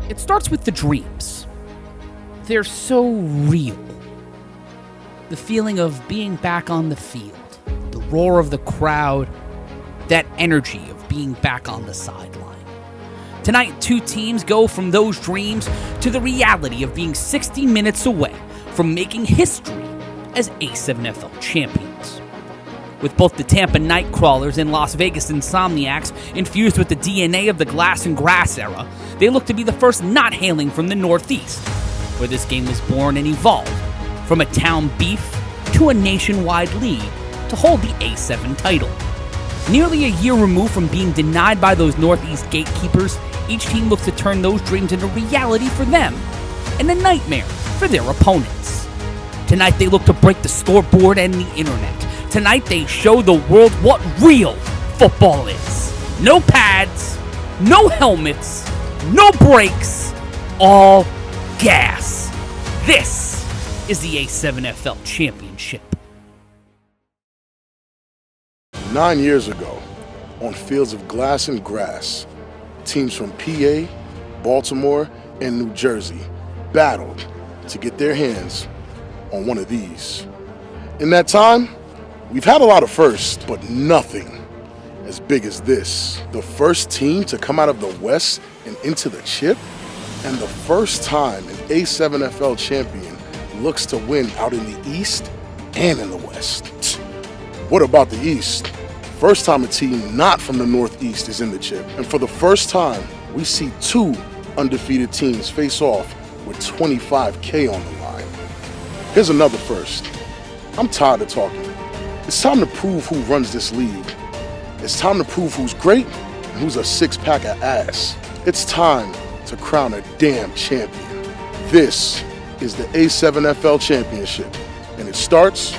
It starts with the dreams. They're so real. The feeling of being back on the field, the roar of the crowd, that energy of being back on the sideline. Tonight, two teams go from those dreams to the reality of being 60 minutes away from making history as A7FL champions. With both the Tampa NightCrawlers and Las Vegas Insomniacs infused with the DNA of the glass and grass era, they look to be the first not hailing from the Northeast, where this game was born and evolved from a town beef to a nationwide league to hold the A7 title. Nearly a year removed from being denied by those Northeast gatekeepers, each team looks to turn those dreams into reality for them and a nightmare for their opponents. Tonight they look to break the scoreboard and the internet. Tonight they show the world what real football is. No pads, no helmets, no brakes, all gas. This is the A7FL Championship. 9 years ago, on fields of glass and grass, teams from PA, Baltimore, and New Jersey battled to get their hands on one of these. In that time, we've had a lot of firsts, but nothing as big as this. The first team to come out of the West and into the chip, and the first time an A7FL champion looks to win out in the East and in the West. What about the East? First time a team not from the Northeast is in the chip. And for the first time, we see two undefeated teams face off with $25K on the line. Here's another first. I'm tired of talking. It's time to prove who runs this league. It's time to prove who's great and who's a six-pack of ass. It's time to crown a damn champion. This is the A7FL Championship, and it starts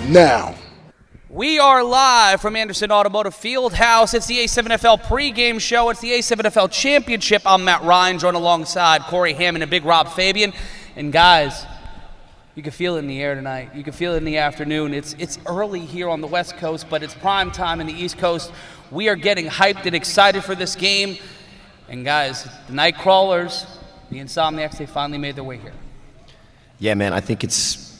now. We are live from Anderson Automotive Fieldhouse. It's the A7FL pregame show. It's the A7FL Championship. I'm Matt Ryan, joined alongside Corey Hammond and Big Rob Fabian. And guys, you can feel it in the air tonight. You can feel it in the afternoon. It's early here on the West Coast, but it's prime time in the East Coast. We are getting hyped and excited for this game. And guys, the NightCrawlers, the Insomniacs, they finally made their way here. Yeah, man, I think it's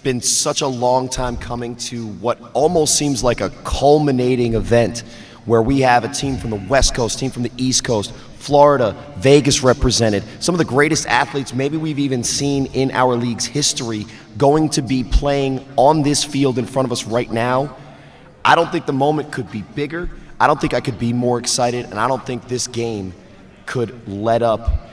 been such a long time coming to what almost seems like a culminating event where we have a team from the West Coast, team from the East Coast, Florida, Vegas represented, some of the greatest athletes maybe we've even seen in our league's history going to be playing on this field in front of us right now. I don't think the moment could be bigger. I don't think I could be more excited, and I don't think this game could let up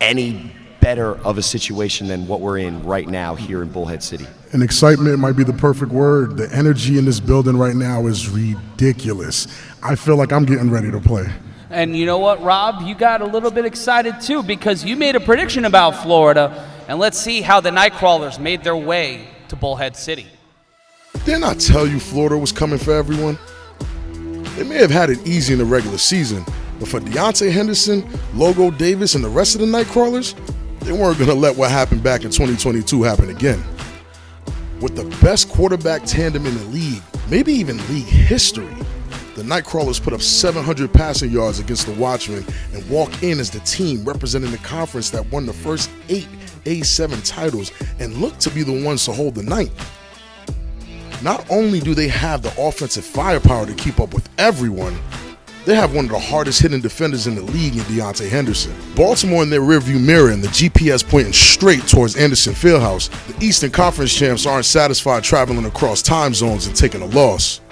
any better of a situation than what we're in right now here in Bullhead City. And excitement might be the perfect word. The energy in this building right now is ridiculous. I feel like I'm getting ready to play. And you know what, Rob? You got a little bit excited too because you made a prediction about Florida. And let's see how the NightCrawlers made their way to Bullhead City. Didn't I tell you Florida was coming for everyone? They may have had it easy in the regular season, but for Deontay Henderson, Logo Davis, and the rest of the NightCrawlers, they weren't going to let what happened back in 2022 happen again. With the best quarterback tandem in the league, maybe even league history, the NightCrawlers put up 700 passing yards against the Watchmen and walk in as the team representing the conference that won the first 8 A7 titles and look to be the ones to hold the ninth. Not only do they have the offensive firepower to keep up with everyone, they have one of the hardest hitting defenders in the league in Deontay Henderson. Baltimore in their rearview mirror and the GPS pointing straight towards Anderson Fieldhouse. The Eastern Conference champs aren't satisfied traveling across time zones and taking a loss.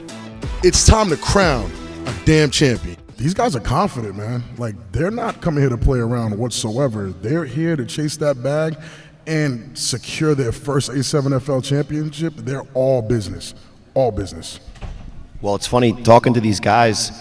It's time to crown a damn champion. These guys are confident, man. Like, they're not coming here to play around whatsoever. They're here to chase that bag and secure their first A7FL championship. They're all business. All business. Well, it's funny, talking to these guys,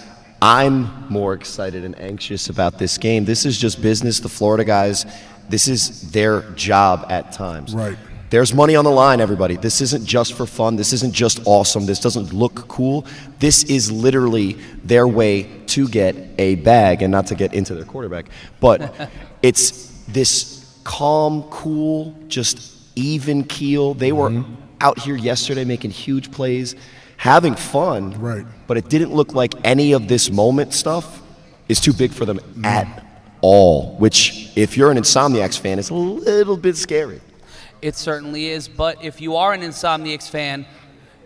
I'm more excited and anxious about this game. This is just business. The Florida guys, this is their job at times. Right. There's money on the line, everybody. This isn't just for fun. This isn't just awesome. This doesn't look cool. This is literally their way to get a bag, and not to get into their quarterback. But it's this calm, cool, just even keel. They were out here yesterday making huge plays, having fun. Right. But it didn't look like any of this moment stuff is too big for them at all, which, if you're an Insomniacs fan, is a little bit scary. It certainly is, but if you are an Insomniacs fan,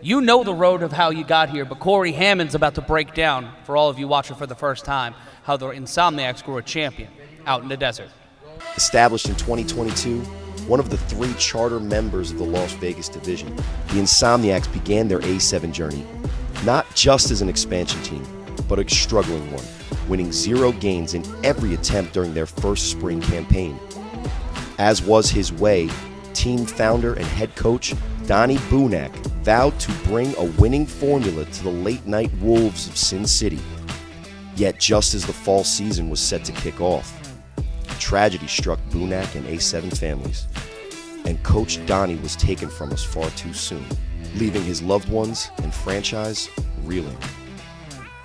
you know the road of how you got here, but Corey Hammond's about to break down, for all of you watching for the first time, how the Insomniacs grew a champion out in the desert. Established in 2022, one of the 3 charter members of the Las Vegas division, the Insomniacs began their A7 journey, not just as an expansion team, but a struggling one, winning 0 gains in every attempt during their first spring campaign. As was his way, team founder and head coach Donnie Bunak vowed to bring a winning formula to the late-night wolves of Sin City. Yet just as the fall season was set to kick off, tragedy struck Bunak and A7 families, and Coach Donnie was taken from us far too soon, leaving his loved ones and franchise reeling.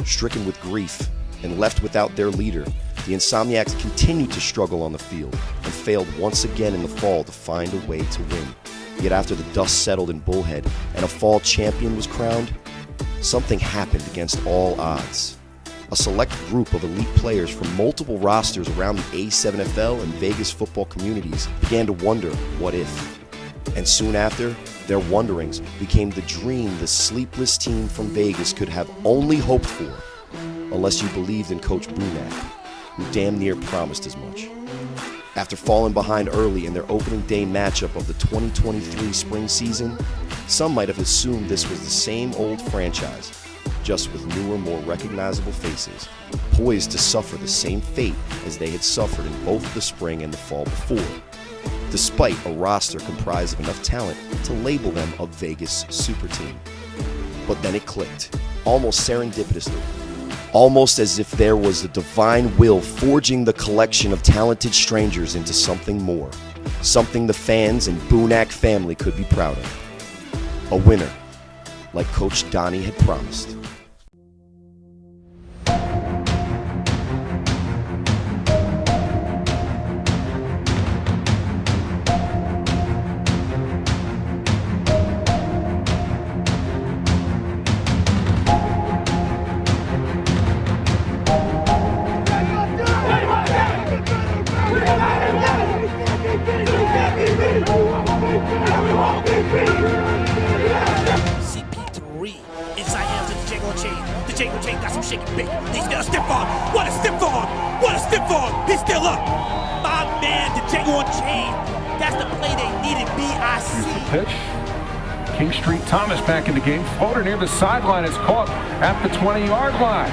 Stricken with grief and left without their leader, the Insomniacs continued to struggle on the field and failed once again in the fall to find a way to win. Yet after the dust settled in Bullhead and a fall champion was crowned, something happened against all odds. A select group of elite players from multiple rosters around the A7FL and Vegas football communities began to wonder, what if? And soon after, their wonderings became the dream the sleepless team from Vegas could have only hoped for, unless you believed in Coach Bunak, who damn near promised as much. After falling behind early in their opening day matchup of the 2023 spring season, some might have assumed this was the same old franchise, just with newer, more recognizable faces, poised to suffer the same fate as they had suffered in both the spring and the fall before, despite a roster comprised of enough talent to label them a Vegas super team. But then it clicked, almost serendipitously, almost as if there was a divine will forging the collection of talented strangers into something more, something the fans and Bunak family could be proud of. A winner, like Coach Donnie had promised. CP3 inside Anderson the Django chain. The Django chain got some shaky bait. He's still a stiff arm. What a stiff arm! What a stiff arm! He's still up. My man, the Django on chain. That's the play they needed. BIC. Here's the pitch. King Street Thomas back in the game. Floater near the sideline is caught at the 20-yard line.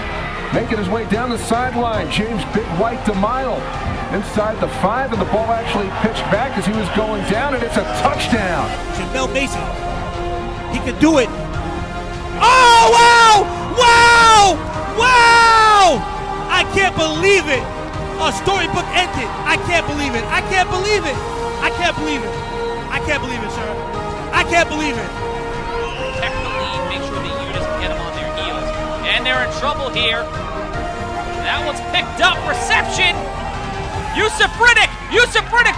Making his way down the sideline, James Big White DeMile inside the 5, and the ball actually pitched back as he was going down, and it's a touchdown. Jamel Mason. He can do it. Oh, wow! Wow! Wow! I can't believe it. A storybook ended. I can't believe it. I can't believe it. I can't believe it. I can't believe it, sir. I can't believe it. Protect the lead, make sure the units get them on their heels. And they're in trouble here. That one's picked up. Reception. Yusuf Riddick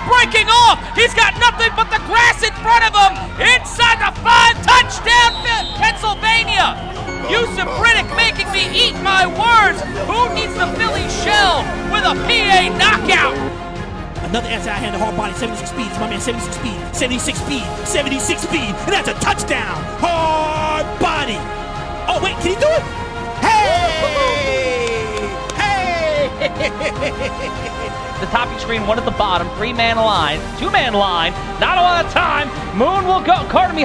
breaking off. He's got nothing but the grass in front of him. Inside the 5, touchdown Pennsylvania. Yusuf Riddick making me eat my words. Who needs the Philly shell with a PA knockout? Another anti-hand hard body, 76 speed. It's my man, 76 speed, 76 speed, 76 speed. And that's a touchdown. Hard body. Oh, wait, can he do it? Hey! Hey! The topping screen, one at the bottom, 3-man line, 2-man line, not a lot of time.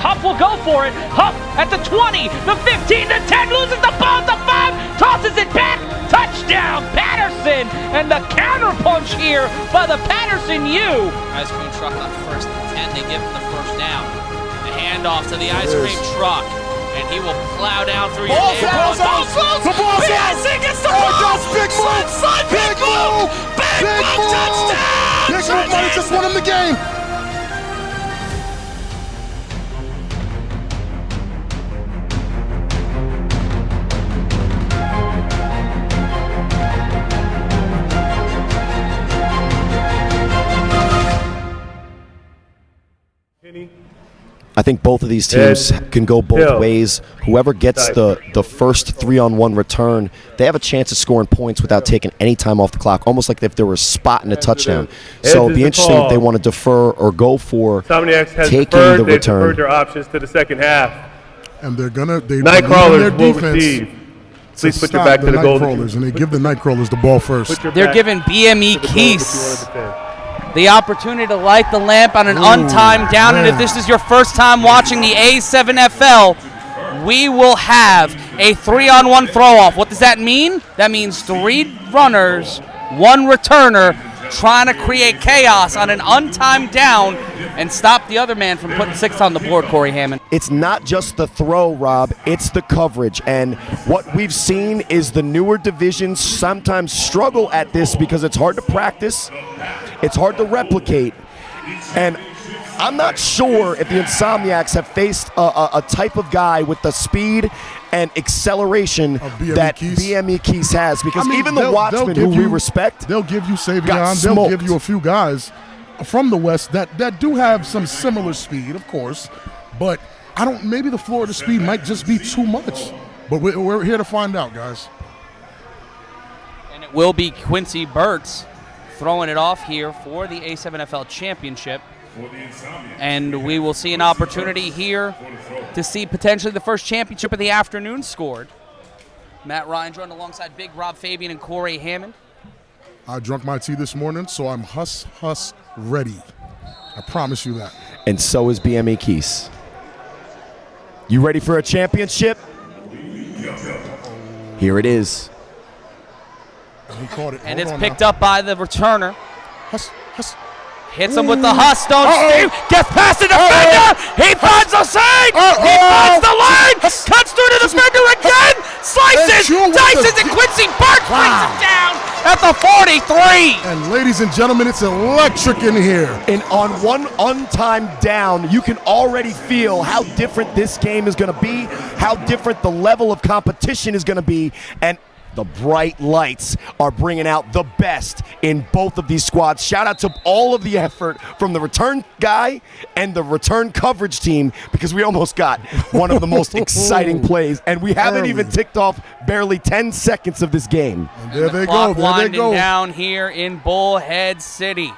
Huff will go for it. Huff at the 20, the 15, the 10, loses the ball at the 5, tosses it back, touchdown, Patterson, and the counterpunch here by the Patterson U. Ice cream truck on first and 10, they give him the first down. The handoff to the ice cream truck, and he will plow down through your neighborhood. The ball's out! He gets the Oh, ball! that's big move! Big move! Big move! Touchdown! Big move, buddy, just won him the game! I think both of these teams can go both ways. Whoever gets the first 3-on-1 return, they have a chance of scoring points without taking any time off the clock, almost like if there was a spot in a touchdown. So it'd be interesting if they want to defer or go for taking the return. Deferred their options to the second half. And they're going to Nightcrawlers will receive. Please put your back to the Golden Nightcrawlers, and they give the Nightcrawlers the ball first. They're giving BME Keys the opportunity to light the lamp on an untimed down. And if this is your first time watching the A7FL, we will have a 3-on-1 throw-off. What does that mean? That means 3 runners, 1 returner, trying to create chaos on an untimed down and stop the other man from putting 6 on the board, Corey Hammond. It's not just the throw, Rob, it's the coverage. And what we've seen is the newer divisions sometimes struggle at this because it's hard to practice, it's hard to replicate. And I'm not sure if the Insomniacs have faced a type of guy with the speed and acceleration that BME Keys has, because even the Watchmen, who we respect, they'll give you Savion, they'll give you a few guys from the West that do have some similar speed, of course, but maybe the Florida speed might just be too much. But we're here to find out, guys. And it will be Quincy Burtz throwing it off here for the A7FL Championship. And we will see an opportunity here to see potentially the first championship of the afternoon scored. Matt Ryan joined alongside Big Rob Fabian and Corey Hammond. I drank my tea this morning, so I'm Huss ready. I promise you that. And so is BME Keys. You ready for a championship? Here it is. He caught it. And it's picked up by the returner. Huss. Hits him with the Huss. Steve gets past the defender. He finds the side. He finds the line. Cuts through the defender again. Slices, dices, and Quincy Burtz brings it down at the 43. And ladies and gentlemen, it's electric in here. And on one untimed down, you can already feel how different this game is going to be, how different the level of competition is going to be, and the bright lights are bringing out the best in both of these squads. Shout out to all of the effort from the return guy and the return coverage team, because we almost got one of the most exciting plays, and we haven't even ticked off barely 10 seconds of this game. And there they go. There they go. Down here in Bullhead City.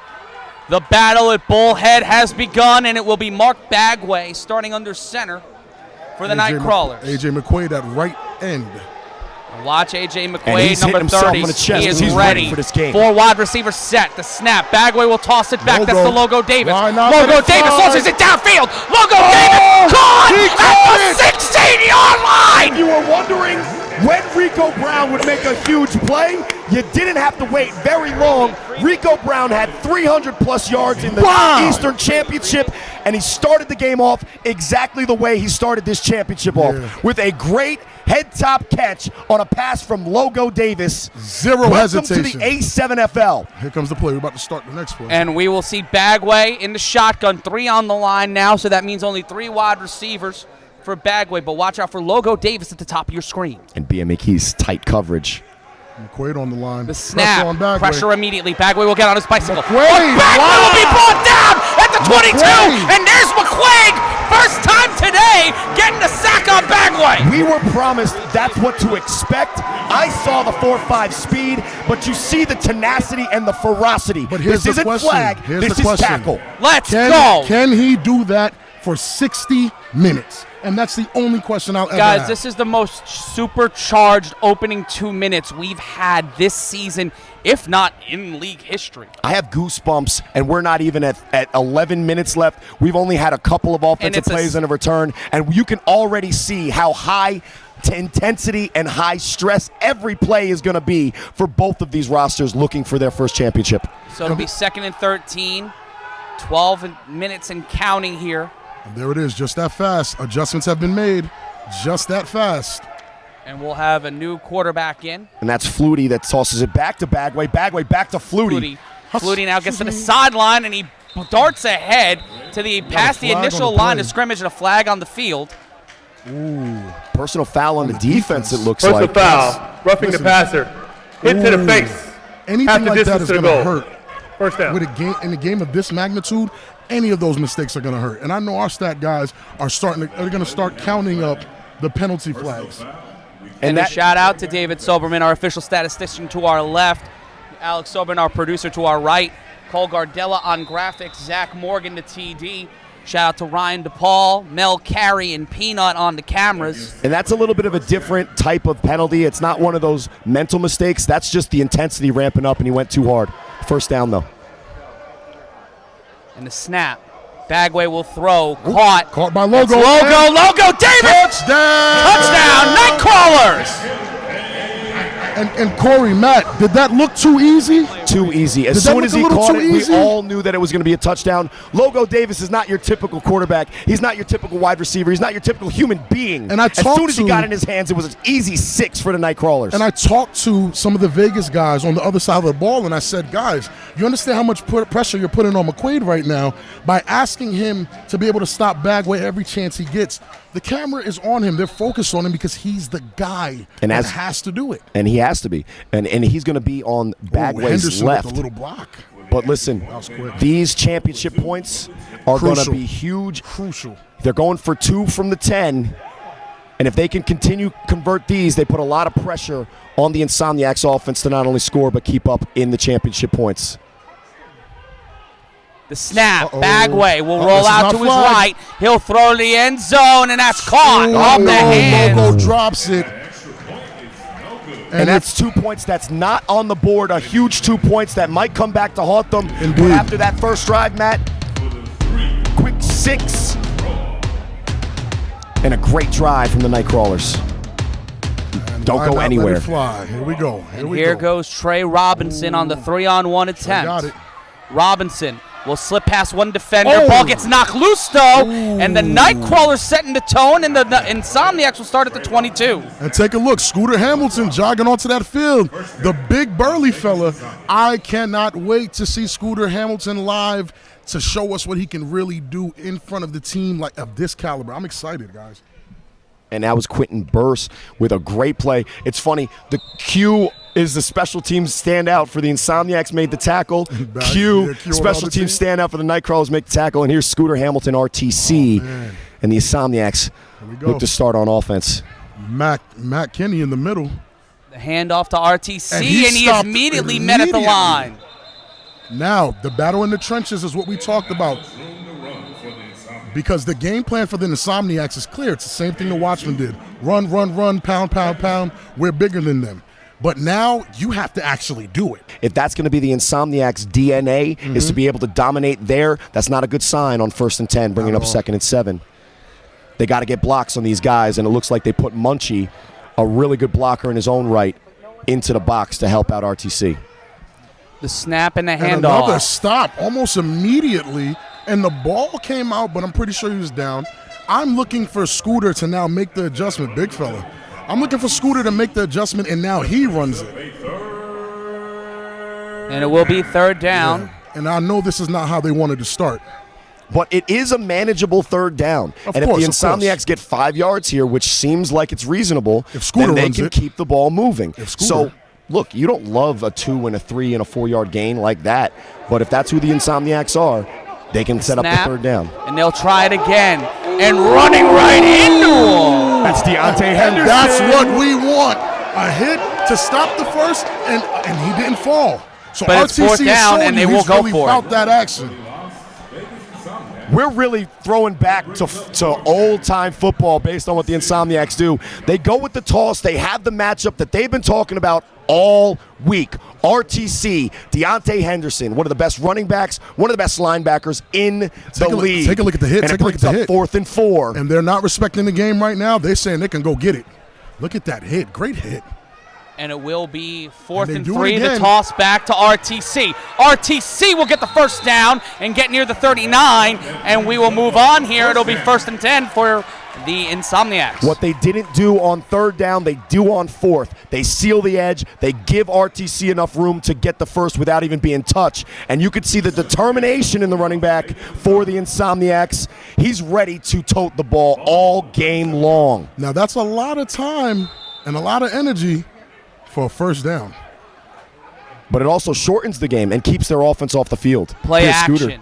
The battle at Bullhead has begun, and it will be Mark Bagway starting under center for the Nightcrawlers. A.J. McQuaid at right end. Watch A.J. McQuaid, number 30. He is he's ready for this game. 4 wide receivers set. The snap. Bagway will toss it back. Logo. That's the Logo Davis. Logo Davis launches it downfield. Logo Davis caught at the 16-yard line. If you were wondering when Rico Brown would make a huge play, you didn't have to wait very long. Rico Brown had 300-plus yards in the Eastern Championship, and he started the game off exactly the way he started this championship off, with a great head-top catch on a pass from Logo Davis. Zero hesitation. Welcome to the A7FL. Here comes the play. We're about to start the next play. And we will see Bagway in the shotgun. 3 on the line now, so that means only 3 wide receivers for Bagway. But watch out for Logo Davis at the top of your screen. And BME Keys tight coverage. McQuaid on the line. The snap. Pressure immediately. Bagway will get on his bicycle. McQuaid will be brought down at the 22. And there's McQuaid. First time today getting the sack on Bagway. We were promised that's what to expect. I saw the 4.5 speed, but you see the tenacity and the ferocity. But here's this the isn't question. flag. This is tackle. Let's go. Can he do that for 60 minutes? And that's the only question I'll ever Guys, ask. this is the most supercharged opening 2 minutes we've had this season, if not in league history. I have goosebumps, and we're not even at 11 minutes left. We've only had a couple of offensive plays and a return, and you can already see how high intensity and high stress every play is going to be for both of these rosters looking for their first championship. So it'll be 2nd and 13, 12 minutes and counting here. And there it is, just that fast. Adjustments have been made, just that fast. And we'll have a new quarterback in. And that's Flutie that tosses it back to Bagway. Bagway back to Flutie. Flutie now gets to the sideline, and he darts ahead to past the initial line of scrimmage, and a flag on the field. Ooh, personal foul on the defense, it looks like. Personal foul, roughing the passer. Hit to the face. Anything like that is going to hurt First down. In a game of this magnitude, any of those mistakes are going to hurt. And I know our stat guys are going to start counting up the penalty flags. And a shout out to David Soberman, our official statistician to our left, Alex Soberman, our producer to our right, Cole Gardella on graphics, Zach Morgan to TD. Shout out to Ryan DePaul, Mel Carey, and Peanut on the cameras. And that's a little bit of a different type of penalty. It's not one of those mental mistakes. That's just the intensity ramping up, and he went too hard. First down, though. And the snap. Bagway will throw. Caught by Logo. Logo, David! Touchdown! Nightcrawlers! And Corey, Matt, did that look too easy? Too easy. As soon as he caught it, we all knew that it was going to be a touchdown. Logo Davis is not your typical quarterback. He's not your typical wide receiver. He's not your typical human being. And as soon as he got in his hands, it was an easy 6 for the Nightcrawlers. And I talked to some of the Vegas guys on the other side of the ball, and I said, guys, you understand how much pressure you're putting on McQuaid right now by asking him to be able to stop Bagway every chance he gets. The camera is on him. They're focused on him because he's the guy that has to do it. And he has to be. And he's going to be on Bagway's left. With a little block. But listen, these championship points are going to be huge. Crucial. They're going for 2 from the 10. And if they can continue convert these, they put a lot of pressure on the Insomniacs offense to not only score but keep up in the championship points. The snap. Bagway will roll out to his right. He'll throw to the end zone, and that's caught off the hand. Logo drops it. And that's 2 points that's not on the board. A huge 2 points that might come back to haunt them. Indeed. But after that first drive, Matt, quick 6. And a great drive from the Nightcrawlers. Don't go anywhere. Here we go. Here goes Trey Robinson on the 3-on-1 attempt. Got it. Robinson will slip past one defender. Ball gets knocked loose, though, and the Nightcrawlers setting the tone, and the Insomniacs will start at the 22. And take a look. Scooter Hamilton jogging onto that field. The big burly fella. I cannot wait to see Scooter Hamilton live to show us what he can really do in front of the team like of this caliber. I'm excited, guys. And that was Quentin Burse with a great play. It's funny, the Q is the special teams standout for the Insomniacs made the tackle. Q special teams standout for the Nightcrawlers make the tackle. And here's Scooter Hamilton, RTC. And the Insomniacs look to start on offense. Matt Kenny in the middle. The handoff to RTC, and he is immediately met at the line. Now, the battle in the trenches is what we talked about. Because the game plan for the Insomniacs is clear. It's the same thing the Watchmen did. Run, pound, pound, pound. We're bigger than them. But now you have to actually do it. If that's going to be the Insomniacs' DNA, is to be able to dominate there, that's not a good sign on 1st and 10, bringing up 2nd and 7. They got to get blocks on these guys, and it looks like they put Munchie, a really good blocker in his own right, into the box to help out RTC. The snap and the handoff. And another stop almost immediately. And the ball came out, but I'm pretty sure he was down. I'm looking for Scooter to now make the adjustment, big fella. I'm looking for Scooter to make the adjustment, and now he runs it. And it will be 3rd down. Yeah. And I know this is not how they wanted to start. But it is a manageable 3rd down. If the Insomniacs get 5 yards here, which seems like it's reasonable, then they can keep the ball moving. So, look, you don't love a 2 and a 3 and a 4-yard gain like that. But if that's who the Insomniacs are, they can set up the 3rd down. And they'll try it again. And running right into him. That's Deontay Henderson. And that's what we want. A hit to stop the first, and he didn't fall. So but it's 4th down, and they will go really for it. That action. We're really throwing back to old-time football based on what the Insomniacs do. They go with the toss. They have the matchup that they've been talking about all week. RTC, Deontay Henderson, one of the best running backs, one of the best linebackers in the league. Take a look at the hit. And it brings up 4th and 4. And they're not respecting the game right now. They're saying they can go get it. Look at that hit. Great hit. And it will be 4th and 3. The toss back to RTC. RTC will get the 1st down and get near the 39. And we will move on here. It'll be 1st and 10 for the Insomniacs. What they didn't do on 3rd down, they do on 4th. They seal the edge. They give RTC enough room to get the 1st without even being touched. And you could see the determination in the running back for the Insomniacs. He's ready to tote the ball all game long. Now, that's a lot of time and a lot of energy for a 1st down. but it also shortens the game and keeps their offense off the field. Play Here's action. Scooter.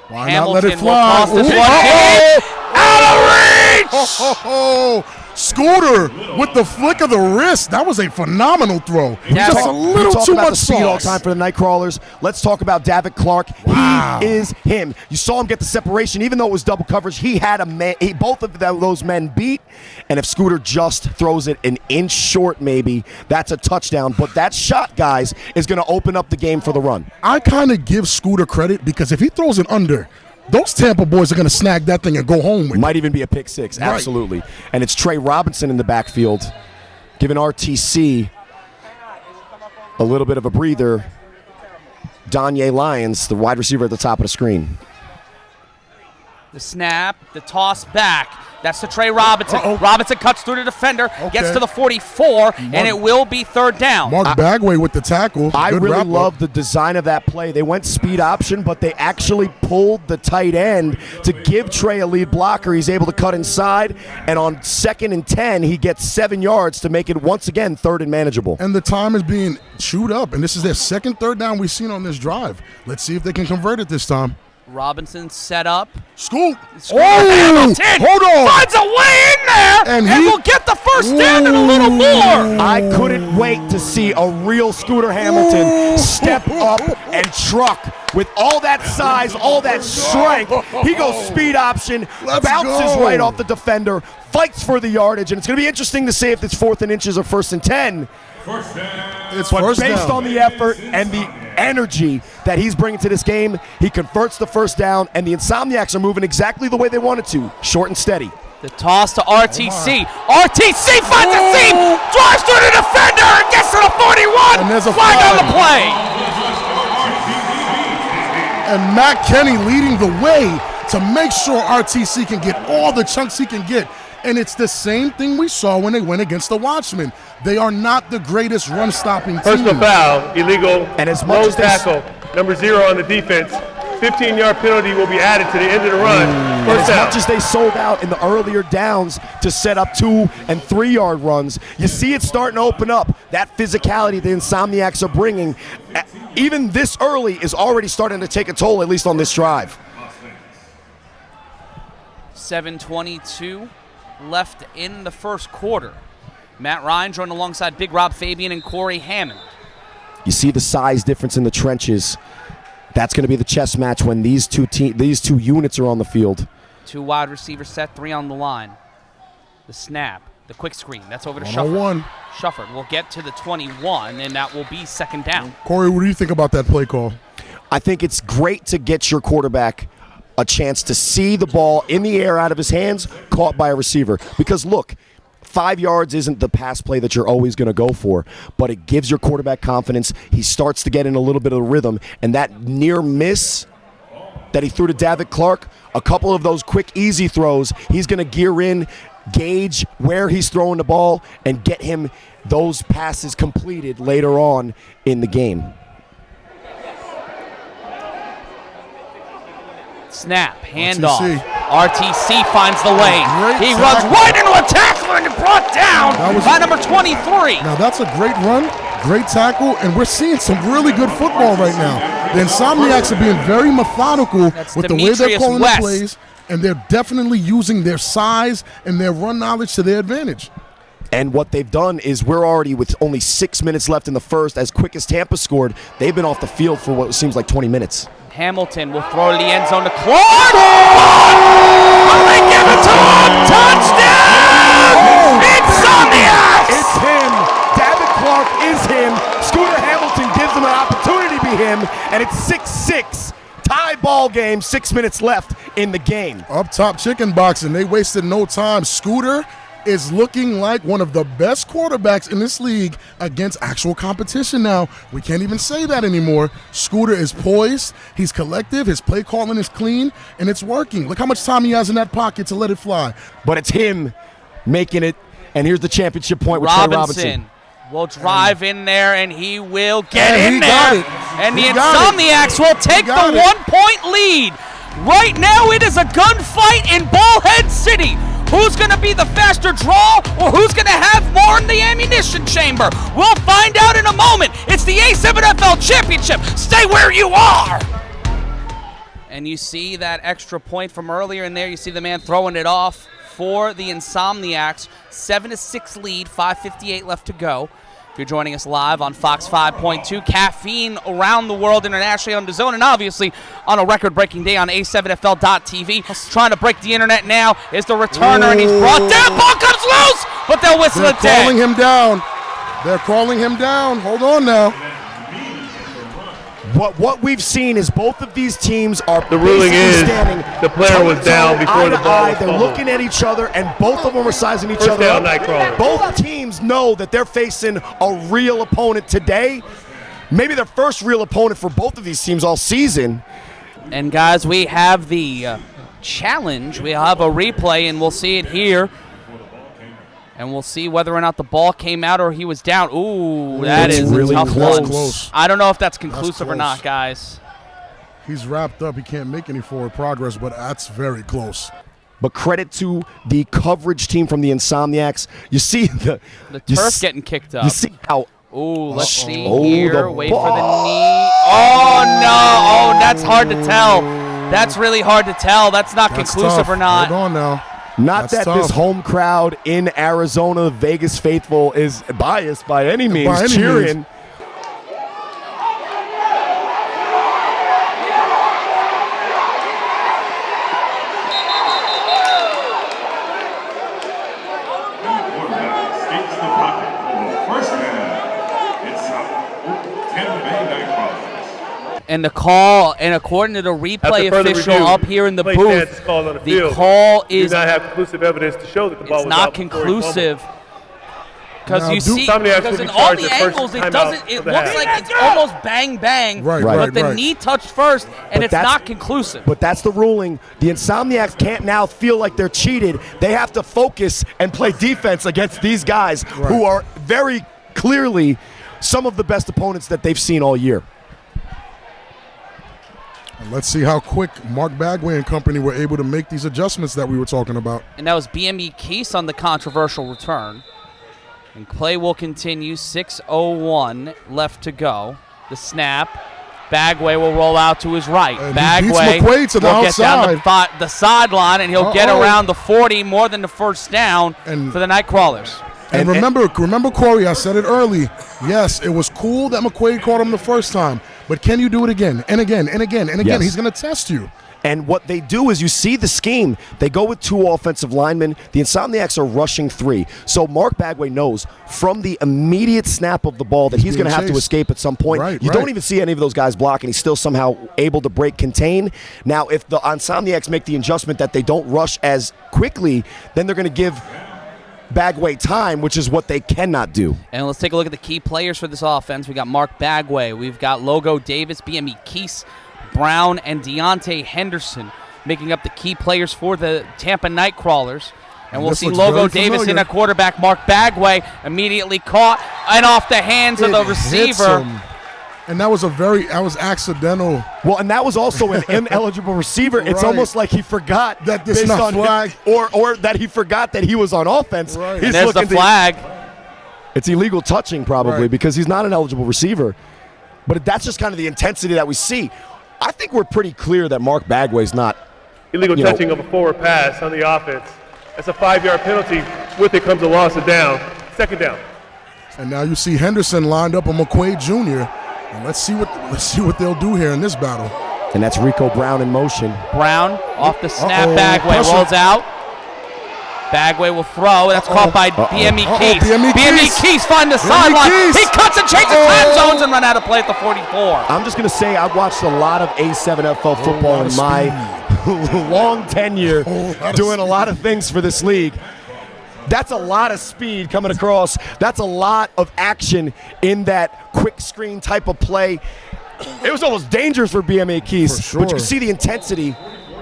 Why Hamilton not let it fly? will toss this one. Out of reach! Scooter with the flick of the wrist. That was a phenomenal throw. Just a little talk too about much the speed all sauce. time for the Nightcrawlers. Let's talk about David Clark. Wow. He is him. You saw him get the separation, even though it was double coverage. He had a man. Both of those men beat. And if Scooter just throws it an inch short, maybe that's a touchdown. But that shot, guys, is going to open up the game for the run. I kind of give Scooter credit because if he throws it under, those Tampa boys are going to snag that thing and go home with it. Might even be a pick six, Right. absolutely. And it's Trey Robinson in the backfield, giving RTC a little bit of a breather. Donye Lyons, the wide receiver at the top of the screen. The snap, the toss back. That's to Trey Robinson. Uh-oh. Robinson cuts through the defender, gets Okay. to the 44, and it will be third down. Mark Bagway with the tackle. I Good really wrap-up. love the design of that play. They went speed option, but they actually pulled the tight end to give Trey a lead blocker. He's able to cut inside, and on 2nd and 10, he gets 7 yards to make it once again third and manageable. And the time is being chewed up, and this is their second third down we've seen on this drive. Let's see if they can convert it this time. Robinson set up. Scoop. Hamilton Hold on. finds a way in there, And and he- will get the first down and a little more. I couldn't wait to see a real Scooter Hamilton step up and truck with all that size, all that strength. He goes speed option, Let's bounces go. right off the defender, fights for the yardage, and it's going to be interesting to see if it's 4th and inches or 1st and 10. It's But first based down. on the effort and the energy that he's bringing to this game, he converts the first down, and the Insomniacs are moving exactly the way they wanted to, short and steady. The toss to RTC. RTC finds a seam, drives through the defender, and gets to the 41. And there's a flag on flag. the play. And Matt Kenny leading the way to make sure RTC can get all the chunks he can get. And it's the same thing we saw when they went against the Watchmen. They are not the greatest run-stopping team. Personal foul, illegal, And as much low as they- tackle, number 0 on the defense. 15-yard penalty will be added to the end of the run. And First as down. much as they sold out in the earlier downs to set up 2 and 3 yard runs, you see it starting to open up. That physicality the Insomniacs are bringing, even this early, is already starting to take a toll, at least on this drive. 7:22 left in the first quarter. Matt Ryan joined alongside Big Rob Fabian and Corey Hammond. You see the size difference in the trenches. That's going to be the chess match when these two units are on the field. 2 wide receivers set, 3 on the line. The snap, the quick screen, that's over to Shufford. 101. Shufford will get to the 21, and that will be second down. Corey, what do you think about that play call? I think it's great to get your quarterback a chance to see the ball in the air out of his hands, caught by a receiver. Because look, 5 yards isn't the pass play that you're always going to go for, but it gives your quarterback confidence. He starts to get in a little bit of rhythm, and that near miss that he threw to David Clark, a couple of those quick, easy throws, he's going to gear in, gauge where he's throwing the ball, and get him those passes completed later on in the game. Snap, handoff. RTC. RTC finds the lane. Great He tackle. runs right into a tackler and brought down That was- by number 23. Now that's a great run, great tackle, and we're seeing some really good football right now. The Insomniacs are being very methodical That's with the way they're Demetrius calling West. the plays, and they're definitely using their size and their run knowledge to their advantage. And what they've done is we're already with only 6 minutes left in the first. As quick as Tampa scored, they've been off the field for what seems like 20 minutes. Hamilton will throw to the end zone to Clark. Will they give it to him? Touchdown! Insomniacs! It's him. David Clark is him. Scooter Hamilton gives them an opportunity to be him. And it's 6-6. Tie ball game, 6 minutes left in the game. Up top chicken box, and they wasted no time. Scooter is looking like one of the best quarterbacks in this league against actual competition now. We can't even say that anymore. Scooter is poised, he's collective, his play calling is clean, and it's working. Look how much time he has in that pocket to let it fly. But it's him making it. And here's the championship point with Trey Robinson. Will drive in there, and he will get And in he got there. it. And the He got it. Insomniacs will take the got it. 1-point lead. Right now, it is a gunfight in Ballhead City. Who's going to be the faster draw, or who's going to have more in the ammunition chamber? We'll find out in a moment. It's the A7FL Championship. Stay where you are. And you see that extra point from earlier in there. You see the man throwing it off for the Insomniacs. 7-6 lead, 5:58 left to go. If you're joining us live on Fox 5.2, caffeine around the world internationally on DAZN, and obviously on a record-breaking day on A7FL.TV. Trying to break the internet now is the returner, and he's brought down. Ball comes loose, but they'll whistle it dead. They're calling him down. They're calling him down. Hold on now. What we've seen is both of these teams are The ruling is standing the player was down before the ball was They're fumbled. looking at each other, and both of them are sizing each First other down, up. Nightcrawlers. Both teams know that they're facing a real opponent today. Maybe their first real opponent for both of these teams all season. And guys, we have the challenge. We have a replay, and we'll see it here. And we'll see whether or not the ball came out or he was down. Ooh, that It's is really a tough close. one. Close. I don't know if that's conclusive or close. not, guys. He's wrapped up. He can't make any forward progress, but that's very close. But credit to the coverage team from the Insomniacs. You see The turf getting kicked up. You see how Ooh, let's see Oh, here. the Wait for the ball. knee. Oh, no. Oh, that's hard to tell. That's really hard to tell. That's not That's conclusive tough. or not. Hold on now. Not That's that this tough. home crowd in Arizona, Vegas faithful, is biased by any means, By any cheering. means. Escapes the pocket for the first man. It's Tampa NightCrawlers. And the call, and according to the replay After further official review, up here in the play booth, stance is called on the the field. call Do is not have conclusive evidence to show that the ball it's was not out before he conclusive. fumbled. Because Now, you see, Insomniacs because will be in all charged the the first angles, it timeout doesn't. It of the looks half. like it's almost bang bang. Right, Right. But the right. knee touched first, and But it's that's- not conclusive. But that's the ruling. The Insomniacs can't now feel like they're cheated. They have to focus and play defense against these guys who are very clearly some of the best opponents that they've seen all year. And let's see how quick Mark Bagway and company were able to make these adjustments that we were talking about. And that was BME Keese on the controversial return. And play will continue. 6:01 left to go. The snap. Bagway will roll out to his right. And he Bagway beats McQuaid to the will get down outside. the sideline, and he'll get around the 40, more than the first down And- for the Nightcrawlers. And remember, Corey, I said it early. Yes, it was cool that McQuaid caught him the first time, but can you do it again and again and again and again? Yes. He's going to test you. And what they do is you see the scheme. They go with two offensive linemen. The Insomniacs are rushing three. So Mark Bagway knows from the immediate snap of the ball that he's going to being have to chased. escape at some point. Right, you right. don't even see any of those guys block, and he's still somehow able to break contain. Now, if the Insomniacs make the adjustment that they don't rush as quickly, then they're going to give Bagway time, which is what they cannot do. And let's take a look at the key players for this offense. We got Mark Bagway. We've got Logo Davis, BME Keese, Brown, and Deontay Henderson making up the key players for the Tampa Nightcrawlers. And we'll this see looks Logo very Davis in familiar. at quarterback. Mark Bagway immediately caught and off the hands of the It hits receiver. him. And that was accidental. Well, and that was also an ineligible receiver. It's Right. almost like he forgot That this based not on him- flag. or that he forgot that he was on offense. Right. He's And there's the looking to- flag. It's illegal touching probably Right. because he's not an eligible receiver. But that's just kind of the intensity that we see. I think we're pretty clear that Mark Bagway's not. Illegal You know- touching of a forward pass on the offense. That's a 5-yard penalty. With it comes a loss of down. Second down. And now you see Henderson lined up on McQuaid Jr. And let's see what they'll do here in this battle. And that's Rico Brown in motion. Brown off the snap. Uh-oh, Bagway pressure. rolls out. Bagway will throw. That's caught by BME Keese. BME Keese. Keese find the BME sideline. Keese. He cuts and changes time zones and run out of play at the 44. I'm just going to say I've watched a lot of A7FL football lot in of my long tenure Whole lot of doing a speed. lot of things for this league. That's a lot of speed coming across. That's a lot of action in that quick screen type of play. It was almost dangerous for BME Keese, For sure. but you can see the intensity.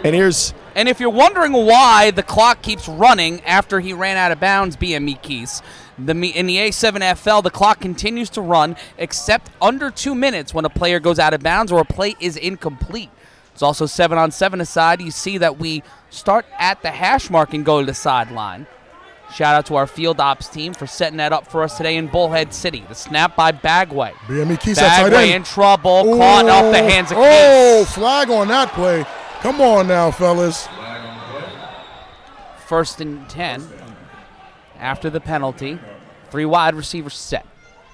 And here's And if you're wondering why the clock keeps running after he ran out of bounds, BME Keese, in the A7FL, the clock continues to run except under 2 minutes when a player goes out of bounds or a play is incomplete. It's also 7-on-7 aside. You see that we start at the hash mark and go to the sideline. Shout out to our field ops team for setting that up for us today in Bullhead City. The snap by Bagway. Bagway in trouble, caught off the hands of Keith. Oh, flag on that play. Come on now, fellas. 1st and 10 after the penalty. 3 wide receivers set.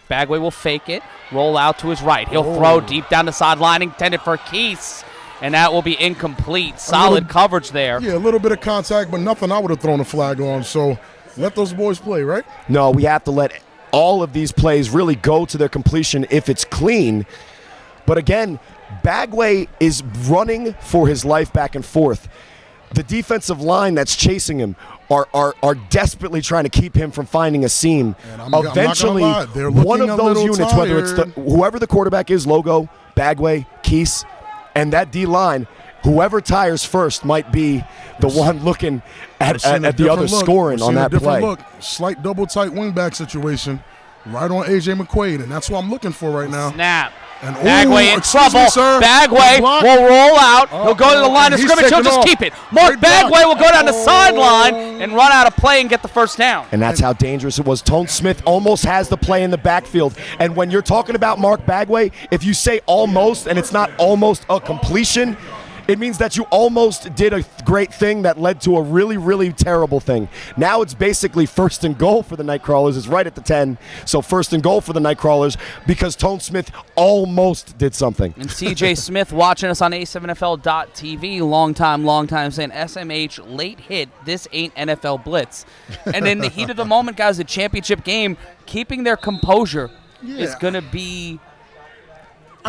Bagway will fake it, roll out to his right. He'll throw deep down the sideline, intended for Keith, and that will be incomplete. Solid coverage there. Yeah, a little bit of contact, but nothing I would have thrown a flag on. So let those boys play, right? No, we have to let all of these plays really go to their completion if it's clean. But again, Bagway is running for his life back and forth. The defensive line that's chasing him are desperately trying to keep him from finding a seam. Eventually, one of those units, whether it's whoever the quarterback is, Logo, Bagway, Keese, and that D-line, whoever tires first might be the one looking at the other scoring on that play. Look. Slight double tight wingback situation right on A.J. McQuaid, and that's what I'm looking for right now. Snap. And Bagway in trouble. Bagway will roll out. He'll go to the line of scrimmage. He'll just keep it. Mark Bagway will go down the sideline and run out of play and get the first down. And that's how dangerous it was. Tone Smith almost has the play in the backfield. And when you're talking about Mark Bagway, if you say almost and it's not almost a completion, it means that you almost did a great thing that led to a really, really terrible thing. Now it's basically 1st and goal for the Nightcrawlers. It's right at the 10. So 1st and goal for the Nightcrawlers because Tone Smith almost did something. And CJ Smith watching us on A7FL.TV, long time saying, SMH, late hit, this ain't NFL Blitz. And in the heat of the moment, guys, the championship game, keeping their composure is going to be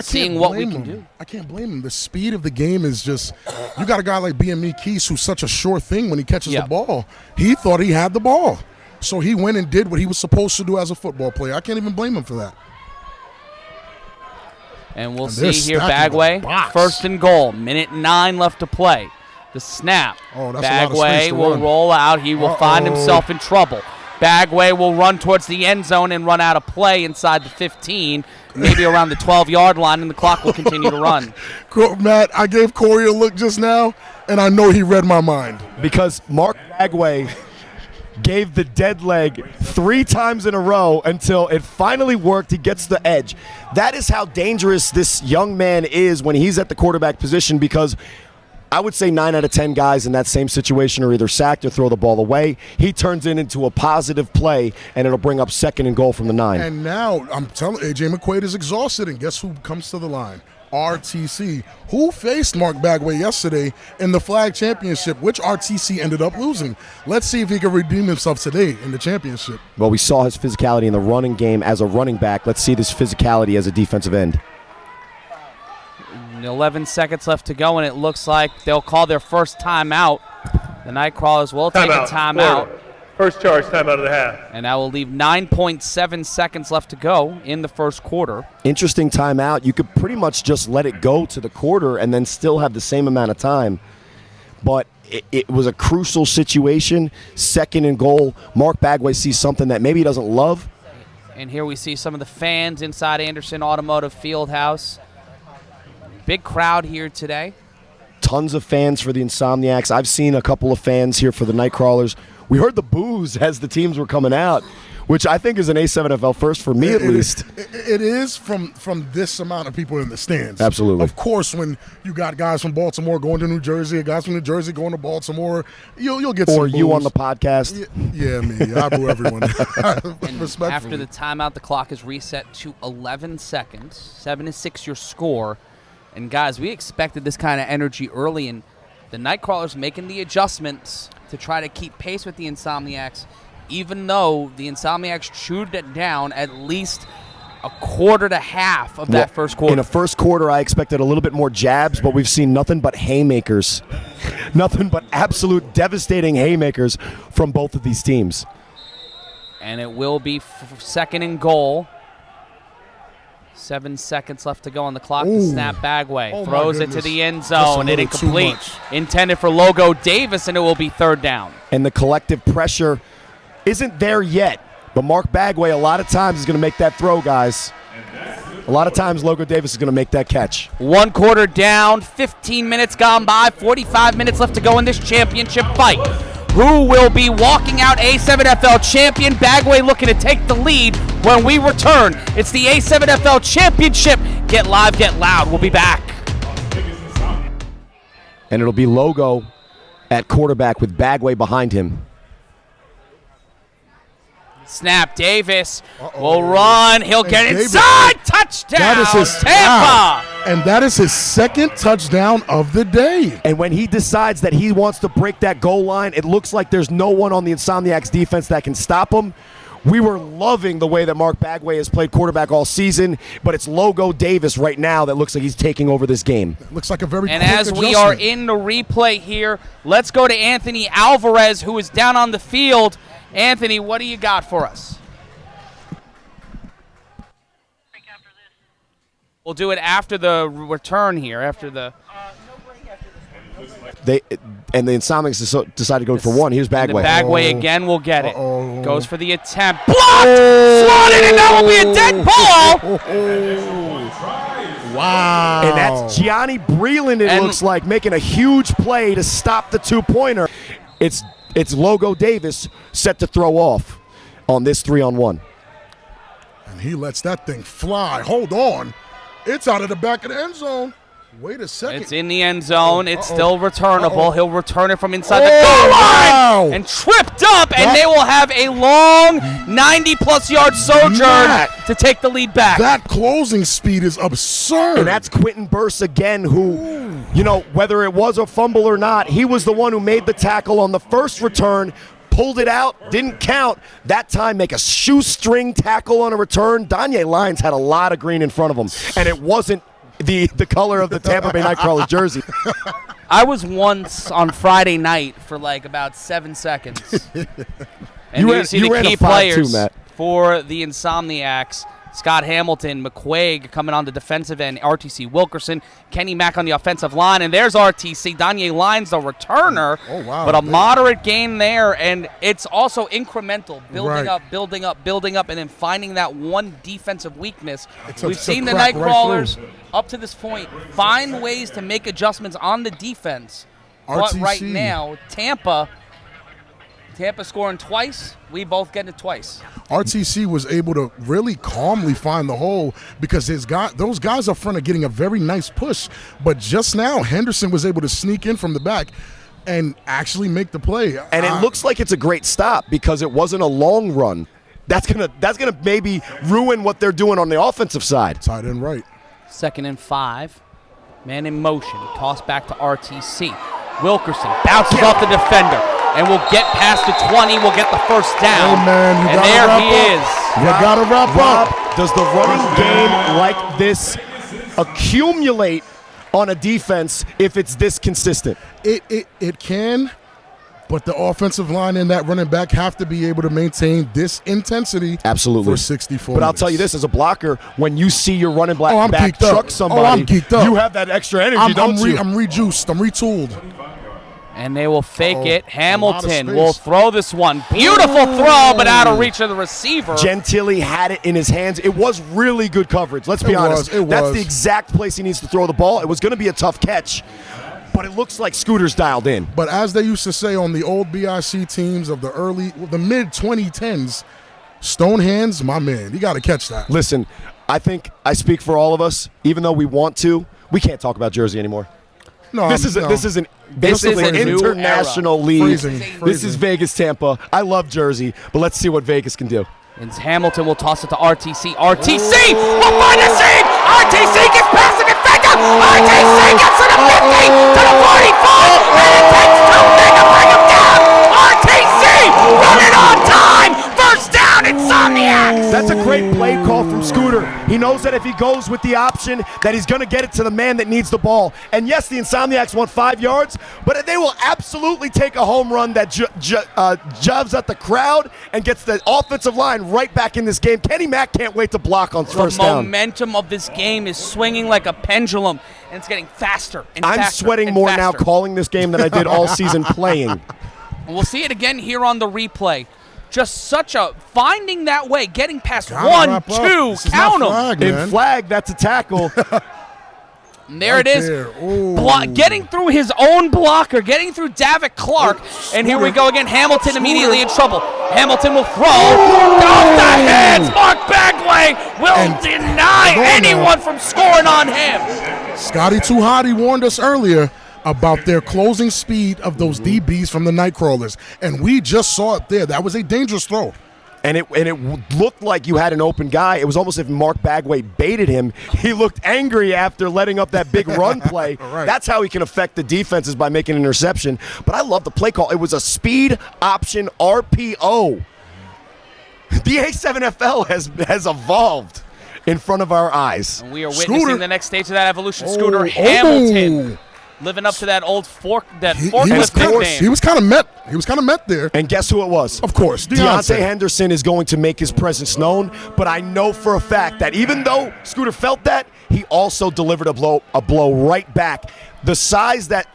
seeing what we can do. I can't blame him. The speed of the game is just, you got a guy like BME Keese who's such a sure thing when he catches the ball. He thought he had the ball. So he went and did what he was supposed to do as a football player. I can't even blame him for that. And we'll see here, Bagway, 1st and goal, 1:09 left to play. The snap. Bagway will roll out. He will find himself in trouble. Bagway will run towards the end zone and run out of play inside the 15, maybe around the 12-yard line, and the clock will continue to run. Matt, I gave Corey a look just now, and I know he read my mind. Because Mark Bagway gave the dead leg 3 times in a row until it finally worked. He gets the edge. That is how dangerous this young man is when he's at the quarterback position, because I would say 9 out of 10 guys in that same situation are either sacked or throw the ball away. He turns it into a positive play, and it'll bring up 2nd and goal from the 9. And now, I'm telling you, A.J. McQuaid is exhausted, and guess who comes to the line? RTC, who faced Mark Bagway yesterday in the flag championship, which RTC ended up losing. Let's see if he can redeem himself today in the championship. Well, we saw his physicality in the running game as a running back. Let's see this physicality as a defensive end. 11 seconds left to go, and it looks like they'll call their first timeout. The Nightcrawlers will take a timeout. First charge, timeout of the half. And that will leave 9.7 seconds left to go in the first quarter. Interesting timeout. You could pretty much just let it go to the quarter and then still have the same amount of time. But it was a crucial situation. 2nd and goal. Mark Bagway sees something that maybe he doesn't love. And here we see some of the fans inside Anderson Automotive Fieldhouse. Big crowd here today. Tons of fans for the Insomniacs. I've seen a couple of fans here for the Nightcrawlers. We heard the boos as the teams were coming out, which I think is an A7FL first for me at least. It is from this amount of people in the stands. Absolutely. Of course, when you got guys from Baltimore going to New Jersey, guys from New Jersey going to Baltimore, you'll get some Or you boos. On the podcast. Yeah, me. I boo everyone. Respectfully. After the timeout, the clock is reset to 11 seconds. 7-6 your score. And, guys, we expected this kind of energy early, and the Nightcrawlers making the adjustments to try to keep pace with the Insomniacs, even though the Insomniacs chewed it down at least a quarter to half of that first quarter. In the first quarter, I expected a little bit more jabs, but we've seen nothing but haymakers. Nothing but absolute devastating haymakers from both of these teams. And it will be 2nd and goal. 7 seconds left to go on the clock. The snap, Bagway throws it to the end zone. It incomplete. Intended for Logo Davis, and it will be 3rd down. And the collective pressure isn't there yet. But Mark Bagway, a lot of times, is going to make that throw, guys. And that's the A lot of times Logo Davis is going to make that catch. 1 quarter down, 15 minutes gone by, 45 minutes left to go in this championship fight. Who will be walking out A7FL champion? Bagway looking to take the lead when we return. It's the A7FL Championship. Get live, get loud. We'll be back. And it'll be Logo at quarterback with Bagway behind him. Snap, Davis will run. He'll get Davis, inside. Touchdown, that is his Tampa. And that is his second touchdown of the day. And when he decides that he wants to break that goal line, it looks like there's no one on the Insomniacs defense that can stop him. We were loving the way that Mark Bagway has played quarterback all season, but it's Logo Davis right now that looks like he's taking over this game. Looks like a very And quick as we adjustment. are in the replay here, let's go to Anthony Alvarez, who is down on the field. Anthony, what do you got for us? We'll do it after the return here, after the... The Insomniacs decided to go for one. Here's Bagway. The Bagway again will get it. Goes for the attempt. Blocked! Oh. Swatted, and that will be a dead ball! Wow. And that's Gianni Breland, it looks like, making a huge play to stop the two-pointer. It's Logo Davis set to throw off on this 3-on-1. And he lets that thing fly. Hold on. It's out of the back of the end zone. Wait a second. It's in the end zone. It's still returnable. He'll return it from inside the goal line and tripped up, and they will have a long 90-plus yard sojourn to take the lead back. That closing speed is absurd. And that's Quentin Burse again, who, you know, whether it was a fumble or not, he was the one who made the tackle on the first return, pulled it out, didn't count. That time, make a shoestring tackle on a return. Danye Lyons had a lot of green in front of him, and it wasn't the color of the Tampa Bay NightCrawlers jersey. I was once on Friday night for like about 7 seconds. And you see the key players for the Insomniacs. Scott Hamilton, McQuaig coming on the defensive end, RTC Wilkerson, Kenny Mack on the offensive line, and there's RTC. Danye Lyons, the returner. Oh, wow. But a moderate gain there, and it's also incremental, building up, and then finding that one defensive weakness. We've seen the Nightcrawlers up to this point find ways to make adjustments on the defense. But right now, Tampa scoring twice, we both get it twice. RTC was able to really calmly find the hole because those guys up front are getting a very nice push. But just now, Henderson was able to sneak in from the back and actually make the play. And it looks like it's a great stop because it wasn't a long run. That's gonna maybe ruin what they're doing on the offensive side. Tight end right. 2nd and 5. Man in motion. Toss back to RTC. Wilkerson bounces off the defender and will get past the 20. Will get the first down. Hey man, and there he is. You gotta wrap up. Does the running game like this accumulate on a defense if it's this consistent? It can, but the offensive line and that running back have to be able to maintain this intensity absolutely for 64 But I'll minutes. tell you this, as a blocker, when you see your running I'm back geeked up. truck somebody, I'm geeked up. you have that extra energy, don't you? I'm rejuiced. I'm retooled. And they will fake it. Hamilton will throw this one. Beautiful throw, but out of reach of the receiver. Gentili had it in his hands. It was really good coverage. Let's be honest. That's the exact place he needs to throw the ball. It was going to be a tough catch, but it looks like Scooter's dialed in. But as they used to say on the old BIC teams of the mid-2010s, stone hands, my man. You got to catch that. Listen, I think I speak for all of us. Even though we want to, we can't talk about Jersey anymore. No, this is basically an international league. This is Vegas, Tampa. I love Jersey, but let's see what Vegas can do. And Hamilton will toss it to RTC. RTC will find a seam. RTC gets past the defender. RTC gets to the 50, to the 45, and it takes too big to bring him down. RTC running on time. First down, Insomniacs. That's a great play call from Scooter. He knows that if he goes with the option that he's going to get it to the man that needs the ball. And yes, the Insomniacs want 5 yards, but they will absolutely take a home run that jabs at the crowd and gets the offensive line right back in this game. Kenny Mack can't wait to block on first down. The momentum of this game is swinging like a pendulum, and it's getting faster and faster. I'm sweating more now calling this game than I did all season playing. And we'll see it again here on the replay. Just finding that way, getting past Gotta 1, wrap 2, up. count them. Flag, In man. flag, that's a tackle. And there Right it is. there. Ooh. Getting through his own blocker, getting through Davick Clark. And here we go again. Hamilton immediately in trouble. Hamilton will throw. Off the hands. Mark Bagway will deny anyone from scoring on him. Scotty Tuhati warned us earlier about their closing speed of those DBs from the Nightcrawlers, and we just saw it there. That was a dangerous throw. And it looked like you had an open guy. It was almost as if Mark Bagway baited him. He looked angry after letting up that big run play. Right. That's how he can affect the defenses, by making an interception. But I love the play call. It was a speed option RPO. The A7FL has evolved in front of our eyes. And we are witnessing Scooter. the next stage of that evolution. Scooter Hamilton. Living up to that old forklift nickname. He was kind of met. He was kind of met there. And guess who it was? Of course, Deontay Henderson is going to make his presence known, but I know for a fact that even though Scooter felt that, he also delivered a blow right back. The size that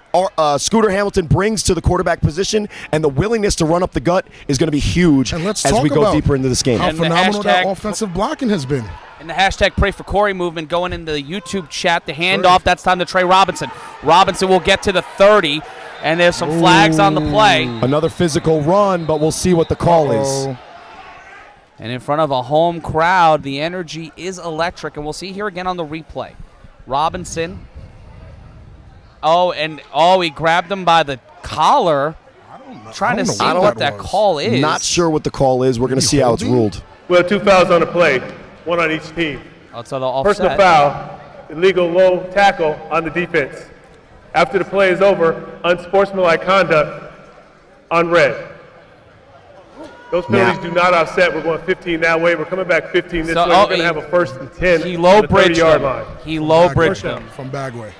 Scooter Hamilton brings to the quarterback position and the willingness to run up the gut is going to be huge as we go deeper into this game. How And phenomenal the that hashtag- offensive blocking has been. And the hashtag Pray for Corey movement going into the YouTube chat. The handoff, that's time to Trey Robinson. Robinson will get to the 30, and there's some flags on the play. Another physical run, but we'll see what the call is. And in front of a home crowd, the energy is electric. And we'll see here again on the replay. Robinson. He grabbed him by the collar. Trying to see what that call is. Not sure what the call is. We're going to see how it's ruled. We have 2 fouls on the play, 1 on each team. So the offset. Personal foul, illegal low tackle on the defense. After the play is over, unsportsmanlike conduct on red. Those penalties do not offset. We're going 15 that way. We're coming back 15 this way. We're going to have a 1st and 10 He on low the bridged 30-yard him. line. He low bridged him. From Bagway.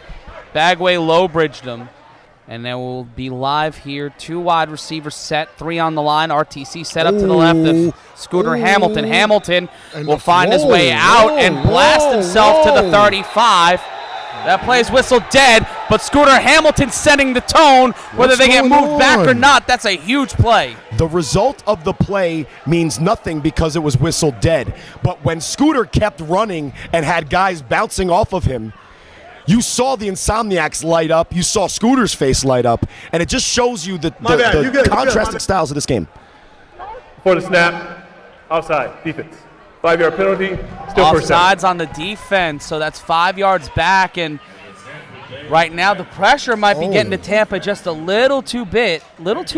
Bagway low bridged him. And then we'll be live here. 2 wide receivers set, 3 on the line. RTC set up to the left of Scooter Hamilton. Hamilton will find his way out and blast himself to the 35. That play is whistled dead, but Scooter Hamilton setting the tone. Whether they get moved back or not, that's a huge play. The result of the play means nothing because it was whistled dead. But when Scooter kept running and had guys bouncing off of him, you saw the Insomniacs light up. You saw Scooter's face light up. And it just shows you the contrasting styles of this game. Before the snap, outside, defense. 5-yard penalty, still first down. Offsides on the defense, so that's 5 yards back. And right now the pressure might be getting to Tampa just a little too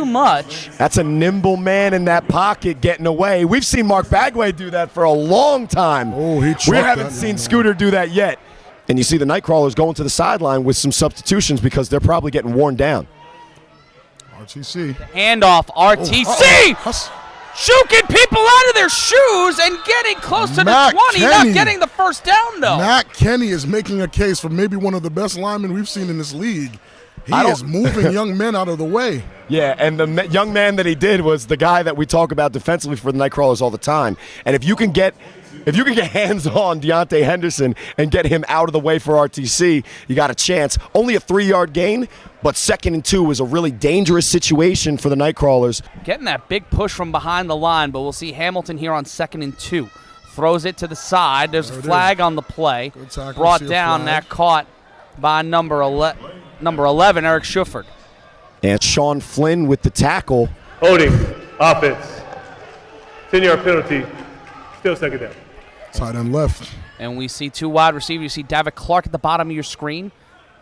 much. That's a nimble man in that pocket getting away. We've seen Mark Bagway do that for a long time. We haven't seen Scooter do that yet. And you see the Nightcrawlers going to the sideline with some substitutions because they're probably getting worn down. RTC. Handoff, RTC! Juking people out of their shoes and getting close to the 20, not getting the first down, though. Matt Kenny is making a case for maybe one of the best linemen we've seen in this league. He is moving young men out of the way. Yeah, and the young man that he did was the guy that we talk about defensively for the Nightcrawlers all the time. And if you can get hands on Deontay Henderson and get him out of the way for RTC, you got a chance. Only a 3-yard gain, but 2nd and 2 is a really dangerous situation for the Nightcrawlers. Getting that big push from behind the line, but we'll see Hamilton here on 2nd and 2. Throws it to the side. There's a flag on the play. Brought down, that caught by number 11, Eric Schuford. And Sean Flynn with the tackle. Holding, offense. 10-yard penalty, still 2nd down. Tight end left. And we see 2 wide receivers. You see Davick Clark at the bottom of your screen.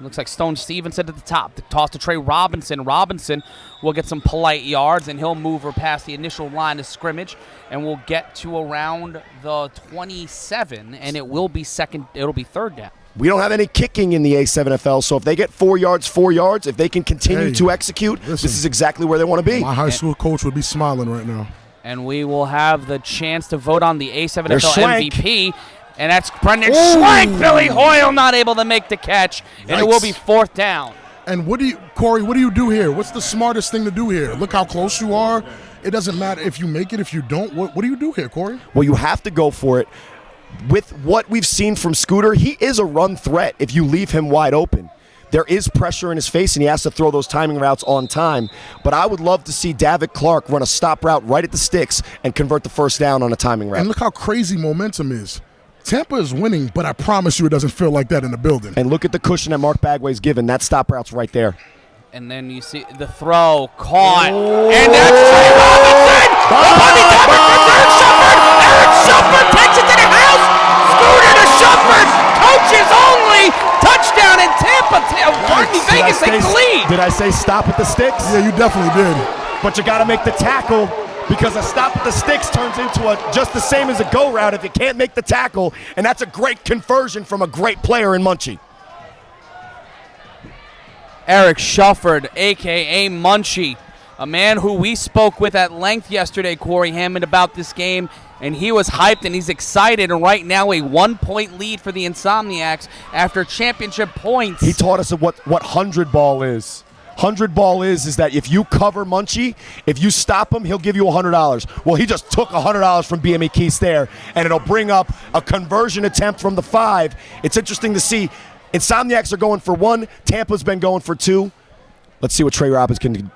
Looks like Stone Stevenson at the top. The toss to Trey Robinson. Robinson will get some polite yards, and he'll move her past the initial line of scrimmage, and we'll get to around the 27, and it will be 3rd down. We don't have any kicking in the A7FL, so if they get 4 yards, if they can continue to execute, this is exactly where they want to be. My high school coach would be smiling right now. And we will have the chance to vote on the A7FL MVP, and that's Brendan Schwank. Billy Hoyle not able to make the catch, and it will be 4th down. And Corey, what do you do here? What's the smartest thing to do here? Look how close you are. It doesn't matter if you make it, if you don't. What do you do here, Corey? Well, you have to go for it. With what we've seen from Scooter, he is a run threat if you leave him wide open. there is pressure in his face, and he has to throw those timing routes on time. But I would love to see David Clark run a stop route right at the sticks and convert the first down on a timing route. And look how crazy momentum is. Tampa is winning, but I promise you it doesn't feel like that in the building. And look at the cushion that Mark Bagway's given. That stop route's right there. And then you see the throw caught. And that's Trey Robinson! Eric Shumpert takes it to the house! Scooter to Shumpert! Coaches only! Touchdown in Tampa! Vegas takes the lead! Did I say stop at the sticks? Yeah, you definitely did. But you got to make the tackle, because a stop at the sticks turns into just the same as a go route if you can't make the tackle, and that's a great conversion from a great player in Munchie. Eric Shufford, a.k.a. Munchie, a man who we spoke with at length yesterday, Corey Hammond, about this game, and he was hyped and he's excited, and right now a 1-point lead for the Insomniacs after championship points. He taught us what 100 ball is. 100 ball is that if you cover Munchie, if you stop him, he'll give you $100. Well, he just took $100 from BME Keith there, and it'll bring up a conversion attempt from the 5. It's interesting to see. Insomniacs are going for 1. Tampa's been going for 2. Let's see what Trey Robinson can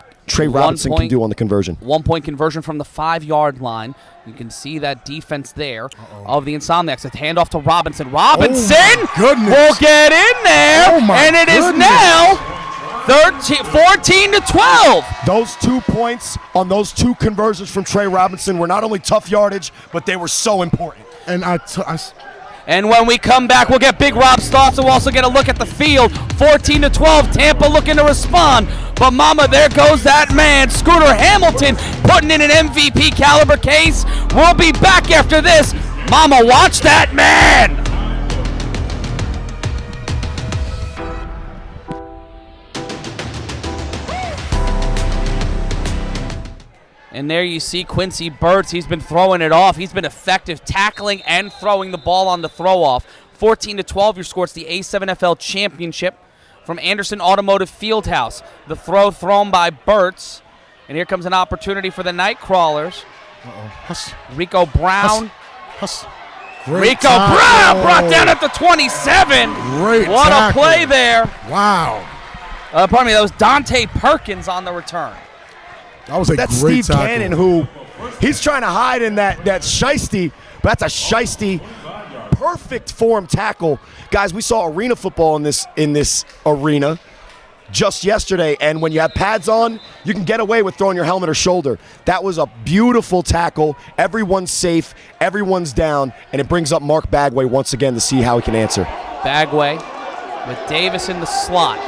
do on the conversion. 1-point conversion from the 5-yard line. You can see that defense there of the Insomniacs. A handoff to Robinson. Robinson will get in there, and it is now 14-12. Those 2 points on those 2 conversions from Trey Robinson were not only tough yardage, but they were so important. And when we come back, we'll get Big Rob's thoughts, and we'll also get a look at the field. 14-12, Tampa looking to respond. But mama, there goes that man, Scooter Hamilton, putting in an MVP caliber case. We'll be back after this. Mama, watch that man. And there you see Quincy Burtz. He's been throwing it off. He's been effective tackling and throwing the ball on the throw-off. 14-12, your score. It's the A7FL Championship from Anderson Automotive Fieldhouse. The throw thrown by Burtz. And here comes an opportunity for the Nightcrawlers. Rico Brown. Rico Brown brought down at the 27. What a play there. Wow. Pardon me, that was Dante Perkins on the return. That was a That's great Steve tackle. Cannon, who he's trying to hide in that shiesty, but that's a shiesty, perfect form tackle. Guys, we saw arena football in this arena just yesterday, and when you have pads on, you can get away with throwing your helmet or shoulder. That was a beautiful tackle. Everyone's safe, everyone's down, and it brings up Mark Bagway once again to see how he can answer. Bagway with Davis in the slot.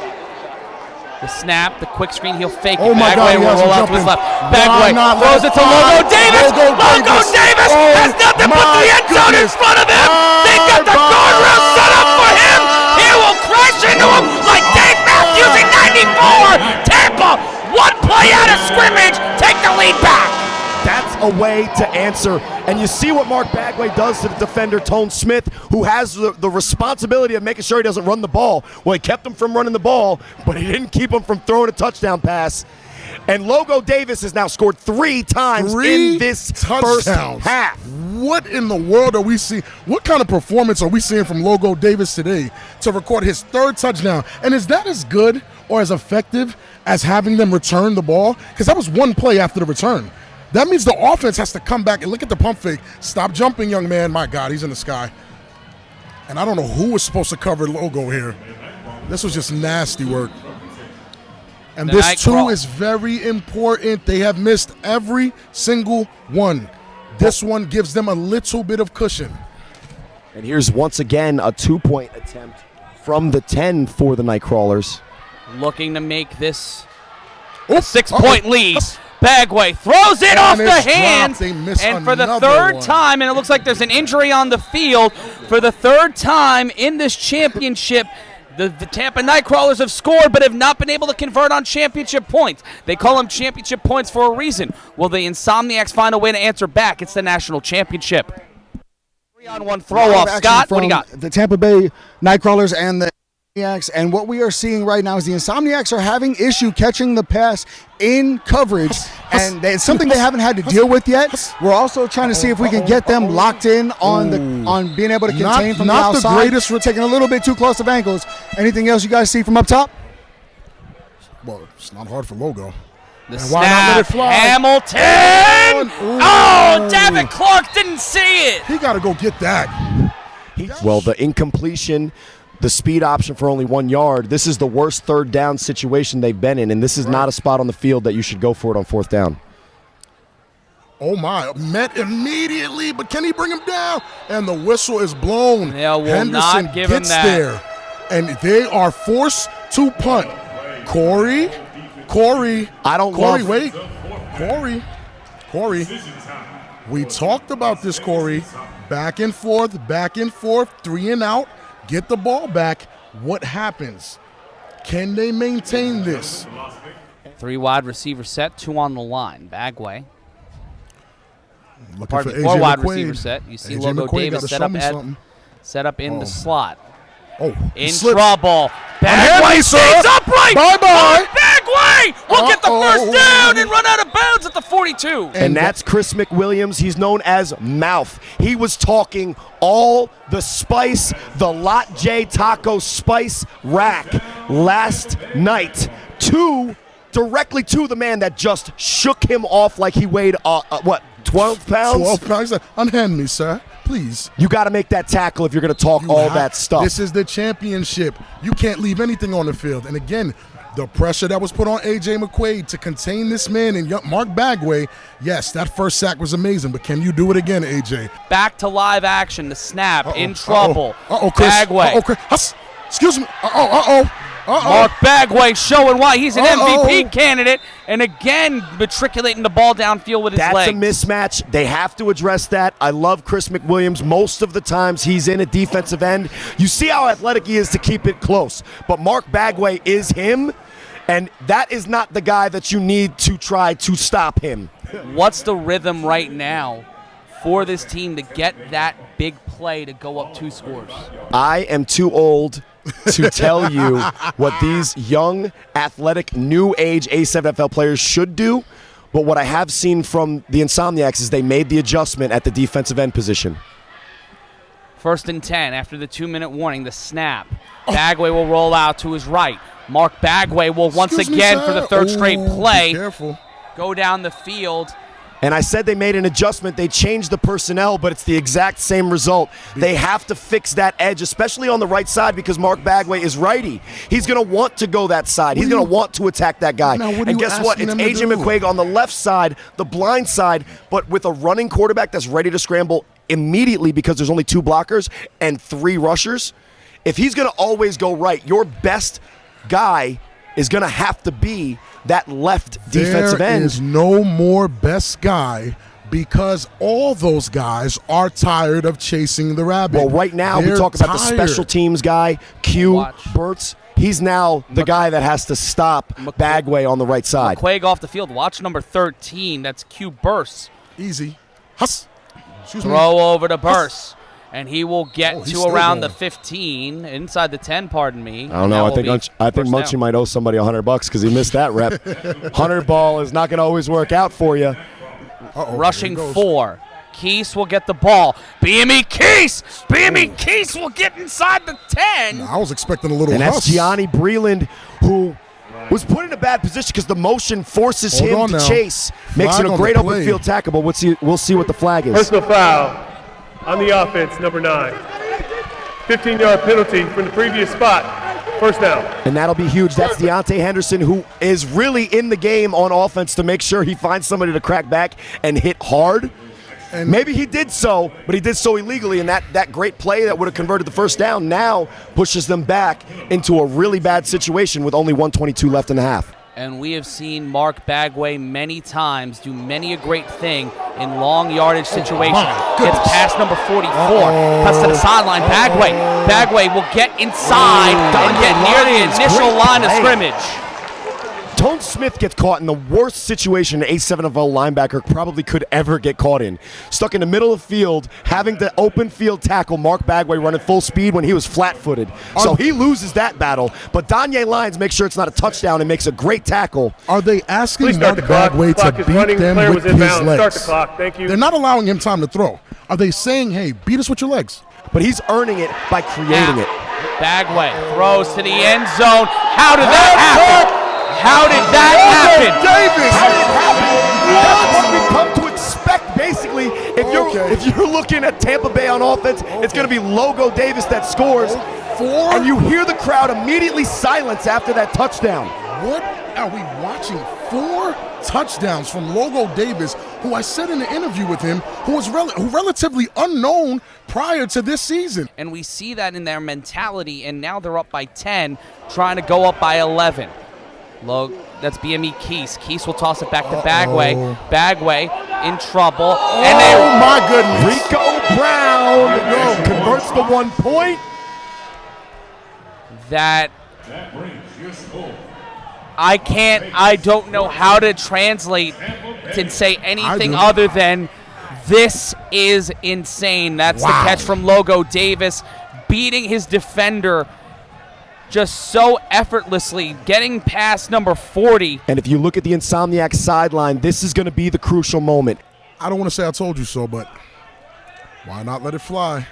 The snap, the quick screen, he'll fake it. Bagway will roll out to his left. Bagway throws it to Logo Davis. Logo Davis has nothing but the end zone in front of him. They've got the guardrail set up for him. He will crash into him like Dave Matthews in '94. Tampa, 1 play out of scrimmage, take the lead back. That's a way to answer. And you see what Mark Bagway does to the defender, Tone Smith, who has the responsibility of making sure he doesn't run the ball. Well, he kept him from running the ball, but he didn't keep him from throwing a touchdown pass. And Logo Davis has now scored 3 times in this first half. What in the world are we seeing? What kind of performance are we seeing from Logo Davis today to record his 3rd touchdown? And is that as good or as effective as having them return the ball? Because that was 1 play after the return. That means the offense has to come back and look at the pump fake. Stop jumping, young man. My God, he's in the sky. And I don't know who was supposed to cover Logo here. This was just nasty work. And this, too, is very important. They have missed every single one. This one gives them a little bit of cushion. And here's once again a 2-point attempt from the 10 for the Nightcrawlers. Looking to make this a 6-point lead. Bagway throws it off the hands, and for the 3rd time, and it looks like there's an injury on the field, for the 3rd time in this championship, the Tampa Nightcrawlers have scored but have not been able to convert on championship points. They call them championship points for a reason. Will the Insomniacs find a way to answer back? It's the national championship. 3-on-1 throw-off. Scott, what do you got? The Tampa Bay Nightcrawlers and the And what we are seeing right now is the Insomniacs are having issue catching the pass in coverage, and it's something they haven't had to deal with yet. We're also trying to see if we can get them locked in on being able to contain from the outside. We're taking a little bit too close of ankles. Anything else you guys see from up top? Well, it's not hard for Logo. The snap, Hamilton! Oh, David Clark didn't see it! He got to go get that. Well, the incompletion, the speed option for only 1 yard, this is the worst third down situation they've been in, and this is not a spot on the field that you should go for it on fourth down. Oh, my. Met immediately, but can he bring him down? And the whistle is blown. They will Henderson not give him that. There, and they are forced to punt. Corey. I don't Corey, love. wait. Corey. We talked about this, Corey. Back and forth, 3 and out. Get the ball back. What happens? Can they maintain this? 3 wide receiver set, 2 on the line. Bagway. Looking for 4 AJ wide McQuaid. receiver set. You see AJ Logo McQuaid Davis set up in the slot. Oh, in trouble. Bagway stays upright. Bye-bye. Bagway will get the first down and run out of bounds at the 42. And that's Chris McWilliams. He's known as Mouth. He was talking all the spice, the Lot J Taco Spice rack last night directly to the man that just shook him off like he weighed, 12 pounds? 12 pounds. Unhand me, sir. Please. You got to make that tackle if you're going to talk that stuff. This is the championship. You can't leave anything on the field. And again, the pressure that was put on A.J. McQuaid to contain this man and Mark Bagway, yes, that first sack was amazing, but can you do it again, A.J.? Back to live action. The snap in trouble. Chris. Bagway. Chris. Excuse me. Mark Bagway showing why he's an MVP candidate, and again matriculating the ball downfield with his legs. That's a mismatch. They have to address that. I love Chris McWilliams. Most of the times he's in a defensive end. You see how athletic he is to keep it close. But Mark Bagway is him, and that is not the guy that you need to try to stop him. What's the rhythm right now for this team to get that big play to go up 2 scores? I am too old to tell you what these young, athletic, new age A7FL players should do, but what I have seen from the Insomniacs is they made the adjustment at the defensive end position. 1st and 10 after the 2-minute warning. The snap. Bagway will roll out to his right. Mark Bagway will once again, for the 3rd straight play, go down the field. And I said they made an adjustment. They changed the personnel, but it's the exact same result. They have to fix that edge, especially on the right side, because Mark Bagway is righty. He's going to want to go that side. He's going to want to attack that guy. And guess what? It's A.J. McQuaid on the left side, the blind side, but with a running quarterback that's ready to scramble immediately because there's only 2 blockers and 3 rushers. If he's going to always go right, your best guy is going to have to be that left defensive end. There is no more best guy because all those guys are tired of chasing the rabbit. Well, right now we talk about the special teams guy, Burtz. He's now the guy that has to stop Bagway on the right side. McQuaig off the field. Watch number 13. That's Q Burse. Easy. Throw over to Burse. And he will get to around the 15, inside the 10, pardon me. I don't know. I think Munchie might owe somebody $100 because he missed that rep. 100 ball is not going to always work out for you. Rushing 4. Keese will get the ball. BME Keese! BME Keese will get inside the 10. I was expecting a little And that's Gianni Breland, who was put in a bad position because the motion forces him to chase. Makes it a great open field tackle, but we'll see what the flag is. Personal foul on the offense, number 9. 15-yard penalty from the previous spot. First down. And that'll be huge. That's Deontay Henderson, who is really in the game on offense to make sure he finds somebody to crack back and hit hard. And maybe he did so, but he did so illegally, and that great play that would have converted the first down now pushes them back into a really bad situation with only 1:22 left in the half. And we have seen Mark Bagway many times do many a great thing in long yardage situations. Gets past number 44, cuts to the sideline. Bagway will get inside and get near the initial line of scrimmage. Tone Smith gets caught in the worst situation an A7FL linebacker probably could ever get caught in. Stuck in the middle of the field, having to open field tackle Mark Bagway running full speed when he was flat-footed. So he loses that battle, but Danye Lyons makes sure it's not a touchdown and makes a great tackle. Are they asking Mark Bagway to beat them with his legs? Start the clock. Thank you. They're not allowing him time to throw. Are they saying, hey, beat us with your legs? But he's earning it by creating it. Bagway throws to the end zone. How did that happen? How did that happen? Davis! How did it happen? That's what we've come to expect, basically. If you're looking at Tampa Bay on offense, it's going to be Logo Davis that scores. And you hear the crowd immediately silence after that touchdown. What are we watching? 4 touchdowns from Logo Davis, who I said in the interview with him, who was relatively unknown prior to this season. And we see that in their mentality, and now they're up by 10, trying to go up by 11. That's BME Keese. Keese will toss it back to Bagway. Bagway in trouble. Oh, my goodness. Rico Brown converts the 1 point. That brings your score. I don't know how to translate and say anything other than this is insane. That's the catch from Logo Davis, beating his defender just so effortlessly, getting past number 40. And if you look at the Insomniacs sideline, this is going to be the crucial moment. I don't want to say I told you so, but why not let it fly?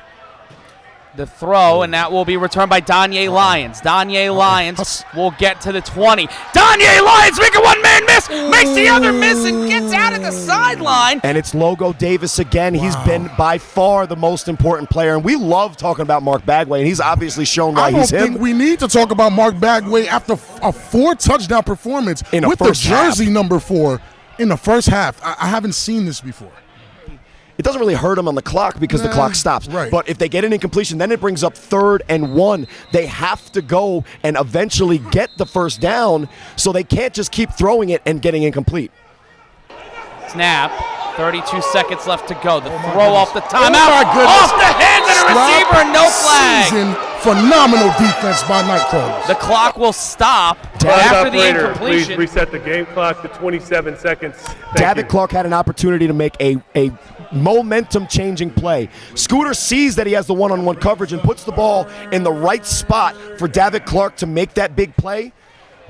The throw, and that will be returned by Danye Lyons. Danye Lyons will get to the 20. Danye Lyons making one-man miss, makes the other miss, and gets out at the sideline. And it's Logo Davis again. He's been by far the most important player, and we love talking about Mark Bagway, and he's obviously shown why he's him. I don't think we need to talk about Mark Bagway after a 4-touchdown performance with the jersey number 4 in the first half. I haven't seen this before. It doesn't really hurt them on the clock because the clock stops. Right. But if they get an incompletion, then it brings up 3rd and 1. They have to go and eventually get the first down, so they can't just keep throwing it and getting incomplete. Snap. 32 seconds left to go. The throw off the timeout. Oh my goodness. Off the hands of the receiver, and no flag. Phenomenal defense by Nightcrawlers. The clock will stop after the incompletion. Please reset the game clock to 27 seconds. David Clark had an opportunity to make a momentum-changing play. Scooter sees that he has the one-on-one coverage and puts the ball in the right spot for David Clark to make that big play,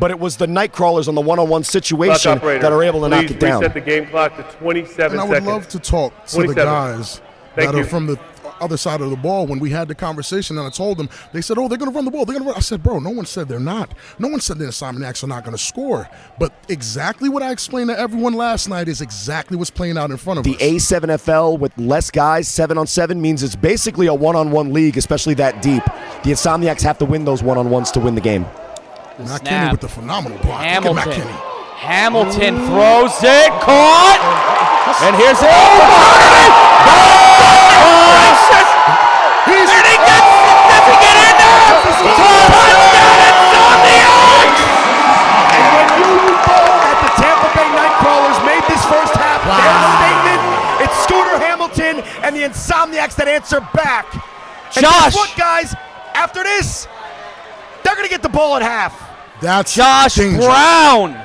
but it was the Nightcrawlers on the one-on-one situation that are able to knock it down. Please reset the game clock to 27 seconds. And I would love to talk to the guys that are from the other side of the ball. When we had the conversation and I told them, they said, oh, they're going to run the ball. They're going to run. I said, bro, no one said they're not. No one said the Insomniacs are not going to score. But exactly what I explained to everyone last night is exactly what's playing out in front of us. The A7FL with less guys, 7-on-7, means it's basically a one-on-one league, especially that deep. The Insomniacs have to win those one-on-ones to win the game. Mack Kenny with the phenomenal block. Hamilton throws it, caught, and here's it. Does he get in there? Touchdown Insomniacs! And when you at the Tampa Bay Nightcrawlers made this first half their statement, it's Scooter Hamilton and the Insomniacs that answer back. And guess what, guys? After this, they're going to get the ball at half. That's Josh dangerous. Brown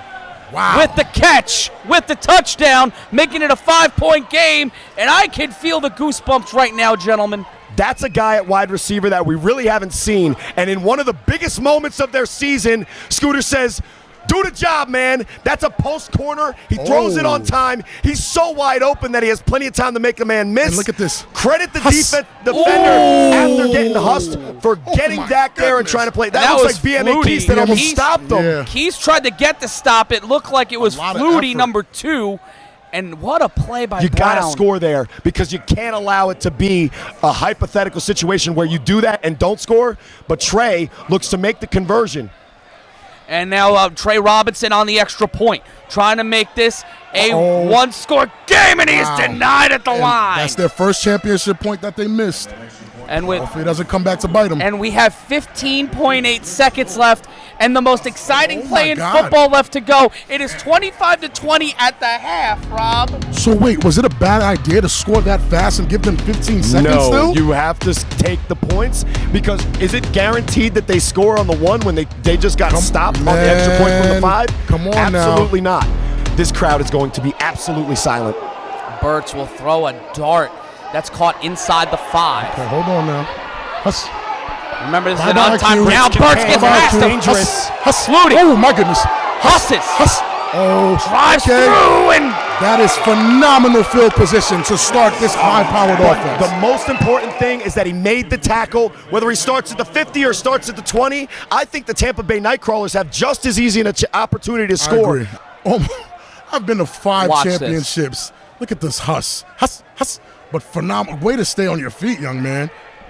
with the catch, with the touchdown, making it a 5-point game, and I can feel the goosebumps right now, gentlemen. That's a guy at wide receiver that we really haven't seen, and in one of the biggest moments of their season, Scooter says, do the job, man. That's a post corner. He throws it on time. He's so wide open that he has plenty of time to make a man miss. And look at this. Credit the defender after getting hussed for getting back there and trying to play. That looks like BMA Keese that almost stopped him. Yeah. Keese tried to get the stop. It looked like it was Flutie number 2. And what a play by Brown. You got to score there because you can't allow it to be a hypothetical situation where you do that and don't score. But Trey looks to make the conversion. And now Trey Robinson on the extra point, trying to make this a one-score game, and he is denied at the line. That's their first championship point that they missed. And with hopefully it doesn't come back to bite him. And we have 15.8 seconds left, and the most exciting play in God. football left to go. It is 25-20 at the half, Rob. So wait, was it a bad idea to score that fast and give them 15 seconds No, still? you have to take the points because is it guaranteed that they score on the 1 when they just got stopped on the extra point from the 5? Come on Absolutely now. not. This crowd is going to be absolutely silent. Burtz will throw a dart. That's caught inside the 5. Okay, hold on now. Huss. Remember, this is an Bye-bye, on-time Q. down. Burtz gets past him. dangerous. Huss. Flutie. Oh, my goodness. Husses. Huss. Oh, Drives okay. through and That is phenomenal field position to start this high-powered offense. The most important thing is that he made the tackle, whether he starts at the 50 or starts at the 20. I think the Tampa Bay NightCrawlers have just as easy an opportunity to score. I agree. Oh, I've been to 5 Watch championships. Look at this Huss. Huss. But phenomenal. Way to stay on your feet, young man.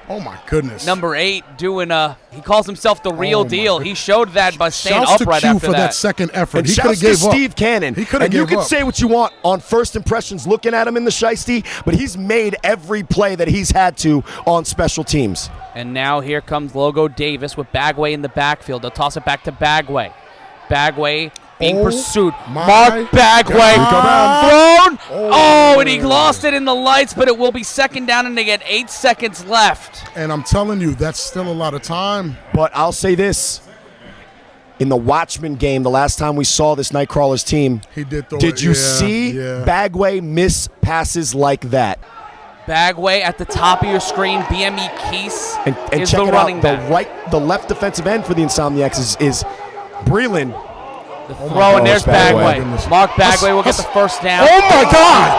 Oh, my goodness. number 8 doing he calls himself the real my deal. He showed that by staying Shouts upright to Q after for that second effort. And He could have shouts to gave up. Steve Cannon. He could have And you gave can up. say what you want on first impressions looking at him in the shiesty, but he's made every play that he's had to on special teams. And now here comes Logo Davis with Bagway in the backfield. They'll toss it back to Bagway. Bagway being pursued. my Mark Bagway God. thrown. Oh, and he lost it in the lights, but it will be second down, and they get 8 seconds left. And I'm telling you, that's still a lot of time. But I'll say this. In the Watchmen game, the last time we saw this Nightcrawlers team, He did throw did it. you Yeah, see yeah. Bagway miss passes like that? Bagway at the top of your screen. BME Keese And is check the it running out. back. The left defensive end for the Insomniacs is Breland. The throw, and there's Bagway. Bagway. Mark Bagway will get the first down. Oh, my God.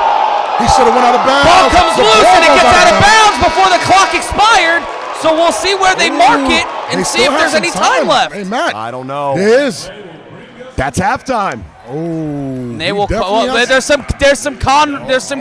He should have went out of bounds. Ball comes The loose, ball and it goes gets out of bounds before the clock expired. So we'll see where they mark it and They see still if have there's any some time left. Hey, Matt. I don't know. There is. That's halftime. Oh. They will. There's some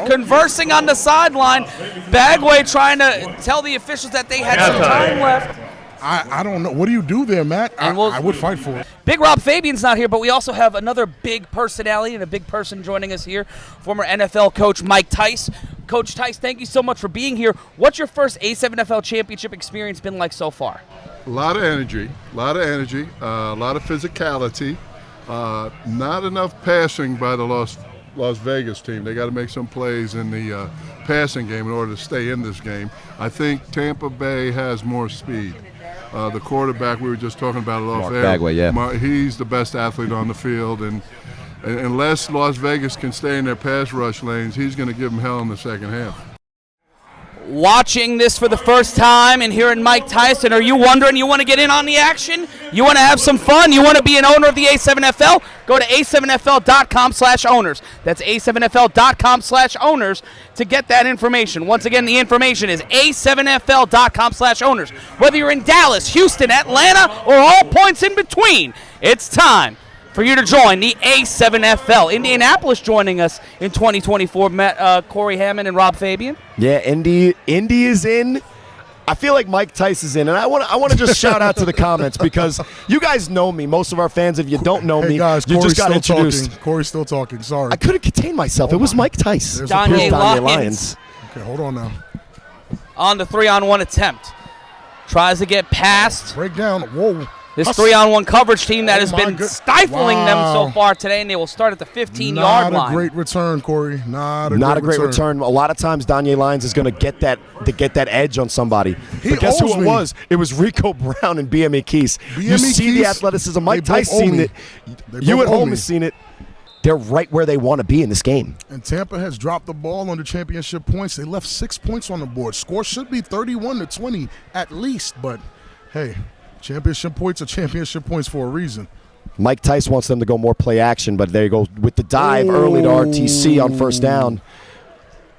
conversing on the sideline. Bagway trying to tell the officials that they had some time left. I don't know. What do you do there, Matt? I would fight for it. Big Rob Fabian's not here, but we also have another big personality and a big person joining us here, former NFL coach Mike Tice. Coach Tice, thank you so much for being here. What's your first A7FL Championship experience been like so far? A lot of energy, a lot of physicality, not enough passing by the Las Vegas team. They got to make some plays in the passing game in order to stay in this game. I think Tampa Bay has more speed. The quarterback, we were just talking about it off air. Bagway, yeah. He's the best athlete on the field, and unless Las Vegas can stay in their pass rush lanes, he's going to give them hell in the second half. Watching this for the first time and hearing Mike Tyson, are you wondering you want to get in on the action? You want to have some fun? You want to be an owner of the A7FL? Go to a7fl.com/owners. That's a7fl.com/owners to get that information. Once again, the information is a7fl.com/owners. Whether you're in Dallas, Houston, Atlanta, or all points in between, it's time for you to join the A7FL. Indianapolis joining us in 2024, Corey Hammond and Rob Fabian. Yeah, Indy is in. I feel like Mike Tice is in, and I want to just shout out to the comments because you guys know me. Most of our fans, if you don't know me, guys, you Corey's just got still introduced. Talking. Corey's still talking. Sorry. I couldn't contain myself. It was Mike Tice. There's Danye a Lyons. Okay, hold on now. On the 3-on-1 attempt. Tries to get past Break down. Whoa. this 3-on-1 coverage team that Oh has my been good- stifling them Wow. so far today, and they will start at the 15-yard Not line. a great return, Corey. Not a great return. A lot of times, Danye Lyons is going to get that edge on somebody. But guess who owes it me. was? It was Rico Brown and BME Keese. You see the Keese, athleticism. Mike they both Tice owe seen me. it. They You both at owe home me. has seen it. They're right where they want to be in this game. And Tampa has dropped the ball on the championship points. They left 6 points on the board. Score should be 31-20 at least, but hey, championship points are championship points for a reason. Mike Tice wants them to go more play action, but there you go with the dive early to RTC on first down.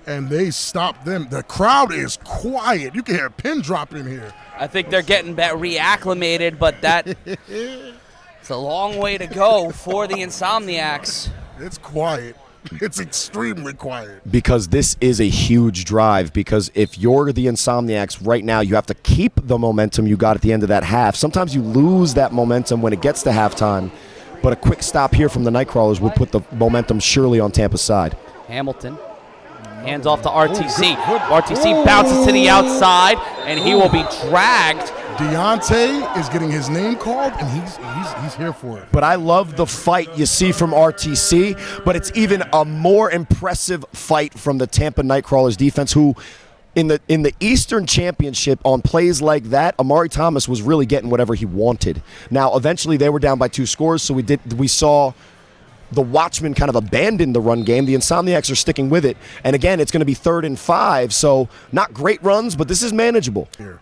And they stopped them. The crowd is quiet. You can hear a pin drop in here. I think they're getting reacclimated, but it's a long way to go for the Insomniacs. It's quiet. It's extremely quiet. Because this is a huge drive, because if you're the Insomniacs right now, you have to keep the momentum you got at the end of that half. Sometimes you lose that momentum when it gets to halftime, but a quick stop here from the Nightcrawlers would put the momentum surely on Tampa's side. Hamilton Hands off to RTC. RTC bounces to the outside, and he will be dragged. Deontay is getting his name called, and he's here for it. But I love the fight you see from RTC, but it's even a more impressive fight from the Tampa NightCrawlers defense, who in the Eastern Championship on plays like that, Amari Thomas was really getting whatever he wanted. Now, eventually they were down by 2 scores, so we saw the Watchmen kind of abandon the run game. The Insomniacs are sticking with it. And again, it's going to be 3rd and 5, so not great runs, but this is manageable. Here.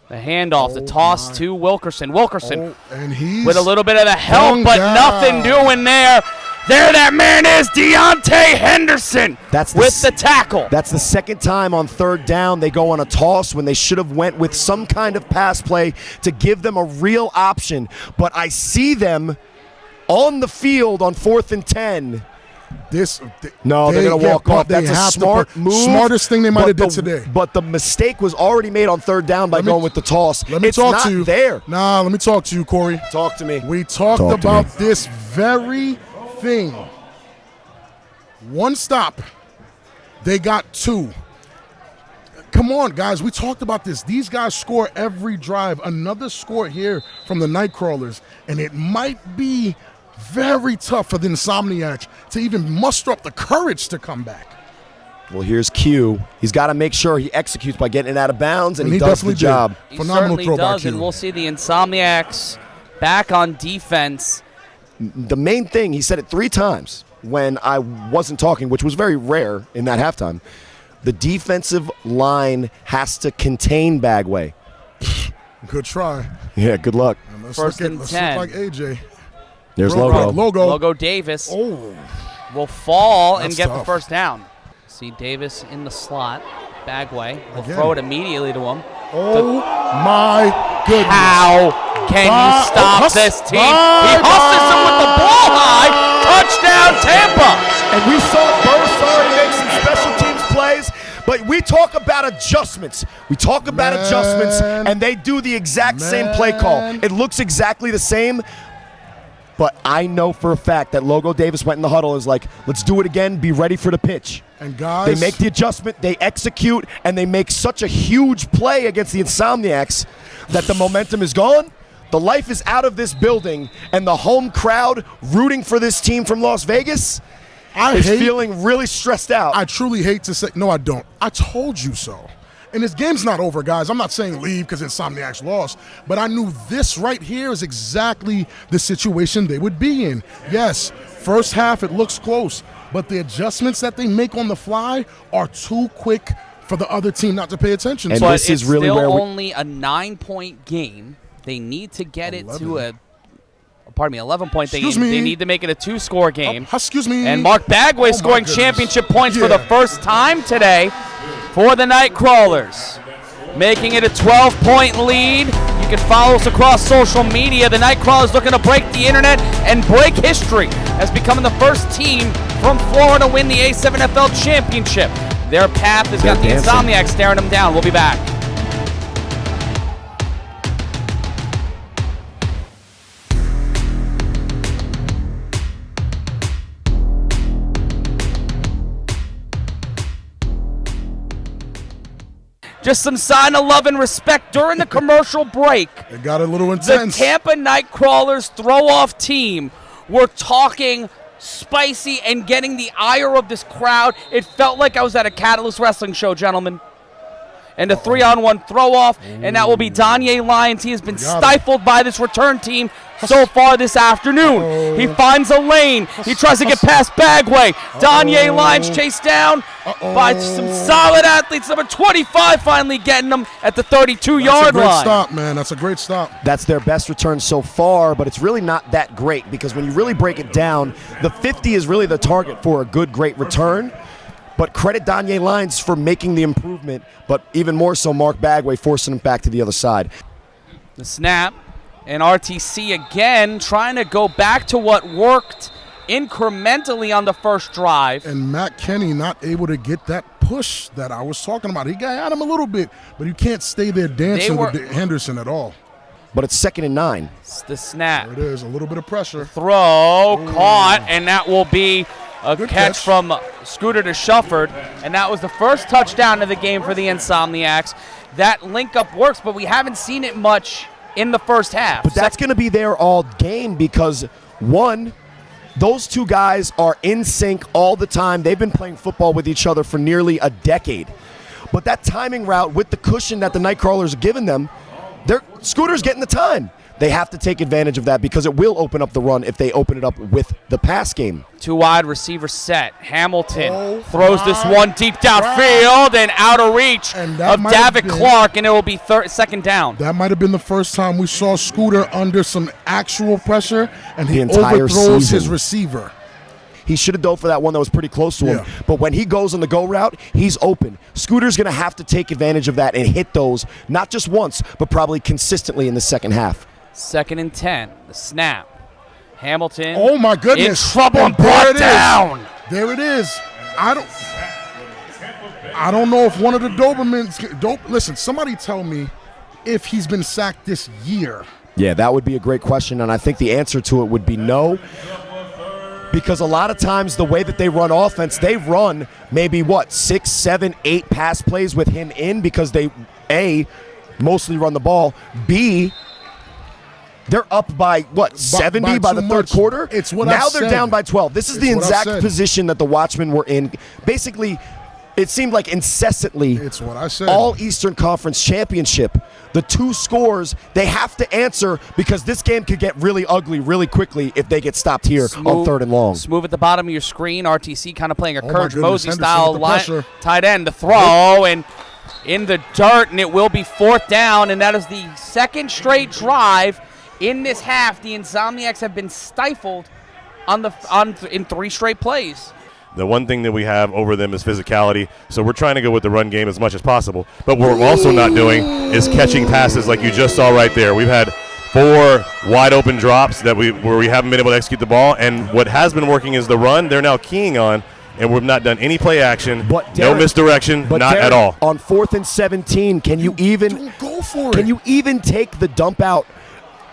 The handoff, the toss to Wilkerson. Wilkerson and he's with a little bit of the help, but nothing doing there. There that man is, Deontay Henderson with the tackle. That's the second time on 3rd down they go on a toss when they should have went with some kind of pass play to give them a real option. But I see them on the field on 4th and 10. They're going to walk off. That's a smart move. Smartest thing they might have did today. But the mistake was already made on 3rd down by going with the toss. Let me talk to you. There. Nah, let me talk to you, Corey. Talk to me. We talked about this very thing. 1 stop. They got 2. Come on, guys. We talked about this. These guys score every drive. Another score here from the Nightcrawlers, and it might be very tough for the Insomniacs to even muster up the courage to come back. Well, here's Q. He's got to make sure he executes by getting it out of bounds, and he does the job. Phenomenal throw by Q. And we'll see the Insomniacs back on defense. The main thing, he said it 3 times when I wasn't talking, which was very rare in that halftime. The defensive line has to contain Bagway. Good try. Yeah, good luck. First and 10. Look like AJ. There's Logo. Logo Davis will fall and get the first down. See Davis in the slot. Bagway will throw it immediately to him. Oh, my goodness. How can you stop this team? He hustles him with the ball high. Touchdown, Tampa. And we saw Burris already make some special teams plays. But we talk about adjustments. And they do the exact same play call. It looks exactly the same. But I know for a fact that Logo Davis went in the huddle and was like, let's do it again, be ready for the pitch. And guys, they make the adjustment, they execute, and they make such a huge play against the Insomniacs that the momentum is gone. The life is out of this building, and the home crowd rooting for this team from Las Vegas is feeling really stressed out. I truly hate to say, no, I don't. I told you so. And this game's not over, guys. I'm not saying leave because Insomniacs lost, but I knew this right here is exactly the situation they would be in. Yes, first half it looks close, but the adjustments that they make on the fly are too quick for the other team not to pay attention. And but this is really still where only a 9-point game. They need to get 11. It to a 11-point thing. They need to make it a 2-score game. Excuse me. And Mark Bagway scoring championship points for the first time today for the Nightcrawlers, making it a 12-point lead. You can follow us across social media. The Nightcrawlers looking to break the internet and break history as becoming the first team from Florida to win the A7FL Championship. Their path has got the Insomniacs staring them down. We'll be back. Just some sign of love and respect during the commercial break. It got a little intense. The Tampa NightCrawlers throw-off team were talking spicy and getting the ire of this crowd. It felt like I was at a Catalyst Wrestling show, gentlemen. And a 3-on-1 throw-off, and that will be Danye Lyons. He has been stifled by this return team so far this afternoon. He finds a lane. He tries to get past Bagway. Danye Lyons chased down by some solid athletes. Number 25 finally getting them at the 32-yard line. That's a great stop, man. That's a great stop. That's their best return so far, but it's really not that great because when you really break it down, the 50 is really the target for a good, great return. But credit Danye Lyons for making the improvement, but even more so Mark Bagway forcing him back to the other side. The snap, and RTC again trying to go back to what worked incrementally on the first drive. And Matt Kenny not able to get that push that I was talking about. He got at him a little bit, but you can't stay there dancing with Henderson at all. But it's 2nd and 9. It's the snap. There it is, a little bit of pressure. Throw, caught, and that will be A Good catch from Scooter to Shufford, and that was the first touchdown of the game for the Insomniacs. That link-up works, but we haven't seen it much in the first half. But that's going to be there all game because, one, those two guys are in sync all the time. They've been playing football with each other for nearly a decade. But that timing route with the cushion that the Nightcrawlers are giving them, Scooter's getting the time. They have to take advantage of that because it will open up the run if they open it up with the pass game. Two wide receiver set. Hamilton throws this one deep downfield and out of reach of David Clark, and it will be second down. That might have been the first time we saw Scooter under some actual pressure, and he entire overthrows season. his receiver. He should have dove for that one that was pretty close to him. Yeah. But when he goes on the go route, he's open. Scooter's going to have to take advantage of that and hit those, not just once, but probably consistently in the second half. 2nd and 10. The snap. Hamilton. Oh, my goodness. In trouble and there brought it down. Is. There it is. I don't know if one of the Dobermans. Listen, somebody tell me if he's been sacked this year. Yeah, that would be a great question, and I think the answer to it would be no. Because a lot of times the way that they run offense, they run maybe, 6, 7, 8 pass plays with him in because they, A, mostly run the ball, B, they're up by, 70 by the third quarter? It's what now I've they're said. down by 12. This is the exact position that the Watchmen were in. Basically, it seemed like incessantly it's what I said. all Eastern Conference Championship. The two scores, they have to answer because this game could get really ugly really quickly if they get stopped here on 3rd and long. Smooth at the bottom of your screen. RTC kind of playing a Oh Courage my goodness, Mosey-style tight end. The throw, and in the dirt, and it will be 4th down, and that is the second straight drive in this half. The Insomniacs have been stifled in 3 straight plays. The one thing that we have over them is physicality, so we're trying to go with the run game as much as possible. But what we're also not doing is catching passes like you just saw right there. We've had 4 wide-open drops where we haven't been able to execute the ball, and what has been working is the run they're now keying on, and we've not done any play action, no misdirection, not Derek, at all. On 4th and 17, can you even go for it? Can you even take the dump out?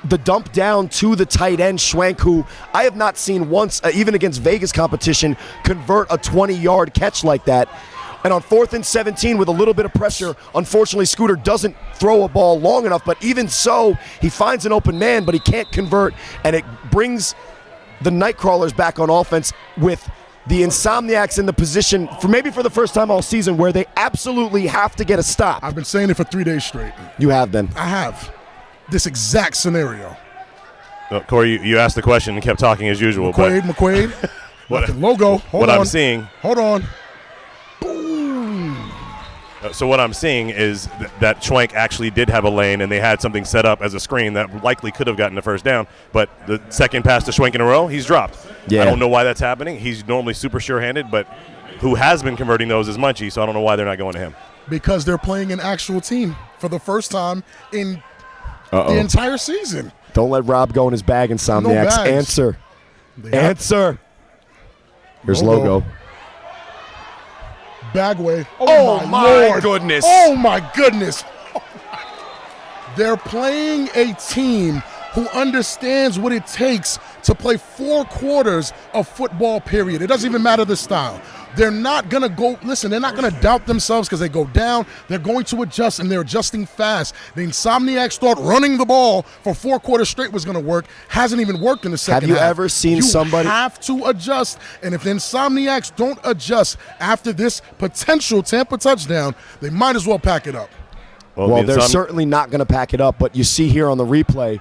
The dump down to the tight end, Schwenk, who I have not seen once, even against Vegas competition, convert a 20-yard catch like that. And on 4th and 17 with a little bit of pressure, unfortunately, Scooter doesn't throw a ball long enough. But even so, he finds an open man, but he can't convert. And it brings the Nightcrawlers back on offense with the Insomniacs in the position, for the first time all season, where they absolutely have to get a stop. I've been saying it for 3 days straight. You have been. I have. This exact scenario. Corey, you asked the question and kept talking as usual. McQuaid. Logo. What I'm seeing. Hold on. Boom. So what I'm seeing is that Schwenk actually did have a lane, and they had something set up as a screen that likely could have gotten the first down. But the second pass to Schwenk in a row, he's dropped. Yeah. I don't know why that's happening. He's normally super sure-handed, but who has been converting those is Munchie, so I don't know why they're not going to him. Because they're playing an actual team for the first time in the entire season. Don't let Rob go in his bag, Insomniacs. Answer. Answer. Here's Logo. Bagway. Oh my Lord. goodness. Oh, my goodness. They're playing a team who understands what it takes to play 4 quarters of football, period. It doesn't even matter the style. They're not going to go, listen, they're not going to doubt themselves because they go down. They're going to adjust, and they're adjusting fast. The Insomniacs thought running the ball for 4 quarters straight was going to work. Hasn't even worked in the second half. Have you ever seen somebody? You have to adjust, and if the Insomniacs don't adjust after this potential Tampa touchdown, they might as well pack it up. Well, they're certainly not going to pack it up, but you see here on the replay,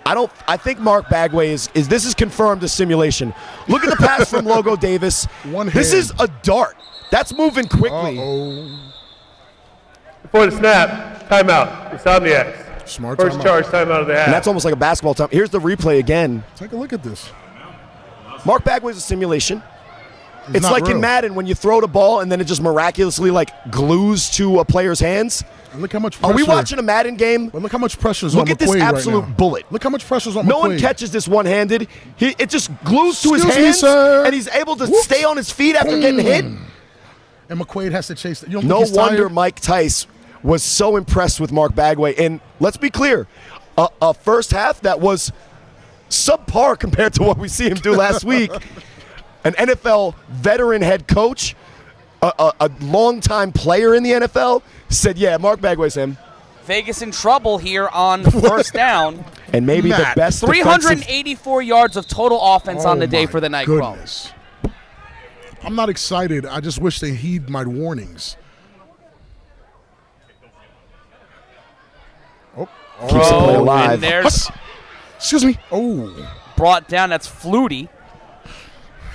I think Mark Bagway is this is confirmed a simulation. Look at the pass from Logo Davis. This is a dart. That's moving quickly. Before the snap, timeout. Insomniacs. Smart First charge timeout of the half. And that's almost like a basketball time. Here's the replay again. Take a look at this. Mark Bagway's a simulation. It's not like real. in Madden when you throw the ball and then it just miraculously glues to a player's hands. And look how much pressure. Are we watching a Madden game? But look how much pressure's on McQuaid. Look at this absolute right now. bullet. Look how much pressure's on McQuaid. No one catches this one-handed. It just glues to his Excuse me, hands, sir. and he's able to stay on his feet after getting hit. And McQuaid has to chase it. You don't No think he's wonder tired? Mike Tice was so impressed with Mark Bagway. And let's be clear, a first half that was subpar compared to what we see him do last week. an NFL veteran head coach, a longtime player in the NFL, said, yeah, Mark Bagway's him. Vegas in trouble here on first down. And maybe the best 384 yards of total offense on the day for the Nightcrawlers. I'm not excited. I just wish they heed my warnings. Keeps the play alive. And there's excuse me. Oh. Brought down. That's Flutie.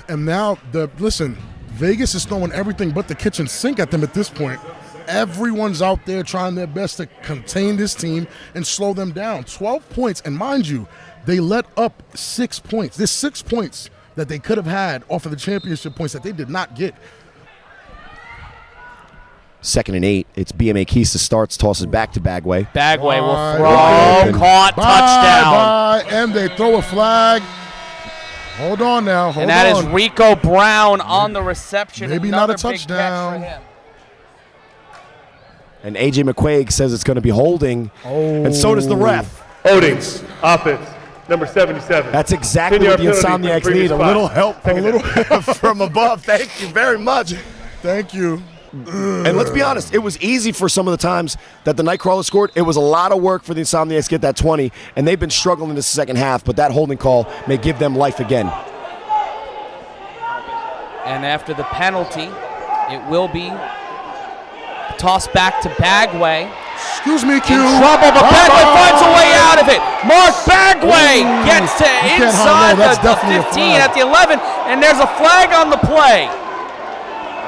And now, listen, Vegas is throwing everything but the kitchen sink at them at this point. Everyone's out there trying their best to contain this team and slow them down. 12 points, and mind you, they let up 6 points. There's 6 points that they could have had off of the championship points that they did not get. 2nd and 8. It's BMA Keys starts, tosses back to Bagway. Bagway will throw, caught, touchdown. And they throw a flag. Hold on now, hold on. And that is Rico Brown on the reception. Maybe Another not a touchdown. big catch for him. And A.J. McQuaig says it's going to be holding, and so does the ref. Holdings, offense, number 77. That's exactly what the Insomniacs need, a little help from above. Thank you very much. Thank you. And let's be honest, it was easy for some of the times that the Nightcrawlers scored. It was a lot of work for the Insomniacs to get that 20, and they've been struggling in the second half, but that holding call may give them life again. And after the penalty, it will be tossed back to Bagway. Excuse me, Q. In trouble, but Bagway finds a way out of it. Mark Bagway gets to inside the 15 at the 11, and there's a flag on the play.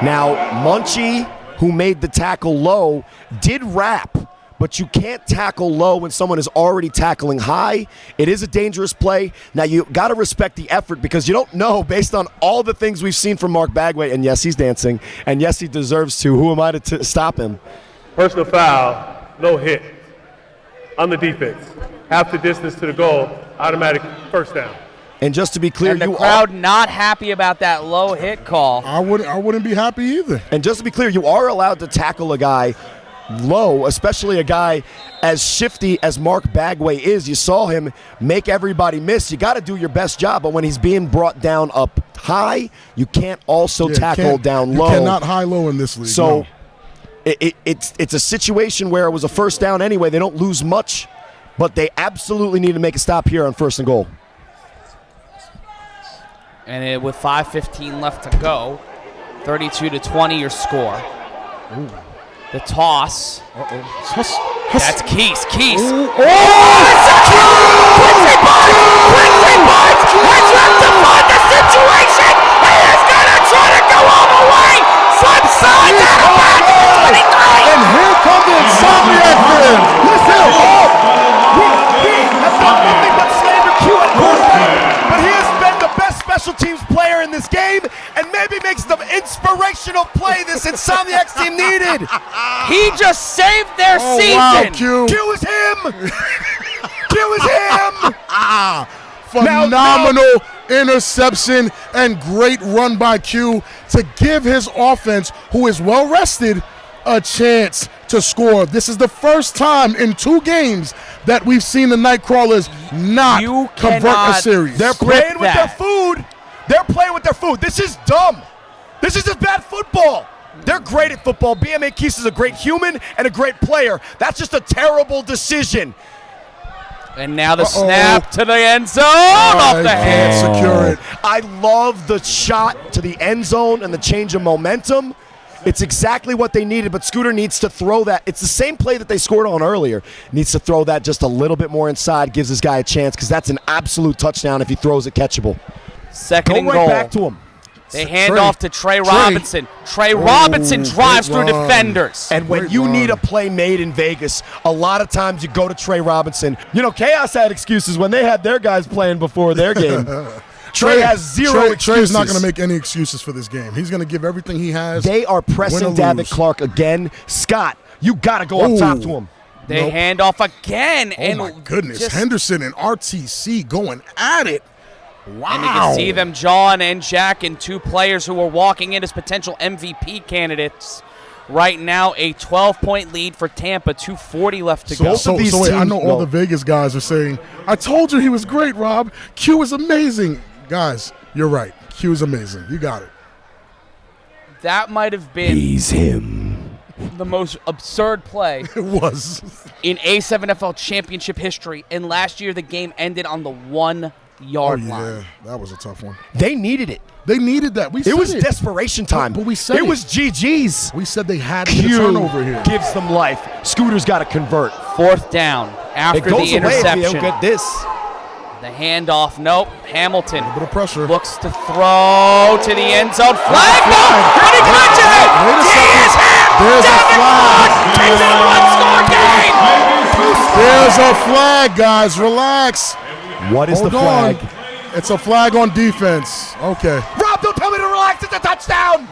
Now, Munchie, who made the tackle low, did wrap, but you can't tackle low when someone is already tackling high. It is a dangerous play. Now, you got to respect the effort because you don't know, based on all the things we've seen from Mark Bagway, and yes, he's dancing, and yes, he deserves to. Who am I to stop him? Personal foul, no hit on the defense. Half the distance to the goal, automatic first down. And just to be clear, and the crowd not happy about that low hit call. I wouldn't be happy either. And just to be clear, you are allowed to tackle a guy low, especially a guy as shifty as Mark Bagway is. You saw him make everybody miss. You got to do your best job, but when he's being brought down up high, you can't also tackle down low. You cannot high-low in this league. So no. It's a situation where it was a first down anyway. They don't lose much, but they absolutely need to make a stop here on 1st and goal. And with 5:15 left to go, 32-20 your score. Ooh. The toss. That's Keys. Keys. Oh! Quincy Barnes has rectified the situation. He is going to try to go all the way. Front side out of back to 23. And here come the Insomniac fans. Listen. We have done nothing but slander Q at quarterback, but he has been the best special teams player in this game and maybe makes the inspirational play this Insomniacs team needed. He just saved their season. Wow, Q. Q is him. Q is him. Phenomenal interception and great run by Q to give his offense, who is well rested, a chance to score. This is the first time in 2 games that we've seen the Nightcrawlers not convert a series. They're playing with their food. They're playing with their food. This is dumb. This is just bad football. They're great at football. BMA Keys is a great human and a great player. That's just a terrible decision. And now the snap to the end zone off the hand. Can't secure it. I love the shot to the end zone and the change of momentum. It's exactly what they needed, but Scooter needs to throw that. It's the same play that they scored on earlier. Needs to throw that just a little bit more inside, gives this guy a chance, because that's an absolute touchdown if he throws it catchable. Second and goal. goal. Go right back to him. They hand off to Trey Robinson. Trey Robinson drives through defenders. And when you need a play made in Vegas, a lot of times you go to Trey Robinson. You know, Chaos had excuses when they had their guys playing before their game. Trey has zero excuses. Trey's not going to make any excuses for this game. He's going to give everything he has. They are pressing David Clark again. Scott, you got to go up top to him. They hand off again. Oh, my goodness. Henderson and RTC going at it. Wow. And you can see them, John and Jack, and 2 players who are walking in as potential MVP candidates. Right now, a 12-point lead for Tampa, 2:40 left to go. So wait, I know all the Vegas guys are saying, I told you he was great, Rob. Q is amazing. Guys, you're right. Q's amazing. You got it. That might have been him. the most absurd play It was. in A7FL Championship history. And last year, the game ended on the 1-yard line. Yeah, that was a tough one. They needed it. They needed that. We said It was desperation time. But we said it was GG's. We said they had to get a Q turnover here. gives them life. Scooter's got to convert. 4th down after It goes the away if interception. you don't get this. The handoff. Nope. Hamilton A bit of pressure. looks to throw to the end zone. Flag. No! And he catches it! Wait a He second. is him! There's a Devin flag. Clark takes a one-score game! There's a flag, guys. Relax. What is Hold the on. flag? It's a flag on defense. Okay. Rob, don't tell me to relax. It's a touchdown.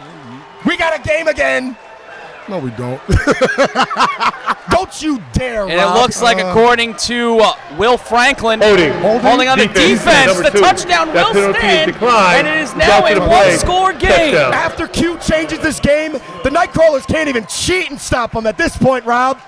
We got a game again. No, we don't. Don't you dare, And Rob. it looks like, according to Will Franklin, Holding on the defense, Number the 2. touchdown That will penalty is stand, declined. and it is Down now to a the play. one-score game. Touchdown. After Q changes this game, the Nightcrawlers can't even cheat and stop them at this point, Rob.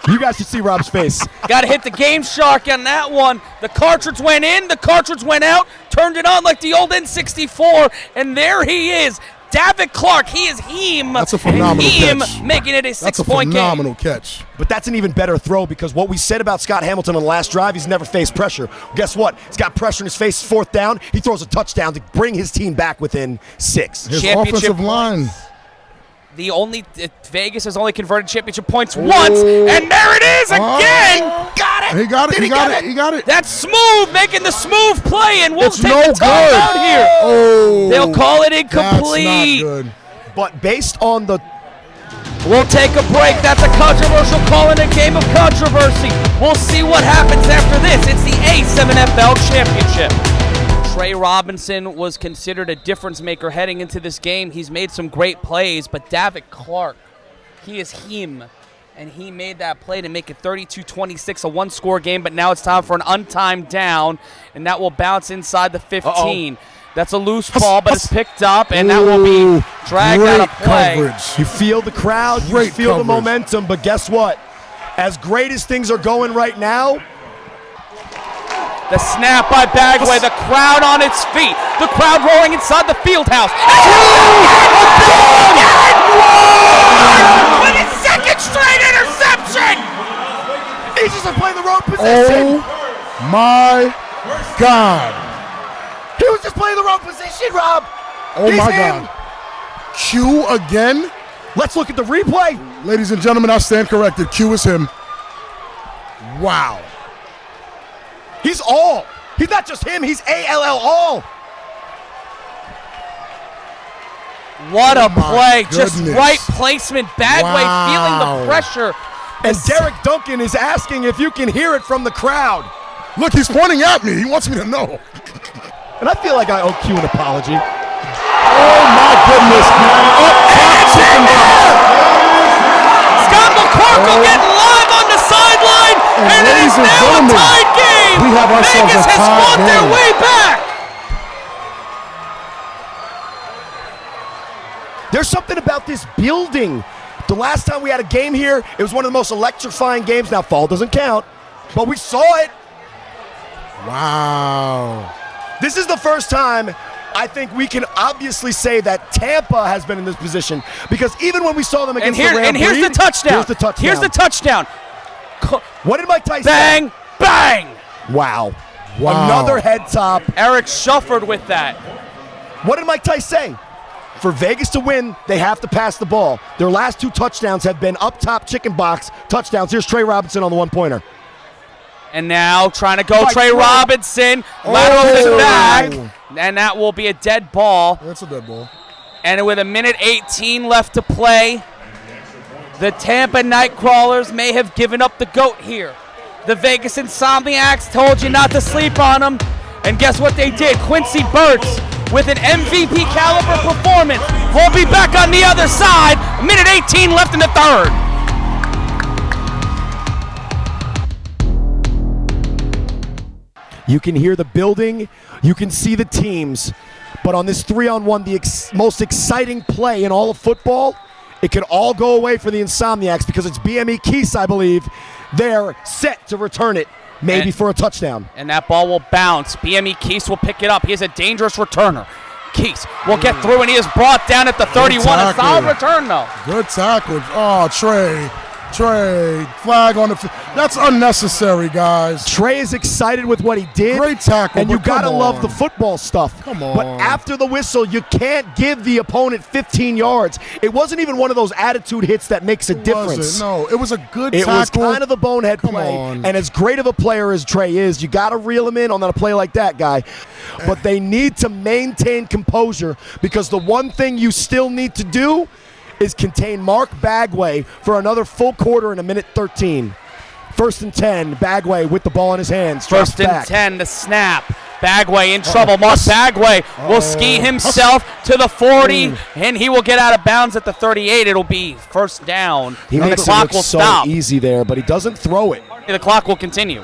You guys should see Rob's face. Got to hit the Game Shark on that one. The cartridge went in, the cartridge went out, turned it on like the old N64, and there he is. David Clark, he is him. That's a phenomenal catch. Making it a That's a 6-point game. phenomenal catch. But that's an even better throw because what we said about Scott Hamilton on the last drive, he's never faced pressure. Guess what? He's got pressure in his face, 4th down. He throws a touchdown to bring his team back within 6. His Championship offensive line. Vegas has only converted championship points once, and there it is again. Got it. He got it. He got it. He got it. That's smooth, making the smooth play, and we'll It's take no the time out good. here. Oh. They'll call it That's incomplete. not good. But based on the We'll take a break. That's a controversial call in a game of controversy. We'll see what happens after this. It's the A7FL Championship. Trey Robinson was considered a difference maker heading into this game. He's made some great plays, but David Clark, he is him. And he made that play to make it 32-26, a one-score game, but now it's time for an untimed down, and that will bounce inside the 15. That's a loose ball, but it's picked up, and that will be dragged out of play. Coverage. You feel the crowd, you Great feel the coverage. momentum, but guess what? As great as things are going right now, The snap by Bagway, the crowd on its feet, the crowd roaring inside the Fieldhouse. With his second straight interception! he's just playing the wrong position. Oh my God. He was just playing the wrong position, Rob. Oh He's my him. God. Q again. Let's look at the replay. Ladies and gentlemen, I stand corrected. Q is him. Wow. He's all. He's not just him, he's ALL all. What a Oh my play. Just goodness. right placement. Bagway feeling Wow. the pressure. And Derek Duncan is asking if you can hear it from the crowd. Look, he's pointing at me. He wants me to know. And I feel like I owe Q an apology. Oh my goodness. Scott McCorkle getting live on the sideline, and it is ladies and now a gentlemen, tied game. we have ourselves Vegas a has tied fought their game. way back. There's something about this building. The last time we had a game here, it was one of the most electrifying games. Now, fall doesn't count, but we saw it. Wow. This is the first time I think we can obviously say that Tampa has been in this position because even when we saw them against the Ram Here's the Breed, touchdown. Here's the touchdown. Here's the touchdown. What did Mike Tyson Bang, bang. Wow. Wow. Another head top. Eric Shufford with that. What did Mike Tyson say? For Vegas to win, they have to pass the ball. Their last 2 touchdowns have been up top chicken box touchdowns. Here's Trey Robinson on the one-pointer. And now trying to go By Trey Trey. Robinson. Laterals Oh. it back. And that will be a dead ball. That's a dead ball. And with 1:18 left to play, the Tampa Nightcrawlers may have given up the GOAT here. The Vegas Insomniacs told you not to sleep on them. And guess what they did? Quincy Burtz with an MVP caliber performance. We'll be back on the other side. 1:18 left in the third. You can hear the building, you can see the teams, but on this 3-on-1, the most exciting play in all of football, it could all go away for the Insomniacs because it's BME Keese, I believe. They're set to return it maybe for a touchdown. And that ball will bounce. BME Keese will pick it up. He is a dangerous returner. Keese will get through, and he is brought down at the 31. A solid return, though. Good tackle. Oh, Trey, flag on the field. That's unnecessary, guys. Trey is excited with what he did. Great tackle, and you gotta love the football stuff. Come on. But after the whistle, you can't give the opponent 15 yards. It wasn't even one of those attitude hits that makes a difference. No, it was a good tackle. It was kind of a bonehead play. And as great of a player as Trey is, you gotta reel him in on a play like that, guy. But they need to maintain composure, because the one thing you still need to do is contain Mark Bagway for another full quarter in 1:13. 1st and 10, Bagway with the ball in his hands. 1st and 10, the snap. Bagway in trouble. Mark Bagway will ski himself to the 40, and he will get out of bounds at the 38. It'll be 1st down. He and makes the clock it will look so stop. easy there, but he doesn't throw it. The clock will continue.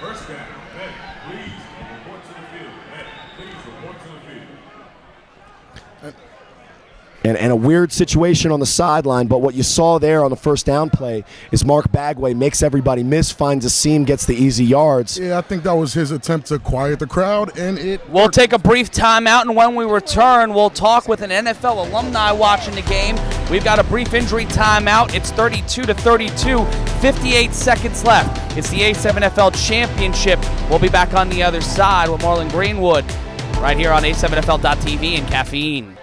And a weird situation on the sideline, but what you saw there on the 1st down play is Mark Bagway makes everybody miss, finds a seam, gets the easy yards. Yeah, I think that was his attempt to quiet the crowd, and We'll take a brief timeout, and when we return, we'll talk with an NFL alumni watching the game. We've got a brief injury timeout. It's 32-32, 58 seconds left. It's the A7FL Championship. We'll be back on the other side with Marlon Greenwood right here on A7FL.TV and Caffeine.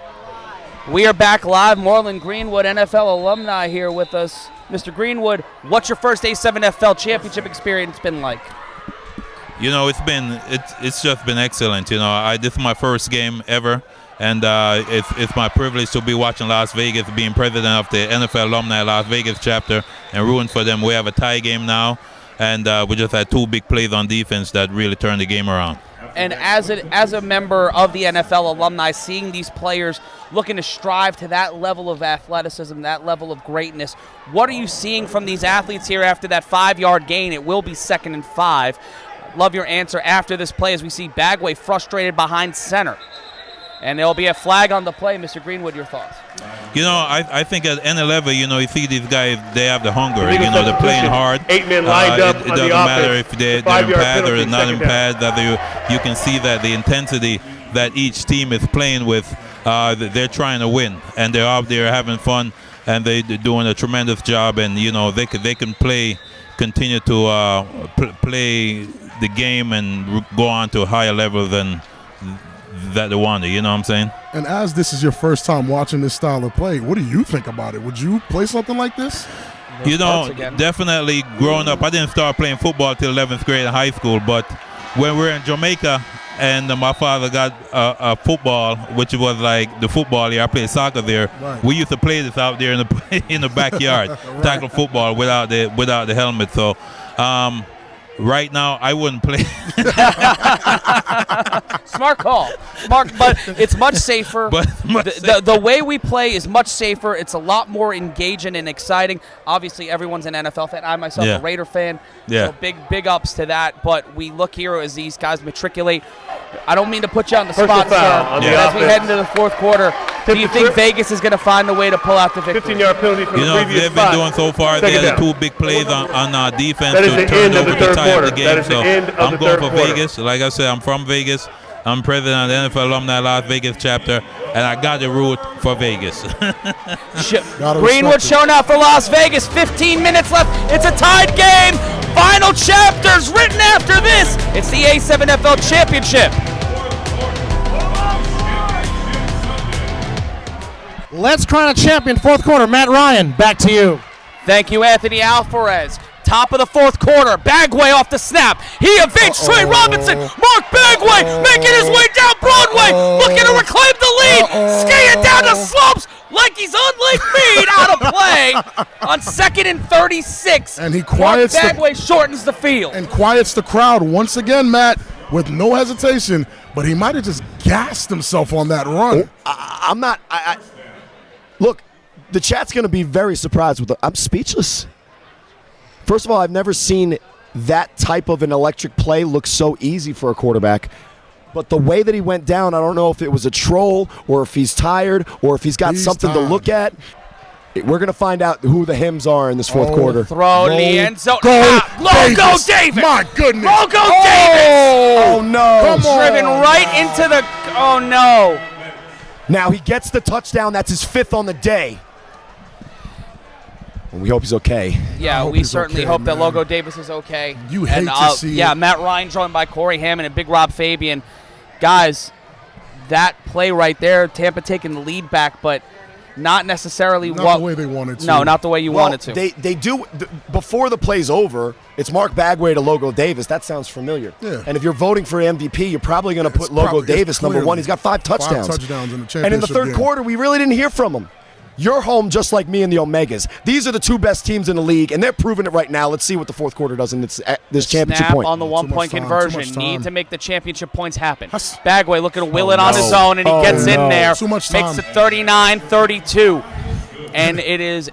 We are back live. Marlon Greenwood, NFL alumni, here with us. Mr. Greenwood, what's your first A7FL Championship experience been like? You know, it's just been excellent. You know, this is my first game ever, and it's my privilege to be watching Las Vegas, being president of the NFL Alumni Las Vegas chapter, and rooting for them. We have a tie game now, and we just had 2 big plays on defense that really turned the game around. And as a member of the NFL alumni, seeing these players looking to strive to that level of athleticism, that level of greatness, what are you seeing from these athletes here after that 5-yard gain? It will be 2nd and 5. Love your answer after this play as we see Bagway frustrated behind center. And there'll be a flag on the play. Mr. Greenwood, your thoughts? You know, I think at any level, you know, you see these guys, they have the hunger. You know, they're playing hard. 8 men lined up. It doesn't matter if they're in pad or they're not in pad. That you can see that the intensity that each team is playing with, they're trying to win. And they're out there having fun, and they're doing a tremendous job. And, you know, they can continue to play the game and go on to a higher level than that they wanted, you know what I'm saying? And as this is your first time watching this style of play, what do you think about it? Would you play something like this? You know, definitely growing up, I didn't start playing football till 11th grade in high school, but when we were in Jamaica and my father got a football, which was like the football here, I played soccer there. Right. We used to play this out there in the backyard, right. Tackle football without the helmet. So right now, I wouldn't play. Smart call. But it's much safer. The way we play is much safer. It's a lot more engaging and exciting. Obviously, everyone's an NFL fan. I myself a Raider fan. Yeah. So big ups to that. But we look here as these guys matriculate. I don't mean to put you on the spot, sir. As we head into the 4th quarter, do you think Vegas is going to find a way to pull out the victory? 15-yard penalty for the previous they've been doing so far. They had 2 big plays on defense to turn over the tie of the game. So I'm going for Vegas. Like I said, I'm from Vegas. I'm president of the NFL Alumni Las Vegas chapter, and I got the root for Vegas. Greenwood showing out for Las Vegas. 15 minutes left. It's a tied game. Final chapters written after this. It's the A7FL Championship. Let's crown a champion. 4th quarter. Matt Ryan, back to you. Thank you, Anthony Alvarez. Top of the 4th quarter. Bagway off the snap. He evades Trey Robinson. Mark Bagway making his way down Broadway. Looking to reclaim the lead. Skiing down the slopes like he's on Lake Mead, out of play on 2nd and 36. And he quiets Mark Bagway shortens the field. And quiets the crowd once again, Matt, with no hesitation. But he might have just gassed himself on that run. I'm not. Look, the chat's going to be very surprised with I'm speechless. First of all, I've never seen that type of an electric play look so easy for a quarterback. But the way that he went down, I don't know if it was a troll or if he's tired or if he's got something to look at. We're going to find out who the Hims are in this fourth quarter. Throw in the end zone. Go Logo Davis. My goodness. Logo Davis. Oh, no. Driven right into the. Oh, no. Now he gets the touchdown. That's his 5th on the day. And we hope he's okay. Yeah, we certainly hope that Logo Davis is okay. You hate to see Yeah, it. Matt Ryan joined by Corey Hammond and Big Rob Fabian. Guys, that play right there, Tampa taking the lead back, but not necessarily Not the way they wanted to. No, not the way you wanted to. They do, before the play's over, it's Mark Bagway to Logo Davis. That sounds familiar. Yeah. And if you're voting for MVP, you're probably going to put Logo Davis number 1. He's got 5 touchdowns. 5 touchdowns in the championship And in the third game. quarter, we really didn't hear from him. You're home just like me and the Omegas. These are the 2 best teams in the league, and they're proving it right now. Let's see what the fourth quarter does in this championship Snap point. on the 1-point time, conversion. too much time. Need to make the championship points happen. Bagway looking to will it on his own, and he Oh, gets in no. there. Too much Makes time. it 39-32. And it is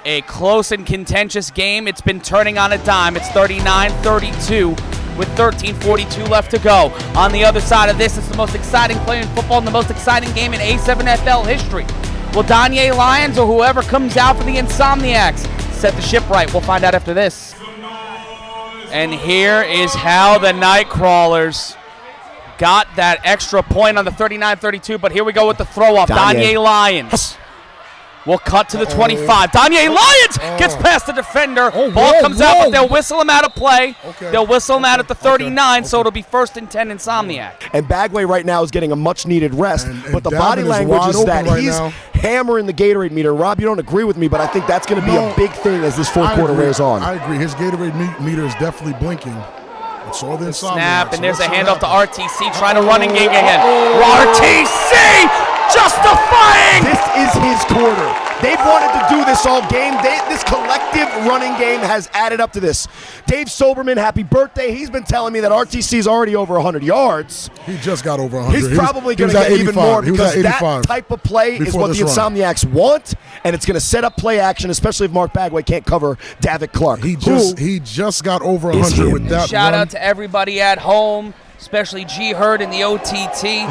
a close and contentious game. It's been turning on a dime. It's 39-32 with 13:42 left to go. On the other side of this, it's the most exciting play in football and the most exciting game in A7FL history. Will Danye Lions or whoever comes out for the Insomniacs set the ship right? We'll find out after this. And here is how the Nightcrawlers got that extra point on the 39-32, but here we go with the throw-off. Danye Lions will cut to the 25. Danye Lions gets past the defender. Ball comes out, but they'll whistle him out of play. Okay. They'll whistle him out at the 39, so it'll be 1st and 10 Insomniac. And Bagway right now is getting a much-needed rest, And but the Davin body is language wide is open that right he's now. hammering the Gatorade meter. Rob, you don't agree with me, but I think that's going to be a big thing as this fourth quarter wears on. I agree. His Gatorade meter is definitely blinking. It's all the Insomniacs. Snap, and there's a Let's see handoff to what RTC trying to run and gig again. RTC justifying! This is his quarter. They've wanted to do this all game. This collective running game has added up to this. Dave Soberman, happy birthday. He's been telling me that RTC is already over 100 yards. He just got over 100. He's probably going to get even more because that type of play is what the Insomniacs want, and it's going to set up play action, especially if Mark Bagway can't cover Davitt Clark. He just got over 100 with that Shout run. out to everybody at home, especially G Hurd and the OTT.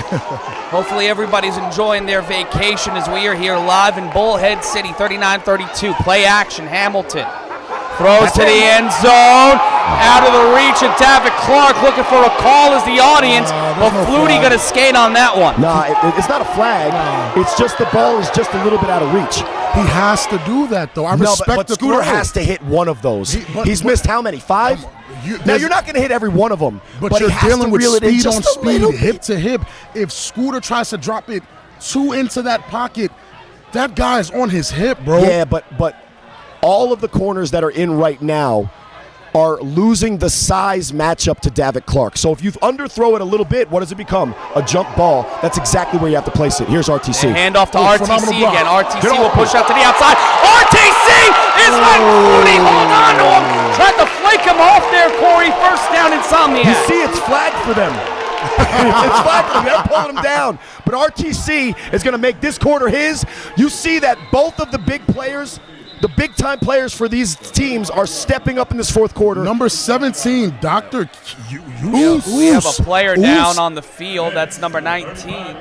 Hopefully everybody's enjoying their vacation as we are here live in Bullhead City, 39-32. Play action, Hamilton. Throws to the end zone, out of the reach of Davitt Clark, looking for a call as the audience, but Flutie going to skate on that one. Nah, it's not a flag. It's just the ball is just a little bit out of reach. He has to do that, though. I respect but the Scooter throw. has to hit one of those. He's missed how many? 5? Now, you're not going to hit every one of them, but he you're has dealing to with reel it in speed just on a speed, little hip bit. to hip. If Scooter tries to drop it too into that pocket, that guy's on his hip, bro. Yeah, but all of the corners that are in right now are losing the size matchup to Davitt Clark. So if you underthrow it a little bit, what does it become? A jump ball. That's exactly where you have to place it. Here's RTC. Hand off to RTC again. RTC Get will off push me. out to the outside. RTC is let Flutie hold on to him. Tried to flake him off there, Corey. First down, Insomniac. You see, it's flagged for them. It's flagged for them. They're pulling him down. But RTC is going to make this quarter his. You see that both of the big players, the big-time players for these teams, are stepping up in this fourth quarter. Number 17, Dr. We have a player down on the field. That's number 19.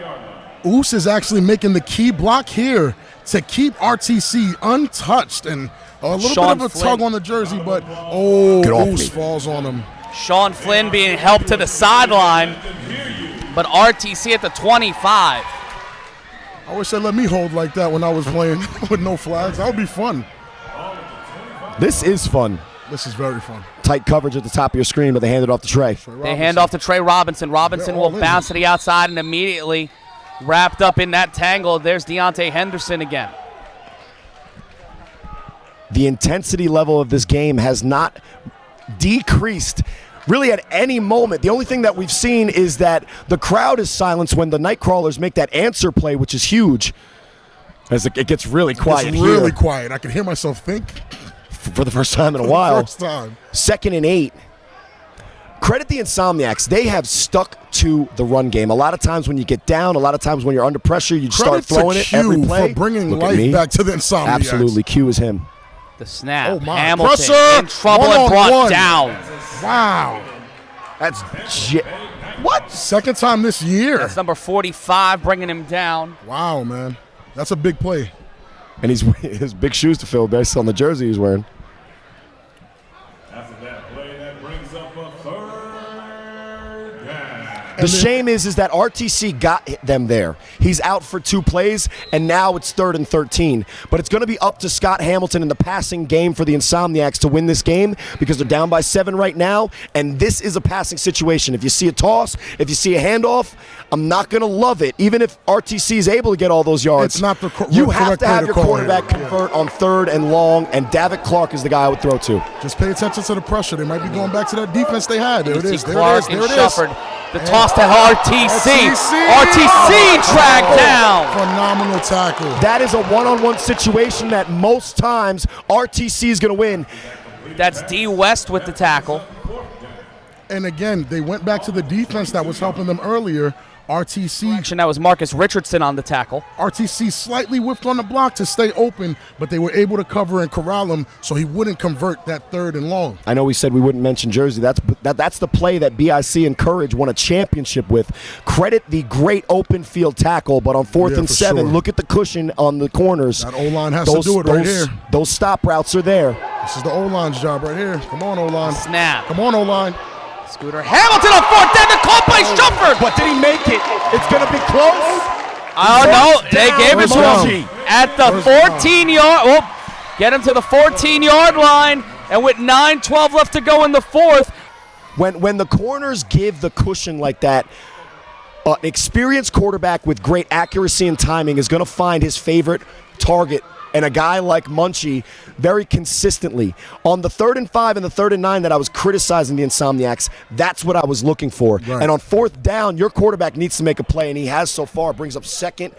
Oos is actually making the key block here to keep RTC untouched, and a little Sean bit of a Flynn. tug on the jersey, but Oos me. falls on him. Sean Flynn being helped to the sideline, but RTC at the 25. I wish they let me hold like that when I was playing with no flags. That would be fun. This is fun. This is very fun. Tight coverage at the top of your screen, but they hand it off to Trey. They hand off to Trey Robinson. Robinson will bounce to the outside and immediately wrapped up in that tangle. There's Deontay Henderson again. The intensity level of this game has not decreased really at any moment. The only thing that we've seen is that the crowd is silenced when the Nightcrawlers make that answer play, which is huge. As it gets really quiet It's really here. quiet. I can hear myself think. For the first time in a while. First time. 2nd and 8. Credit the Insomniacs. They have stuck to the run game. A lot of times when you get down, a lot of times when you're under pressure, you just start Credit to throwing it every Q play. for bringing Look at life me. back to the Insomniacs. Absolutely. Q is him. The snap. Oh, my. Hamilton Pressure. in trouble and brought One-on-one. down. Wow. That's what? Second time this year. That's number 45 bringing him down. Wow, man. That's a big play. And his big shoes to fill based on the jersey he's wearing. After that play, that brings up a third down. The shame is that RTC got them there. He's out for 2 plays, and now it's 3rd and 13. But it's going to be up to Scott Hamilton in the passing game for the Insomniacs to win this game because they're down by 7 right now, and this is a passing situation. If you see a toss, if you see a handoff, I'm not going to love it, even if RTC is able to get all those yards. It's not the you have to have your quarterback convert on 3rd and long, and Davitt Clark is the guy I would throw to. Just pay attention to the pressure. They might be going back to that defense they had. There it is. There Clark it is. There and it is. Shufford. The toss to RTC. RTC tracked down. Phenomenal tackle. That is a one-on-one situation that most times RTC is going to win. That's D. West with the tackle. And again, they went back to the defense that was helping them earlier. RTC. That was Marcus Richardson on the tackle. RTC slightly whiffed on the block to stay open, but they were able to cover and corral him so he wouldn't convert that 3rd and long. I know we said we wouldn't mention Jersey. That's the play that BIC and Courage won a championship with. Credit the great open field tackle, but on 4th and 7, look at the cushion on the corners. That O-line has to do it right here. Those stop routes are there. This is the O-line's job right here. Come on, O-line. Snap. Come on, O-line. Scooter Hamilton on 4th down, the call by Shufford. But did he make it? It's going to be close. Oh, no, they gave it to him at the 14-yard. Oh, get him to the 14-yard line, and with 9:12 left to go in the 4th. When the corners give the cushion like that, an experienced quarterback with great accuracy and timing is going to find his favorite target. And a guy like Munchie very consistently. On the 3rd and 5 and the 3rd and 9 that I was criticizing the Insomniacs, that's what I was looking for. Right. And on 4th down, your quarterback needs to make a play, and he has so far. Brings up 2nd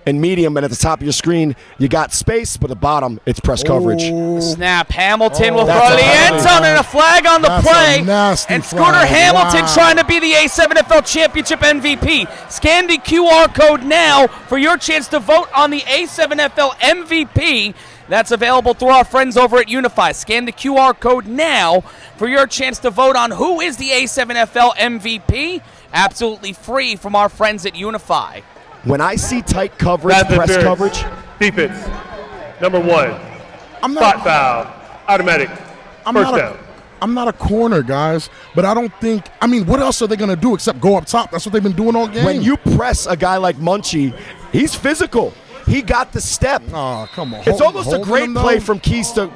and medium, and at the top of your screen, you got space, but at the bottom, it's press coverage. Snap. Hamilton will throw the end zone and a flag on the play. And Scooter Hamilton trying to be the A7FL Championship MVP. Scan the QR code now for your chance to vote on the A7FL MVP. That's available through our friends over at Unify. Scan the QR code now for your chance to vote on who is the A7FL MVP. Absolutely free from our friends at Unify. When I see tight coverage, press coverage. Defense, number 1. Spot foul, automatic, first down. I'm not a corner, guys, but I don't think – I mean, what else are they going to do except go up top? That's what they've been doing all game. When you press a guy like Munchie, he's physical. He got the step. Oh, come on. It's almost a great play from Keys to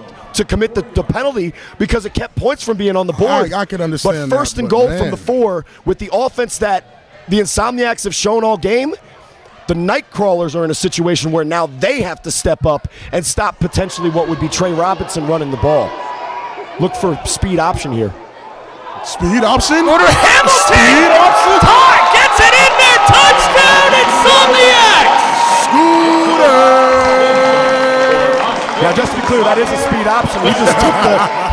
commit the penalty because it kept points from being on the board. I can understand But 1st and goal from the 4 with the offense that the Insomniacs have shown all game, the Nightcrawlers are in a situation where now they have to step up and stop potentially what would be Trey Robinson running the ball. Look for speed option here. Speed option? Scooter Hamilton! Speed option? Todd gets it in there! Touchdown, Insomniacs! Scooter! Now, just to be clear, that is a speed option.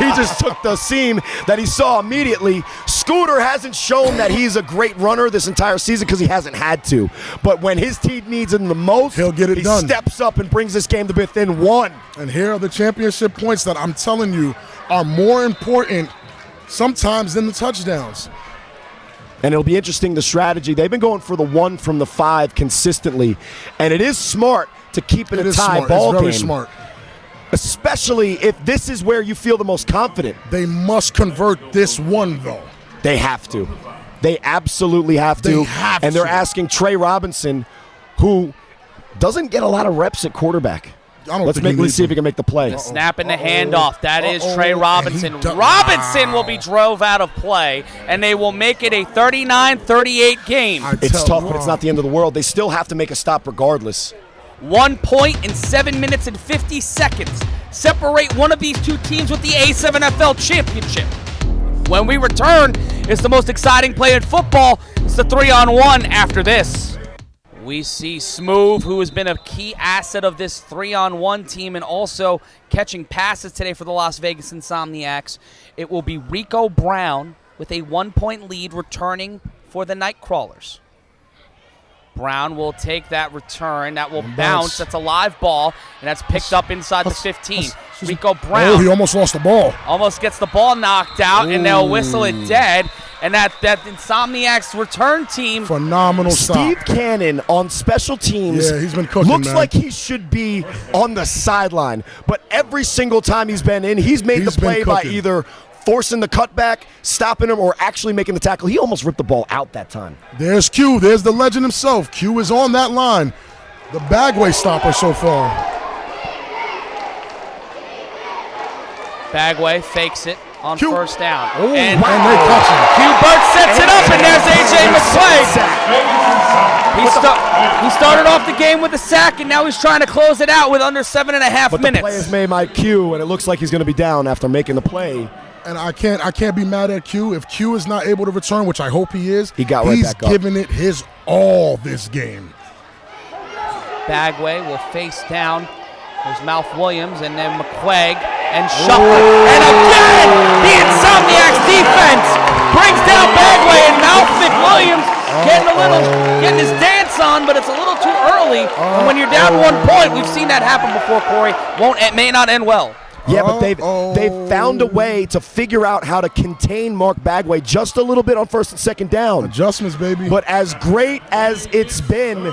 He just took the seam that he saw immediately. Scooter hasn't shown that he's a great runner this entire season because he hasn't had to. But when his team needs him the most, he'll get it done. He steps up and brings this game to within 1. And here are the championship points that I'm telling you are more important sometimes than the touchdowns. And it'll be interesting, the strategy. They've been going for the 1 from the 5 consistently. And it is smart to keep it a tie ball game. It's very smart. Especially if this is where you feel the most confident. They must convert this one, though. They have to. They absolutely have to. And they're asking Trey Robinson, who doesn't get a lot of reps at quarterback. Let's see if he can make the play. Snap in the handoff. That is Trey Robinson. Robinson will be drove out of play, and they will make it a 39-38 game. It's tough, but it's not the end of the world. They still have to make a stop regardless. 1 point in 7 minutes and 50 seconds. Separate one of these two teams with the A7FL Championship. When we return, it's the most exciting play in football. It's the 3-on-1 after this. We see Smooth, who has been a key asset of this 3-on-1 team and also catching passes today for the Las Vegas Insomniacs. It will be Rico Brown with a 1-point lead returning for the Nightcrawlers. Brown will take that return. That will bounce. That's a live ball, and that's picked up inside the 15. Rico Brown. Oh, he almost lost the ball. Almost gets the ball knocked out, and they'll whistle it dead. And that Insomniacs return team. Phenomenal stop. Steve Cannon on special teams. Yeah, he's been cooking, looks man. like he should be on the sideline. But every single time he's been in, he's made the play by either forcing the cutback, stopping him, or actually making the tackle. He almost ripped the ball out that time. There's Q. There's the legend himself. Q is on that line. The Bagway stopper so far. Bagway fakes it on Q. first down. Oh, and they touch him. Q Burt sets it up, and there's A.J. McClain. He started off the game with a sack, and now he's trying to close it out with under 7.5 but minutes. The play is made by Q, and it looks like he's going to be down after making the play. And I can't be mad at Q. If Q is not able to return, which I hope he is, he got right back up. He's giving it his all this game. Bagway will face down. There's Mouth Williams and then McQuaig and Shuffler. And again, the Insomniacs defense brings down Bagway and Mouth McWilliams getting his dance on, but it's a little too early. And when you're down 1 point, we've seen that happen before, Corey. It may not end well. Yeah, but they've found a way to figure out how to contain Mark Bagway just a little bit on first and second down. Adjustments, baby. But as great as it's been,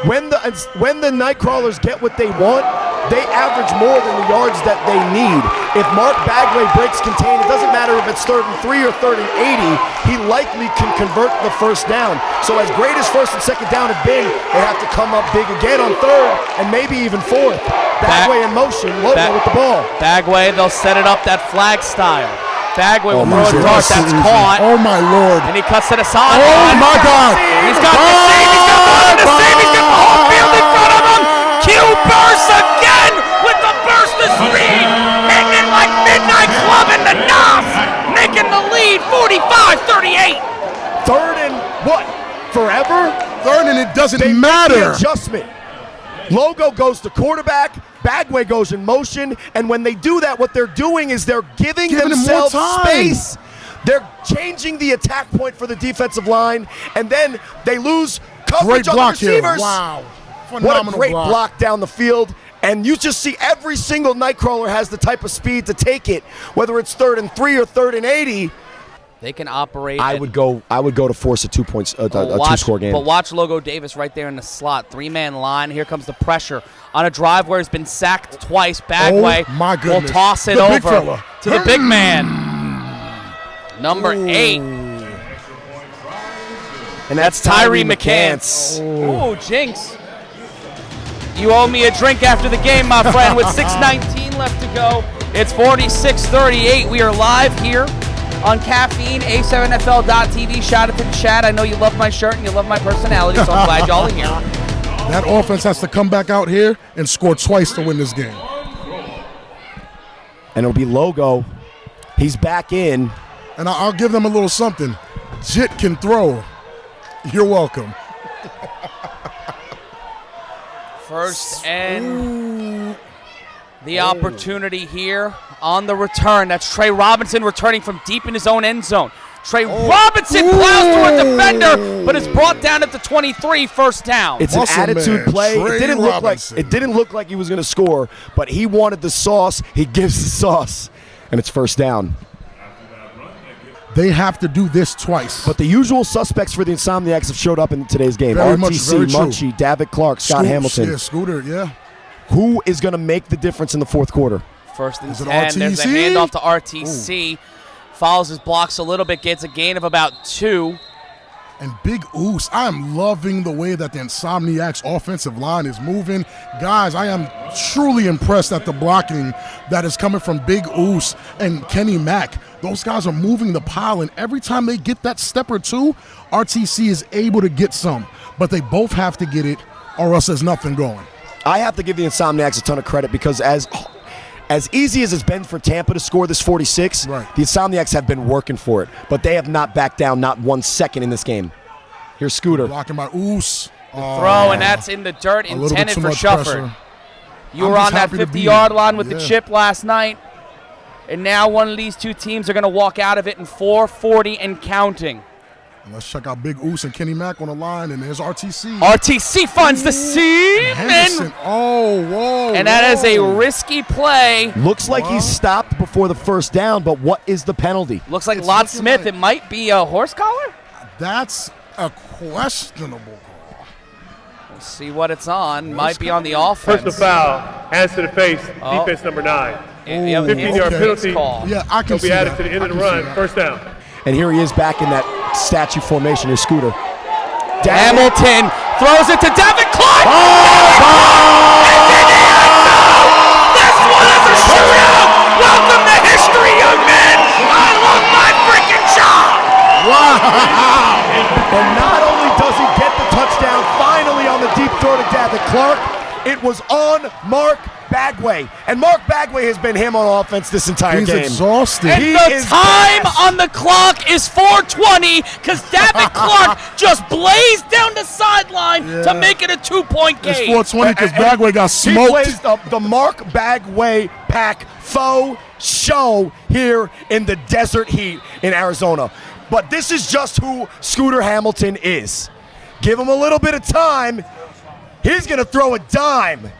when the Nightcrawlers get what they want, they average more than the yards that they need. If Mark Bagway breaks contain, it doesn't matter if it's 3rd and 3 or 3rd and 80, he likely can convert the first down. So as great as first and second down have been, they have to come up big again on 3rd and maybe even 4th. Bagway in motion, Lobo with the ball. Bagway, they'll set it up that flag style. Bagway will throw a dart, that's caught. Oh my Lord. And he cuts to the side. Oh my God. He's got the save, he's got one on the save, he's got the whole field in front of him. Q bursts again with the burst of speed. Hitting it like Midnight Club in the NOS. Making the lead 45-38. 3rd and what? Forever? 3rd and it doesn't They matter. make the adjustment. Logo goes to quarterback, Bagway goes in motion, and when they do that, what they're doing is they're giving themselves him more time. space. They're changing the attack point for the defensive line, and then they lose coverage Great on the block receivers. here. Wow. What Phenomenal a great block down the field. And you just see every single Nightcrawler has the type of speed to take it, whether it's 3rd and 3 or 3rd and 80. They can operate. I would go to force a 2 points, a 2-score game. But watch Logo Davis right there in the slot. 3-man line. Here comes the pressure on a drive where he's been sacked twice. Bagway will toss it over to the big man. Number 8. And that's Tyree McCants. Ooh, jinx. You owe me a drink after the game, my friend, with 6:19 left to go. It's 46-38. We are live here on Caffeine, A7FL.TV. Shout out to the chat. I know you love my shirt and you love my personality, so I'm glad y'all are here. That offense has to come back out here and score twice to win this game. And it'll be Logo. He's back in. And I'll give them a little something. Jit can throw. You're welcome. First and the opportunity here on the return. That's Trey Robinson returning from deep in his own end zone. Trey Robinson plows through a defender, but is brought down at the 23, first down. It's an attitude play. It didn't look like he was going to score, but he wanted the sauce. He gives the sauce, and it's first down. They have to do this twice. But the usual suspects for the Insomniacs have showed up in today's game. Very RTC, true. Munchie, Davitt Clark, Scott Hamilton. Yeah, Scooter, yeah. Who is going to make the difference in the fourth quarter? First and Is it 10. RTC? There's a handoff to RTC. Follows his blocks a little bit, gets a gain of about 2. And Big Oos, I am loving the way that the Insomniacs offensive line is moving. Guys, I am truly impressed at the blocking that is coming from Big Oos and Kenny Mack. Those guys are moving the pile, and every time they get that step or two, RTC is able to get some. But they both have to get it, or else there's nothing going. I have to give the Insomniacs a ton of credit because as easy as it's been for Tampa to score this 46, the Insomniacs have been working for it, but they have not backed down not 1 second in this game. Here's Scooter. Blocking by Oos. Throw, and that's in the dirt, intended for Shufford. You were on that 50-yard line with the chip last night, and now one of these two teams are going to walk out of it in 4:40 and counting. Let's check out Big Oos and Kenny Mack on the line, and there's RTC. RTC finds the seam. And that is a risky play. Looks like he's stopped before the first down, but what is the penalty? Looks like Lott Smith. It might be a horse collar. That's a questionable call. We'll see what it's on. Might be on the offense. Personal foul, hands to the face, defense number 9. 15-yard penalty. Yeah, I can see be added that. to the end of the run, first down. And here he is back in that statue formation, his scooter. Hamilton throws it to Devin Clark. This one is a shootout. Welcome to history, young men. I love my freaking job. Wow. And not only does he get the touchdown finally on the deep throw to Devin Clark, it was on Mark Bagway. And Mark Bagway has been him on offense this entire game. He's exhausted. And the time on the clock is 4:20 because Devin Clark just blazed down the sideline to make it a 2-point game. It's 4:20 because Bagway got smoked. He plays the Mark Bagway Pack faux show here in the desert heat in Arizona. But this is just who Scooter Hamilton is. Give him a little bit of time. He's going to throw a dime.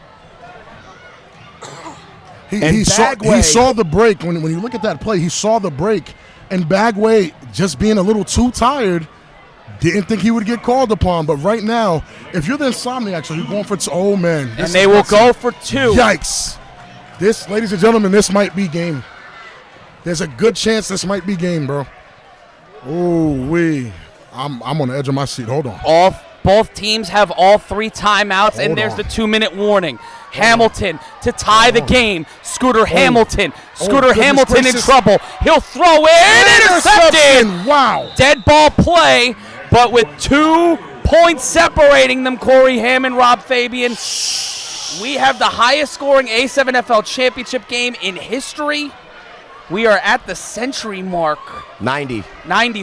He saw the break. When you look at that play, he saw the break. And Bagway, just being a little too tired, didn't think he would get called upon. But right now, if you're the Insomniacs, you're going for oh, man. And they will go for 2. Yikes. This, ladies and gentlemen, this might be game. There's a good chance this might be game, bro. Ooh-wee. I'm on the edge of my seat. Hold on. Both teams have all 3 timeouts, and there's the 2-minute warning. Hamilton to tie the game. Scooter Hamilton. Scooter Hamilton in trouble. He'll throw it. Intercepted. Wow. Dead ball play, but with 2 points separating them, Corey Ham and Rob Fabian. We have the highest scoring A7FL Championship game in history. We are at the century mark. 90,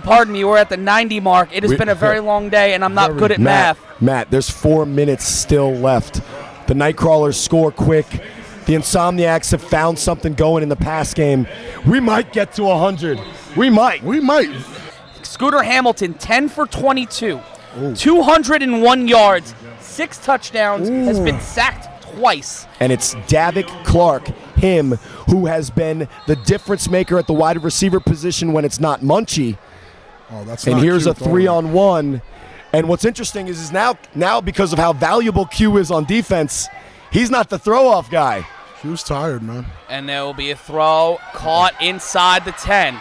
pardon me. We're at the 90 mark. It has been a very long day, and I'm not good at math. Matt, there's 4 minutes still left. The Nightcrawlers score quick. The Insomniacs have found something going in the pass game. We might get to 100. We might. Scooter Hamilton, 10 for 22. 201 yards, 6 touchdowns, has been sacked twice. And it's Davik Clark, him, who has been the difference maker at the wide receiver position when it's not Munchie. And here's a 3-on-1. And what's interesting is now because of how valuable Q is on defense, he's not the throw-off guy. Q's tired, man. And there will be a throw caught inside the 10.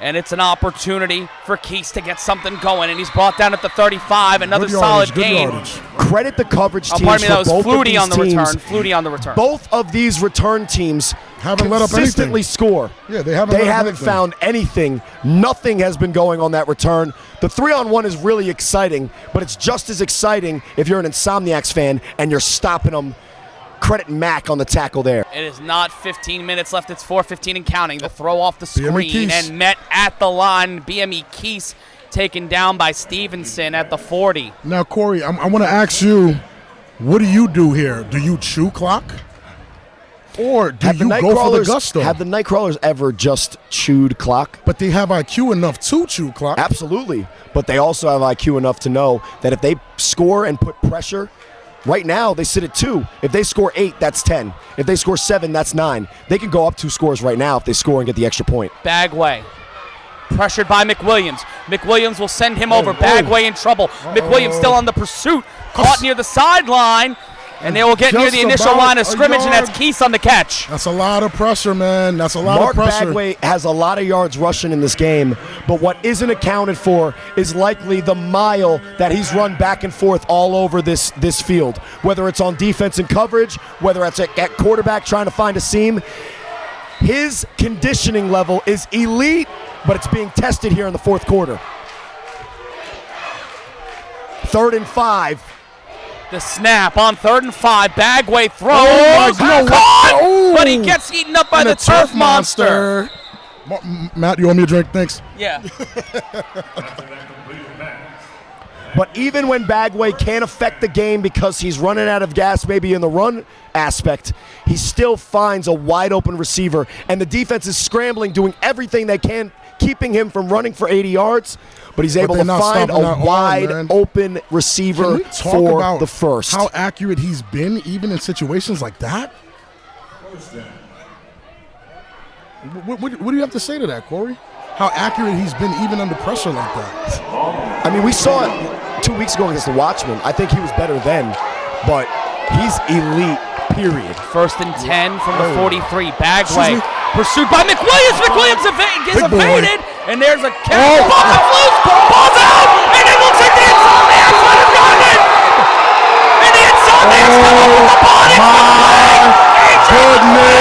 And it's an opportunity for Keese to get something going. And he's brought down at the 35. Another solid game. Credit the coverage teams pardon me, that was for both Flutie of these on the teams. return. Flutie on the return. Both of these return teams haven't let up consistently anything. Score. Yeah, they haven't found anything. Nothing has been going on that return. The 3-on-1 is really exciting, but it's just as exciting if you're an Insomniacs fan and you're stopping them. Credit Mack on the tackle there. It is not 15 minutes left. It's 4:15 and counting. The throw off the screen and met at the line. BME Keese taken down by Stevenson at the 40. Now, Corey, I want to ask you, what do you do here? Do you chew clock? Or do you go for the gusto? Have the Nightcrawlers ever just chewed clock? But they have IQ enough to chew clock. Absolutely. But they also have IQ enough to know that if they score and put pressure, right now they sit at 2. If they score 8, that's 10. If they score 7, that's 9. They can go up 2 scores right now if they score and get the extra point. Bagway. Pressured by McWilliams. McWilliams will send him over. Bagway in trouble. McWilliams still on the pursuit. Caught near the sideline. And they will get near the initial line of scrimmage, and that's Keese on the catch. That's a lot of pressure, man. That's a lot of pressure. Mark Bagway has a lot of yards rushing in this game, but what isn't accounted for is likely the mile that he's run back and forth all over this field, whether it's on defense and coverage, whether it's at quarterback trying to find a seam. His conditioning level is elite, but it's being tested here in the fourth quarter. 3rd and 5. The snap on 3rd and 5. Bagway throws. But he gets eaten up by the turf monster. Matt, you want me a drink? Thanks. Yeah. But even when Bagway can't affect the game because he's running out of gas maybe in the run aspect, he still finds a wide open receiver, and the defense is scrambling, doing everything they can, keeping him from running for 80 yards. but he's able to find a wide open receiver for the first. How accurate he's been even in situations like that? What do you have to say to that, Corey? How accurate he's been even under pressure like that? I mean, we saw it 2 weeks ago against the Watchmen. I think he was better then, but he's elite, period. 1st and 10 from the 43. Bagway pursued by McWilliams. McWilliams gets evaded, and there's a catch. Ball comes loose, ball's out, and it looks like the Insomniacs might have gotten it. And the Insomniacs come up with the ball. Goodness!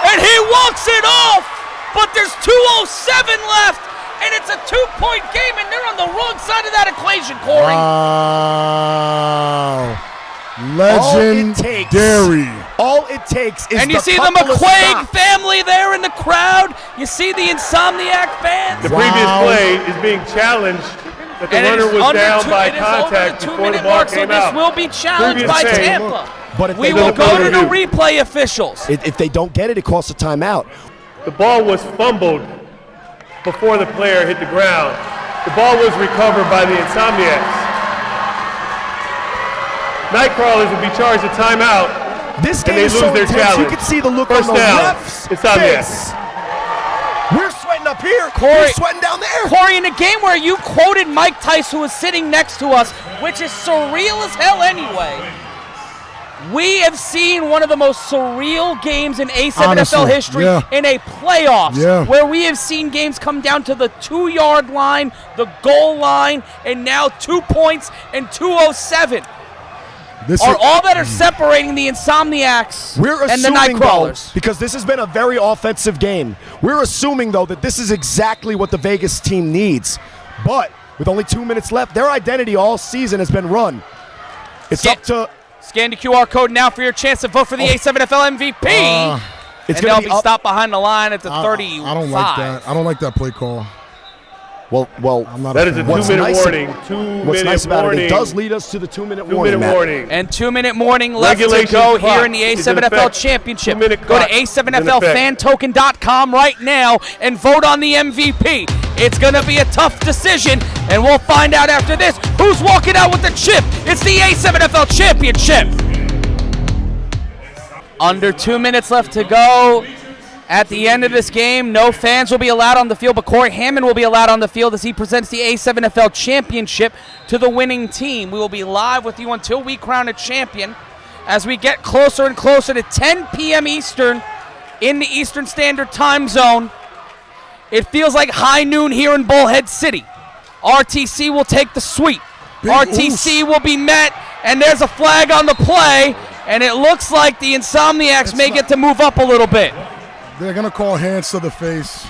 And he walks it off, but there's 2:07 left, and it's a 2-point game, and they're on the wrong side of that equation, Corey. Wow. Legendary. All it takes is and you see the McQuaig family there in the crowd. You see the Insomniac fans. The previous play is being challenged that the runner was down by contact before the ball came out. So this will be challenged by Tampa. But if we will go to the replay officials. If they don't get it, it costs a timeout. The ball was fumbled before the player hit the ground. The ball was recovered by the Insomniacs. Nightcrawlers will be charged a timeout. This game is so intense. You can see the look on the ref's face. We're sweating up here. We're sweating down there. Corey, in a game where you quoted Mike Tice, who was sitting next to us, which is surreal as hell anyway, we have seen one of the most surreal games in A7FL history in a playoffs, where we have seen games come down to the 2-yard line, the goal line, and now 2 points and 2:07. All that are separating the Insomniacs and the Nightcrawlers. Because this has been a very offensive game, we're assuming, though, that this is exactly what the Vegas team needs. But with only 2 minutes left, their identity all season has been run. It's up to... Scan the QR code now for your chance to vote for the A7FL MVP. And they'll be stopped behind the line at the 35. I don't like that. I don't like that play call. Well, I'm not that is a 2-minute warning. What's nice about it does lead us to the 2-minute warning. And 2-minute warning left to go here in the A7FL Championship. Go to A7FLFantoken.com right now and vote on the MVP. It's going to be a tough decision, and we'll find out after this who's walking out with the chip. It's the A7FL Championship. Under 2 minutes left to go. At the end of this game, no fans will be allowed on the field, but Corey Hammond will be allowed on the field as he presents the A7FL Championship to the winning team. We will be live with you until we crown a champion as we get closer and closer to 10 p.m. Eastern in the Eastern Standard Time Zone. It feels like high noon here in Bullhead City. RTC will take the sweep. RTC will be met, and there's a flag on the play, and it looks like the Insomniacs may get to move up a little bit. They're going to call hands to the face.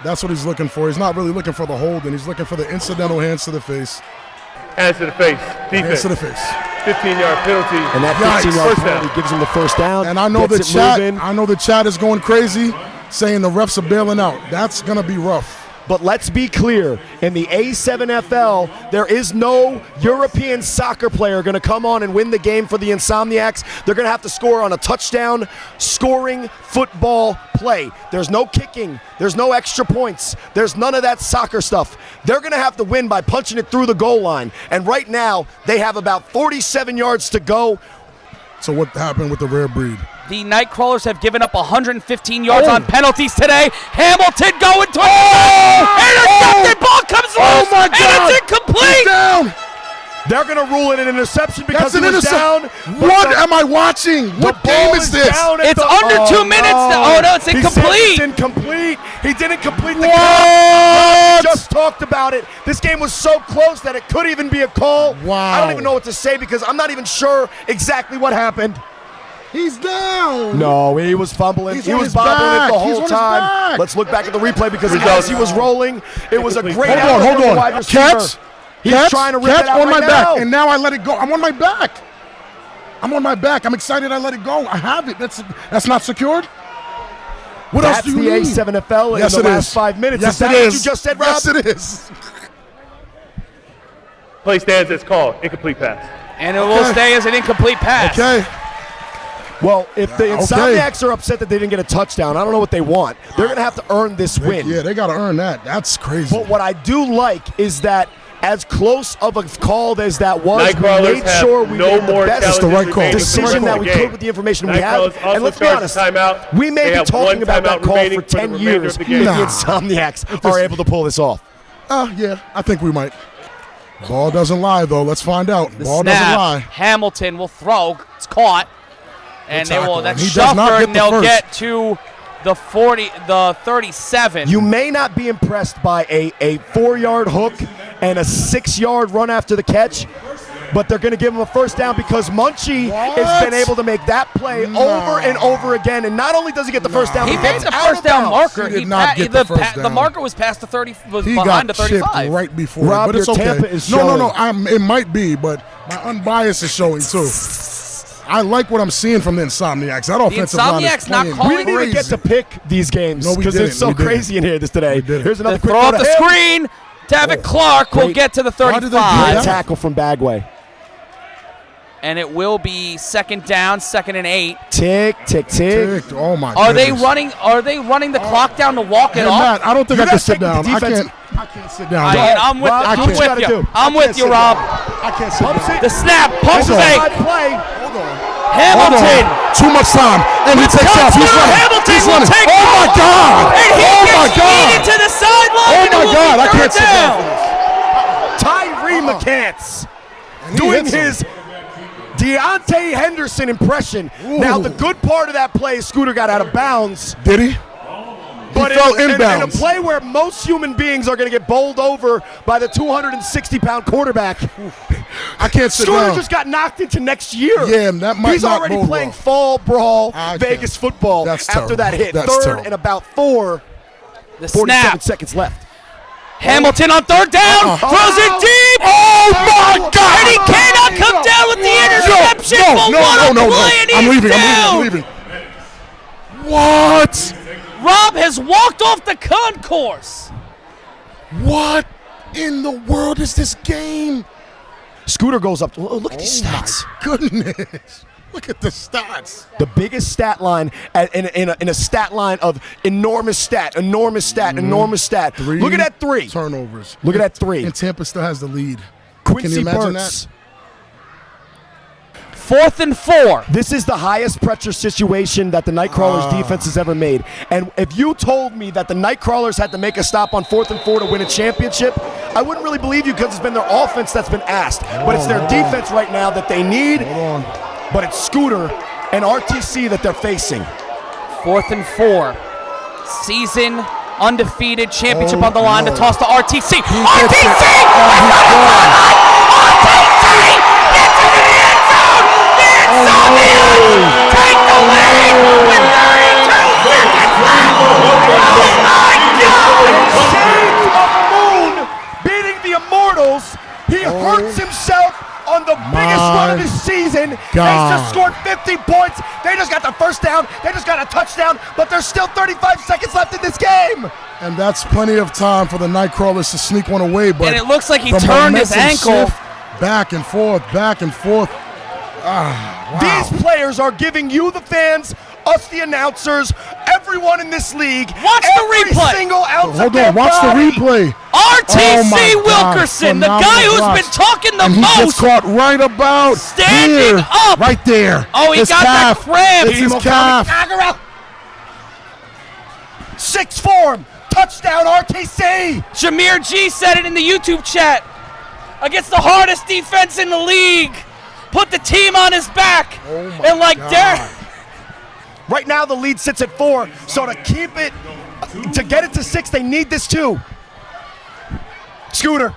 That's what he's looking for. He's not really looking for the hold, and he's looking for the incidental hands to the face. Hands to the face. Defense. Hands to the face. 15-yard penalty. And that 15-yard penalty gives him the first down. And I know the chat is going crazy, saying the refs are bailing out. That's going to be rough. But let's be clear, in the A7FL, there is no European soccer player going to come on and win the game for the Insomniacs. They're going to have to score on a touchdown scoring football play. There's no kicking. There's no extra points. There's none of that soccer stuff. They're going to have to win by punching it through the goal line. And right now, they have about 47 yards to go. So what happened with the rare breed? The Nightcrawlers have given up 115 yards on penalties today. Hamilton going to intercepted. Ball comes loose, and it's incomplete. Down. They're going to rule it an interception because it was down. What am I watching? What game is this? It's under 2 minutes. Oh, no, it's incomplete. It's incomplete. He didn't complete the count. Just talked about it. This game was so close that it could even be a call. Wow. I don't even know what to say because I'm not even sure exactly what happened. He's down. No, he was fumbling. He was bobbling it the whole time. Let's look back at the replay because as he was rolling, it was a great hold on. Wide receiver. Catch. He's trying to rip it out on my now. back, and now I let it go. I'm on my back. I'm excited I let it go. I have it. That's not secured? What else do you need? That's the A7FL in the last 5 minutes. Yes, is that what you just said, Rob? Yes, it is. Play stands as called. Incomplete pass. And it will stay as an incomplete pass. Okay. Well, if the Insomniacs are upset that they didn't get a touchdown, I don't know what they want. They're going to have to earn this win. Yeah, they got to earn that. That's crazy. But what I do like is that as close of a call as that was, we Nightcrawlers made sure we made the best decision that we could with the information we have. And let's be honest, we may be talking about that call for 10 years if the Insomniacs are able to pull this off. Yeah, I think we might. Ball doesn't lie, though. Let's find out. Ball doesn't lie. Hamilton will throw. It's caught. And they will, that's He does not Shufford, get and the they'll first. get to the 37. You may not be impressed by a 4-yard hook and a 6-yard run after the catch, but they're going to give him a first down because Munchie has been able to make that play over and over again. And not only does he get the first down, He he made gets the out first of down bounds. marker. He did not get the first The down. marker was past the 30, was He behind got the 35. chipped right before Rob, it, but it's your okay. Tampa is No, showing. it might be, but my unbiased is showing too. I like what I'm seeing from the Insomniacs. That offensive line is Insomniacs not playing calling- We didn't even get crazy. to pick these games No, we because didn't. it's so We didn't. crazy in here today. Here's another They quick throw go up to the him. screen. David Clark will Great. get to the Why did they do 35. that? Tackle from Bagway. And it will be second down, 2nd and 8. Tick, tick, tick. Oh my Are they goodness. running the clock down to walk Hey, it off? Matt, I don't think You I can gotta sit take the down. I defense. can't sit down. I'm with, Rob, I'm do what you with gotta you. do. I'm I with can't you, sit Rob. I can't sit down. The snap, pump Hold on. fake. Play. Hold on. Hamilton. Too much time. And he takes off. He's running. Hamilton He's will running. take Oh my off. God. And he Oh my gets God. yeeted to the sideline. Oh and it my will God. be I can't third sit down down. for this. Tyree McCants And he doing hits him. his Deontay Henderson impression. Now, the good part of that play is Scooter got out of bounds. Did he? But He fell in a inbounds. play where most human beings are going to get bowled over by the 260-pound quarterback, I can't sit Scooter down. just got knocked into next year. Yeah, that might He's not already bode playing well. fall brawl I Vegas can't. football That's after terrible. that hit. That's Third terrible. and about 47 The snap. seconds left. Hamilton on third down. Throws it deep. Oh my God. And he cannot come down with the interception. No. Play, and I'm he's leaving. down. I'm leaving. What? Rob has walked off the concourse. What in the world is this game? Scooter goes up. Look at these stats. Goodness. Look at the stats. The biggest stat line in a stat line of enormous stat. 3 Look at that 3. turnovers. Look at that 3. And Tampa still has the lead. Quincy Can you imagine Burks. that? 4th and 4. This is the highest pressure situation that the Nightcrawlers defense has ever made. And if you told me that the Nightcrawlers had to make a stop on 4th and 4 to win a championship, I wouldn't really believe you because it's been their offense that's been asked. But it's their defense right now that they need. Hold on. But it's Scooter and RTC that they're facing. 4th and 4. Season undefeated championship on the line to toss to RTC. RTC! Take the lead with 32 seconds left! Oh my God! Shades of Moon beating the Immortals. He hurts himself on the biggest run of his season. They just scored 50 points. They just got the first down. They just got a touchdown. But there's still 35 seconds left in this game. And that's plenty of time for the Nightcrawlers to sneak one away. But And it looks like he the turned his momentum ankle. shift, back and forth, back and forth. Wow. These players are giving you, the fans, us, the announcers, everyone in this league. Watch the replay. Single ounce Hold of their on, watch the body. replay. RTC Oh my God, Wilkerson, the guy phenomenal who's blocks. been talking the And he most. gets caught right about Standing here, up. right there. Oh, he His got calf. that cramp. It's his calf. Sixth form. Touchdown, RTC. Jameer G said it in the YouTube chat. Against the hardest defense in the league. Put the team on his back. Oh my and like God. Derek. Right now the lead sits at 4. So to keep it, to get it to 6, they need this too. Scooter.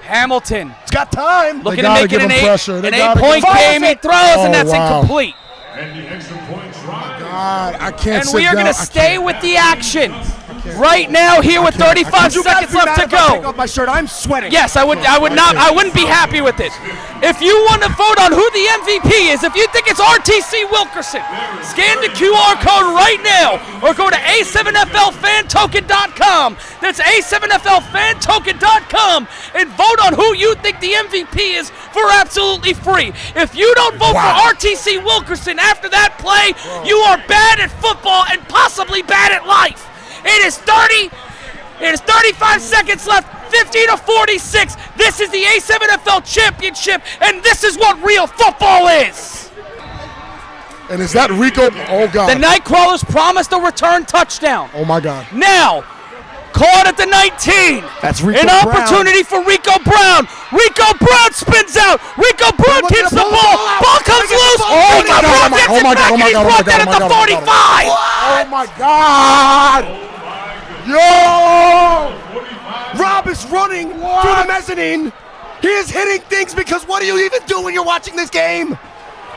Hamilton. It's got time. Looking to gotta make it give an him pressure. They an gotta 8-point give him- game. He throws, Oh, and that's wow. incomplete. And the extra point try. God, I can't And sit we are down. going to I stay can't. with the action. I right now here with 35 seconds left to go. Take off my shirt. I'm sweating. Yes, I wouldn't be happy with it. If you want to vote on who the MVP is, if you think it's RTC Wilkerson, scan the QR code right now or go to A7FLFanToken.com. That's A7FLFanToken.com and vote on who you think the MVP is for absolutely free. If you don't vote for RTC Wilkerson after that play, you are bad at football and possibly bad at life. It is 35 seconds left. 50-46. This is the A7FL Championship, and this is what real football is. And is that Rico? Oh, God. The Nightcrawlers promised a return touchdown. Oh, my God. Now, caught at the 19. That's Rico An opportunity for Rico Brown. Rico Brown spins out. Rico Brown keeps the ball. Ball comes loose. Rico Brown gets it back, and he's brought down at the 45. Oh, my God. Yo! Rob is running through the mezzanine. He is hitting things because what do you even do when you're watching this game?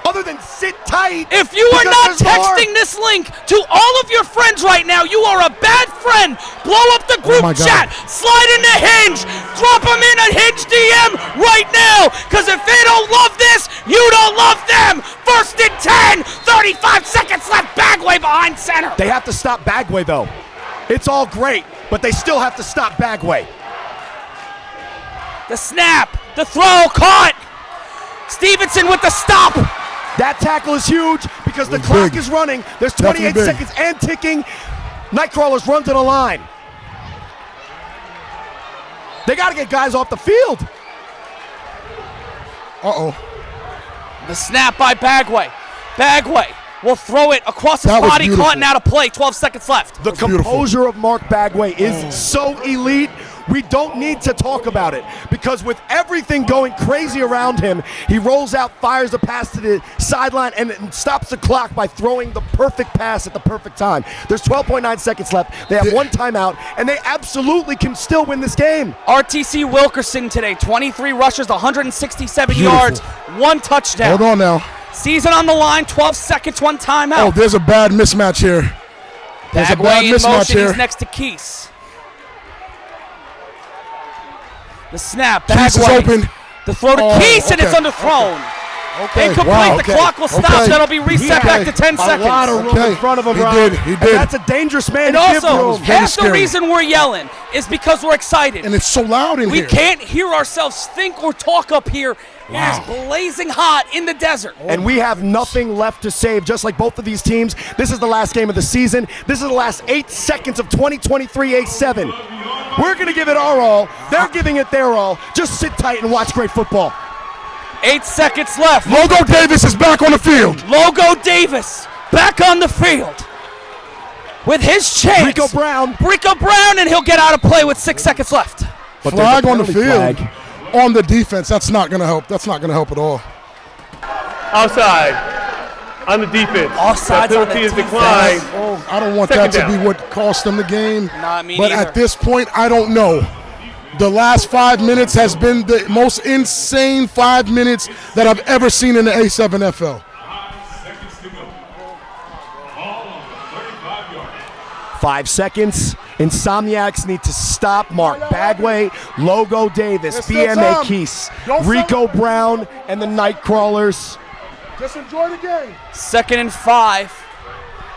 Other than sit tight. If you are not texting this link to all of your friends right now, you are a bad friend. Blow up the group chat. Slide into Hinge. Drop them in a Hinge DM right now. Because if they don't love this, you don't love them. 1st and 10. 35 seconds left. Bagway behind center. They have to stop Bagway, though. It's all great, but they still have to stop Bagway. The snap, the throw, caught. Stevenson with the stop. That tackle is huge because the clock is running. There's 28 seconds and ticking. Nightcrawlers run to the line. They got to get guys off the field. Uh-oh. The snap by Bagway. Bagway will throw it across his body, caught and out of play. 12 seconds left. The composure of Mark Bagway is so elite. We don't need to talk about it because with everything going crazy around him, he rolls out, fires a pass to the sideline, and stops the clock by throwing the perfect pass at the perfect time. There's 12.9 seconds left. They have one timeout, and they absolutely can still win this game. RTC Wilkerson today, 23 rushes, 167 yards, 1 touchdown. Hold on now. Season on the line, 12 seconds, 1 timeout. Oh, there's a bad mismatch here. There's a bad mismatch here. He's next to Keese. The snap, Keese is open. The throw to Keese, and it's underthrown. Okay. Incomplete. The clock will stop. That'll be reset back to 10 seconds. A lot of room in front of him, He did. And that's a dangerous man and to give also, room. half the reason we're yelling is because we're excited. And it's so loud in here. We can't hear ourselves think or talk up here. It is blazing hot in the desert. And we have nothing left to save, just like both of these teams. This is the last game of the season. This is the last 8 seconds of 2023 A7. We're going to give it our all. They're giving it their all. Just sit tight and watch great football. 8 seconds left. Logo Davis is back on the field. Logo Davis back on the field with his chance. Rico Brown, and he'll get out of play with 6 seconds left. But flag on the field. On the defense, that's not going to help. That's not going to help at all. Outside on the defense. Offsides that on the penalty is defense. declined. I don't want Second that to down. be what cost them the game. Not me but neither. at this point, I don't know. The last 5 minutes has been the most insane 5 minutes that I've ever seen in the A7FL. 5 seconds. Insomniacs need to stop Mark Bagway, Logo Davis, BMA Keese, Rico Brown, and the Nightcrawlers. Just enjoy the game. 2nd and 5.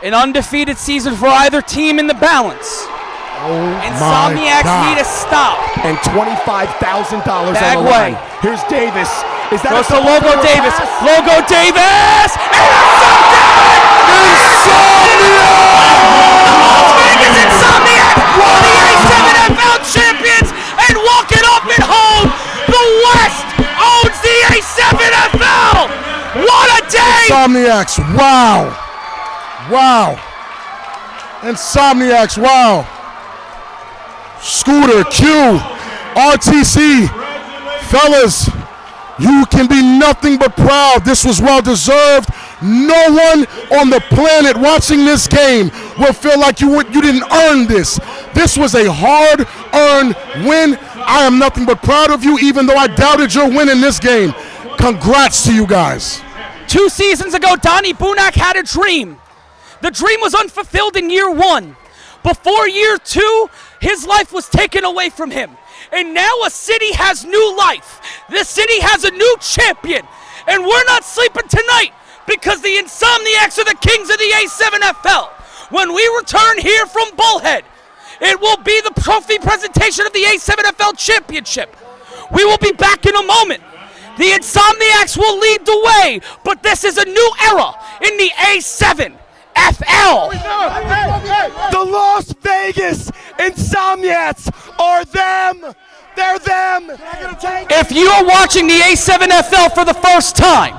An undefeated season for either team in the balance. Insomniacs need a stop. And $25,000 on the Bagway. line. Here's Davis. Is that Goes to Logo Davis. Pass? Logo Davis! Insomniacs won the A7FL champions and walking up at home. The West owns the A7FL. What a day! Insomniacs, wow. Wow. Insomniacs, wow. Scooter, Q, RTC, fellas, you can be nothing but proud. This was well deserved. No one on the planet watching this game will feel like you didn't earn this. This was a hard-earned win. I am nothing but proud of you, even though I doubted your win in this game. Congrats to you guys. 2 seasons ago, Donnie Bunak had a dream. The dream was unfulfilled in year 1. Before year 2, his life was taken away from him. And now a city has new life. This city has a new champion. And we're not sleeping tonight because the Insomniacs are the kings of the A7FL. When we return here from Bullhead, it will be the trophy presentation of the A7FL Championship. We will be back in a moment. The Insomniacs will lead the way, but this is a new era in the A7FL. The Las Vegas Insomniacs are them. They're them. If you are watching the A7FL for the first time,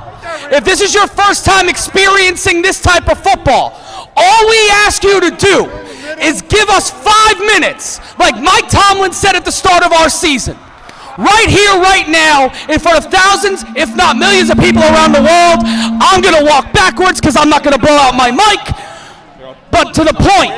if this is your first time experiencing this type of football, all we ask you to do is give us 5 minutes, like Mike Tomlin said at the start of our season. Right here, right now, in front of thousands, if not millions of people around the world. I'm going to walk backwards because I'm not going to blow out my mic. But to the point,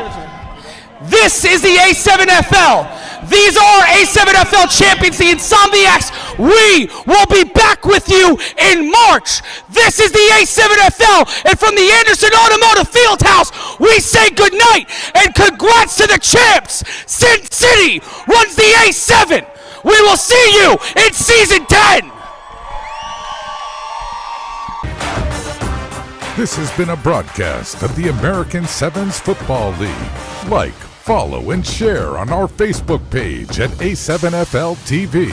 this is the A7FL. These are A7FL champions, the Insomniacs. We will be back with you in March. This is the A7FL, and from the Anderson Automotive Fieldhouse, we say goodnight and congrats to the champs. Sin City runs the A7. We will see you in Season 10! This has been a broadcast of the American Sevens Football League. Like, follow, and share on our Facebook page at A7FL TV.